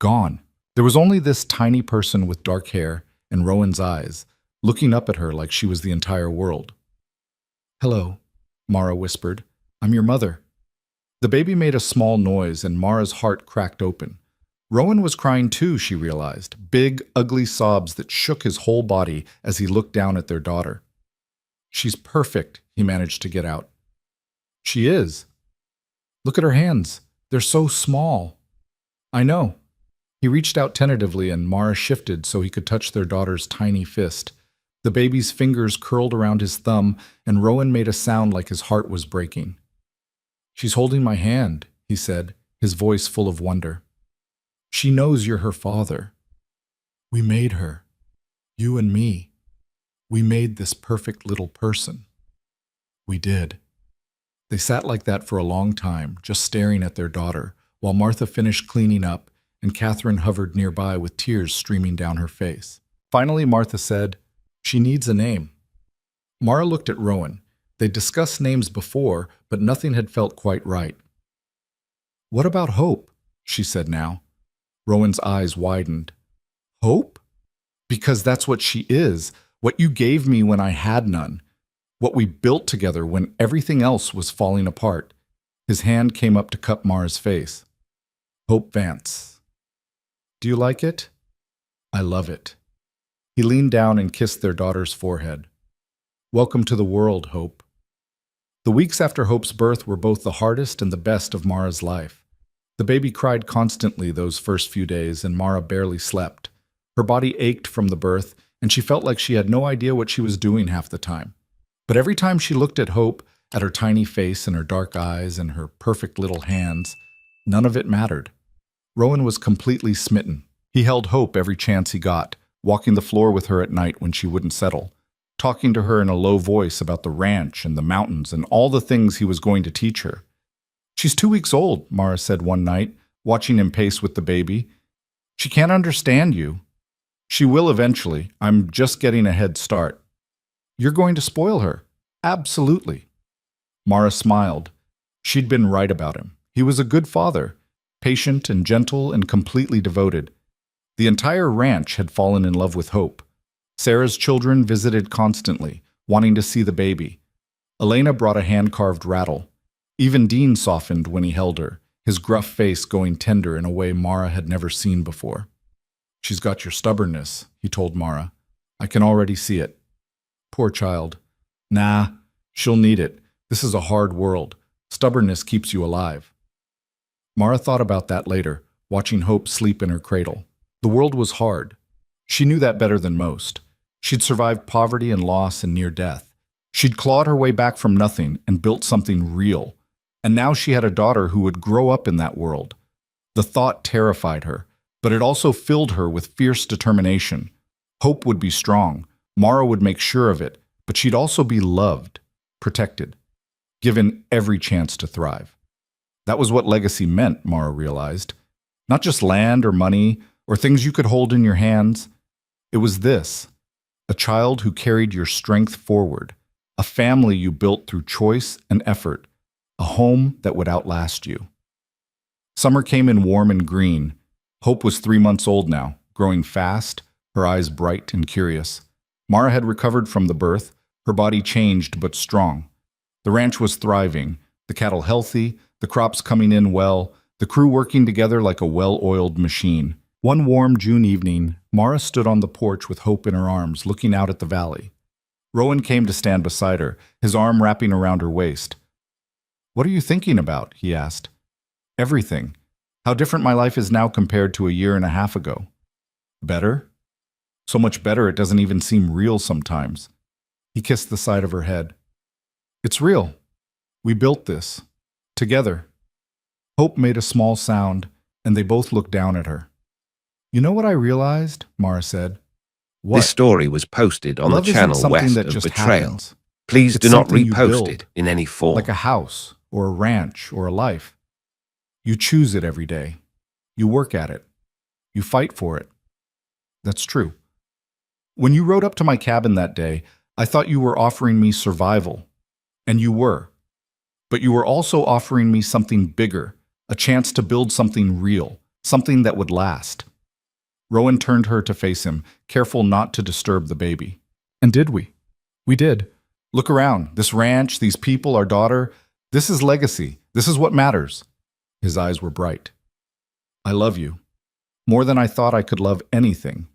gone. There was only this tiny person with dark hair and Rowan's eyes, looking up at her like she was the entire world. "Hello," Mara whispered. "I'm your mother." The baby made a small noise and Mara's heart cracked open. Rowan was crying too, she realized, big, ugly sobs that shook his whole body as he looked down at their daughter. "She's perfect," he managed to get out. "She is. Look at her hands. They're so small." "I know." He reached out tentatively and Mara shifted so he could touch their daughter's tiny fist. The baby's fingers curled around his thumb and Rowan made a sound like his heart was breaking. "She's holding my hand," he said, his voice full of wonder. "She knows you're her father." We made her. You and me. We made this perfect little person. We did. They sat like that for a long time, just staring at their daughter, while Martha finished cleaning up and Catherine hovered nearby with tears streaming down her face. Finally, Martha said, "She needs a name." Mara looked at Rowan. They'd discussed names before, but nothing had felt quite right. "What about Hope?" she said now. Rowan's eyes widened. "Hope? Because that's what she is, what you gave me when I had none, what we built together when everything else was falling apart." His hand came up to cup Mara's face. "Hope Vance. Do you like it?" "I love it." He leaned down and kissed their daughter's forehead. "Welcome to the world, Hope." The weeks after Hope's birth were both the hardest and the best of Mara's life. The baby cried constantly those first few days, and Mara barely slept. Her body ached from the birth, and she felt like she had no idea what she was doing half the time. But every time she looked at Hope, at her tiny face and her dark eyes and her perfect little hands, none of it mattered. Rowan was completely smitten. He held Hope every chance he got, walking the floor with her at night when she wouldn't settle, talking to her in a low voice about the ranch and the mountains and all the things he was going to teach her. "She's 2 weeks old," Mara said one night, watching him pace with the baby. "She can't understand you." "She will eventually. I'm just getting a head start." "You're going to spoil her." "Absolutely." Mara smiled. She'd been right about him. He was a good father, patient and gentle and completely devoted. The entire ranch had fallen in love with Hope. Sarah's children visited constantly, wanting to see the baby. Elena brought a hand-carved rattle. Even Dean softened when he held her, his gruff face going tender in a way Mara had never seen before. "She's got your stubbornness," he told Mara. "I can already see it." "Poor child." "Nah, she'll need it. This is a hard world. Stubbornness keeps you alive." Mara thought about that later, watching Hope sleep in her cradle. The world was hard. She knew that better than most. She'd survived poverty and loss and near death. She'd clawed her way back from nothing and built something real. And now she had a daughter who would grow up in that world. The thought terrified her, but it also filled her with fierce determination. Hope would be strong. Mara would make sure of it, but she'd also be loved, protected, given every chance to thrive. That was what legacy meant, Mara realized. Not just land or money or things you could hold in your hands. It was this: a child who carried your strength forward, a family you built through choice and effort, a home that would outlast you. Summer came in warm and green. Hope was 3 months old now, growing fast, her eyes bright and curious. Mara had recovered from the birth, her body changed but strong. The ranch was thriving, the cattle healthy, the crops coming in well, the crew working together like a well-oiled machine. One warm June evening, Mara stood on the porch with Hope in her arms, looking out at the valley. Rowan came to stand beside her, his arm wrapping around her waist. "What are you thinking about?" he asked. "Everything. How different my life is now compared to a year and a half ago." "Better?" "So much better it doesn't even seem real sometimes." He kissed the side of her head. "It's real. We built this. Together." Hope made a small sound, and they both looked down at her. "You know what I realized?" Mara said. "What?" This story was posted on Love the isn't channel something west that of just Betrayal. happens. Please It's do not something you repost build, it in any form. like a house or a ranch or a life. You choose it every day. You work at it. You fight for it. That's true. When you rode up to my cabin that day, I thought you were offering me survival. And you were. But you were also offering me something bigger, a chance to build something real, something that would last. Rowan turned her to face him, careful not to disturb the baby. "And did we? We did. Look around. This ranch, these people, our daughter. This is legacy. This is what matters." His eyes were bright. "I love you. More than I thought I could love anything."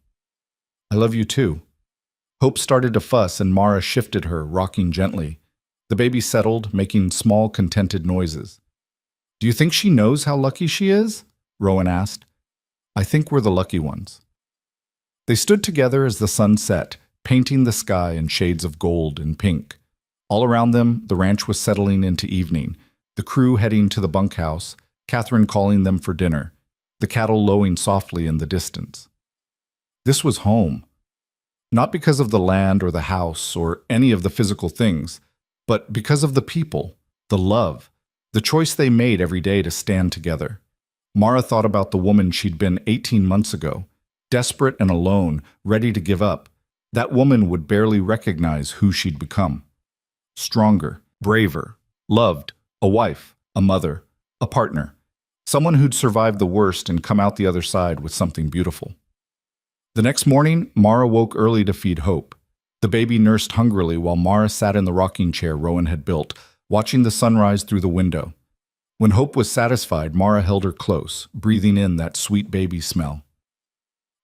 "I love you too." Hope started to fuss and Mara shifted her, rocking gently. The baby settled, making small, contented noises. "Do you think she knows how lucky she is?" Rowan asked. "I think we're the lucky ones." They stood together as the sun set, painting the sky in shades of gold and pink. All around them, the ranch was settling into evening, the crew heading to the bunkhouse, Catherine calling them for dinner, the cattle lowing softly in the distance. This was home. Not because of the land or the house or any of the physical things, but because of the people, the love, the choice they made every day to stand together. Mara thought about the woman she'd been 18 months ago, desperate and alone, ready to give up. That woman would barely recognize who she'd become. Stronger, braver, loved, a wife, a mother, a partner, someone who'd survived the worst and come out the other side with something beautiful. The next morning, Mara woke early to feed Hope. The baby nursed hungrily while Mara sat in the rocking chair Rowan had built, watching the sunrise through the window. When Hope was satisfied, Mara held her close, breathing in that sweet baby smell.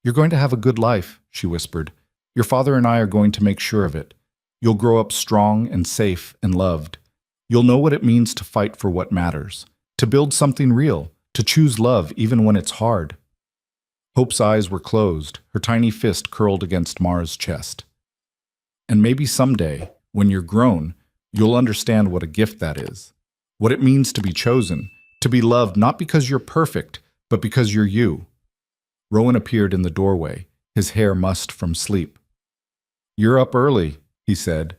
"You're going to have a good life," she whispered. "Your father and I are going to make sure of it. You'll grow up strong and safe and loved. You'll know what it means to fight for what matters, to build something real, to choose love even when it's hard." Hope's eyes were closed, her tiny fist curled against Mara's chest. "And maybe someday, when you're grown, you'll understand what a gift that is. What it means to be chosen, to be loved not because you're perfect, but because you're you." Rowan appeared in the doorway, his hair mussed from sleep. "You're up early," he said.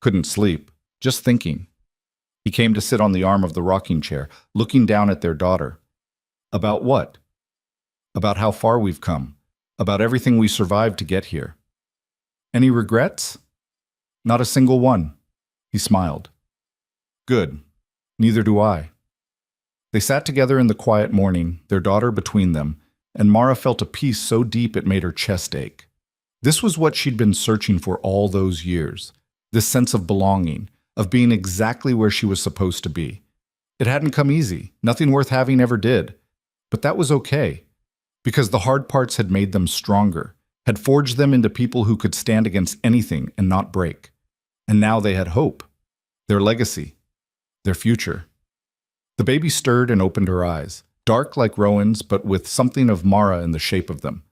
"Couldn't sleep, just thinking." He came to sit on the arm of the rocking chair, looking down at their daughter. "About what?" "About how far we've come, about everything we survived to get here." "Any regrets?" "Not a single one." He smiled. "Good. Neither do I." They sat together in the quiet morning, their daughter between them, and Mara felt a peace so deep it made her chest ache. This was what she'd been searching for all those years, this sense of belonging, of being exactly where she was supposed to be. It hadn't come easy, nothing worth having ever did, but that was okay, because the hard parts had made them stronger, had forged them into people who could stand against anything and not break. And now they had hope, their legacy, their future. The baby stirred and opened her eyes, dark like Rowan's, but with something of Mara in the shape of them.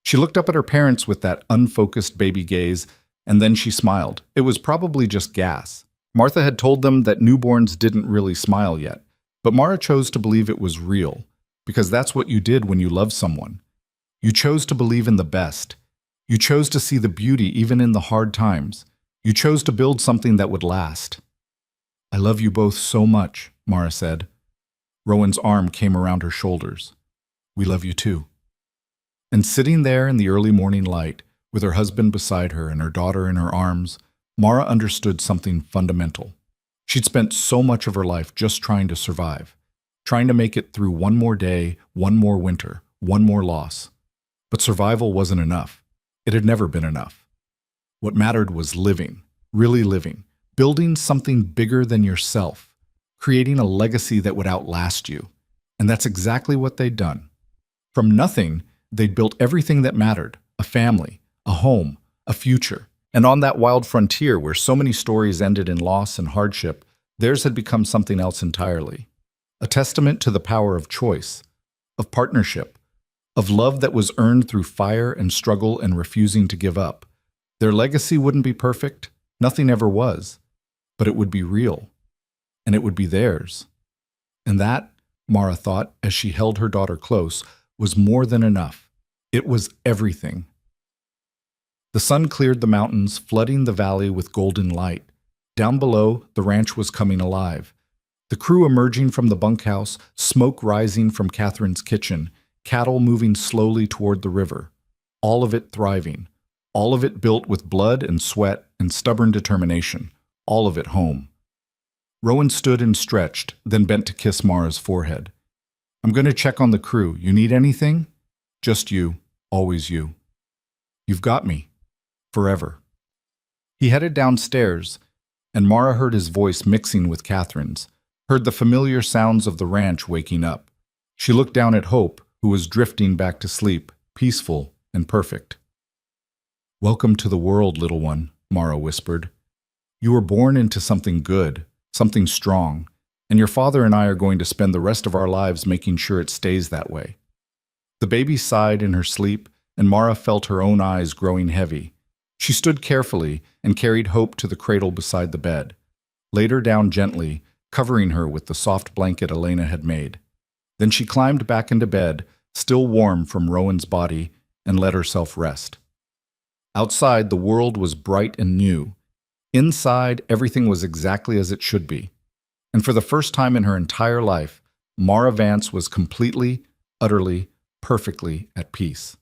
She looked up at her parents with that unfocused baby gaze, and then she smiled. It was probably just gas. Martha had told them that newborns didn't really smile yet, but Mara chose to believe it was real, because that's what you did when you loved someone. You chose to believe in the best. You chose to see the beauty even in the hard times. You chose to build something that would last. "I love you both so much," Mara said. Rowan's arm came around her shoulders. "We love you too." And sitting there in the early morning light, with her husband beside her and her daughter in her arms, Mara understood something fundamental. She'd spent so much of her life just trying to survive, trying to make it through one more day, one more winter, one more loss. But survival wasn't enough. It had never been enough. What mattered was living, really living, building something bigger than yourself, creating a legacy that would outlast you. And that's exactly what they'd done. From nothing, they'd built everything that mattered, a family, a home, a future. And on that wild frontier where so many stories ended in loss and hardship, theirs had become something else entirely. A testament to the power of choice, of partnership, of love that was earned through fire and struggle and refusing to give up. Their legacy wouldn't be perfect, nothing ever was, but it would be real, and it would be theirs. And that, Mara thought as she held her daughter close, was more than enough. It was everything. The sun cleared the mountains, flooding the valley with golden light. Down below, the ranch was coming alive. The crew emerging from the bunkhouse, smoke rising from Catherine's kitchen, cattle moving slowly toward the river. All of it thriving. All of it built with blood and sweat and stubborn determination. All of it home. Rowan stood and stretched, then bent to kiss Mara's forehead. "I'm going to check on the crew. You need anything?" "Just you. Always you." "You've got me. Forever." He headed downstairs, and Mara heard his voice mixing with Catherine's, heard the familiar sounds of the ranch waking up. She looked down at Hope, who was drifting back to sleep, peaceful and perfect. "Welcome to the world, little one," Mara whispered. "You were born into something good, something strong, and your father and I are going to spend the rest of our lives making sure it stays that way." The baby sighed in her sleep, and Mara felt her own eyes growing heavy. She stood carefully and carried Hope to the cradle beside the bed, laid her down gently, covering her with the soft blanket Elena had made. Then she climbed back into bed, still warm from Rowan's body, and let herself rest. Outside, the world was bright and new. Inside, everything was exactly as it should be. And for the first time in her entire life, Mara Vance was completely, utterly, perfectly at peace.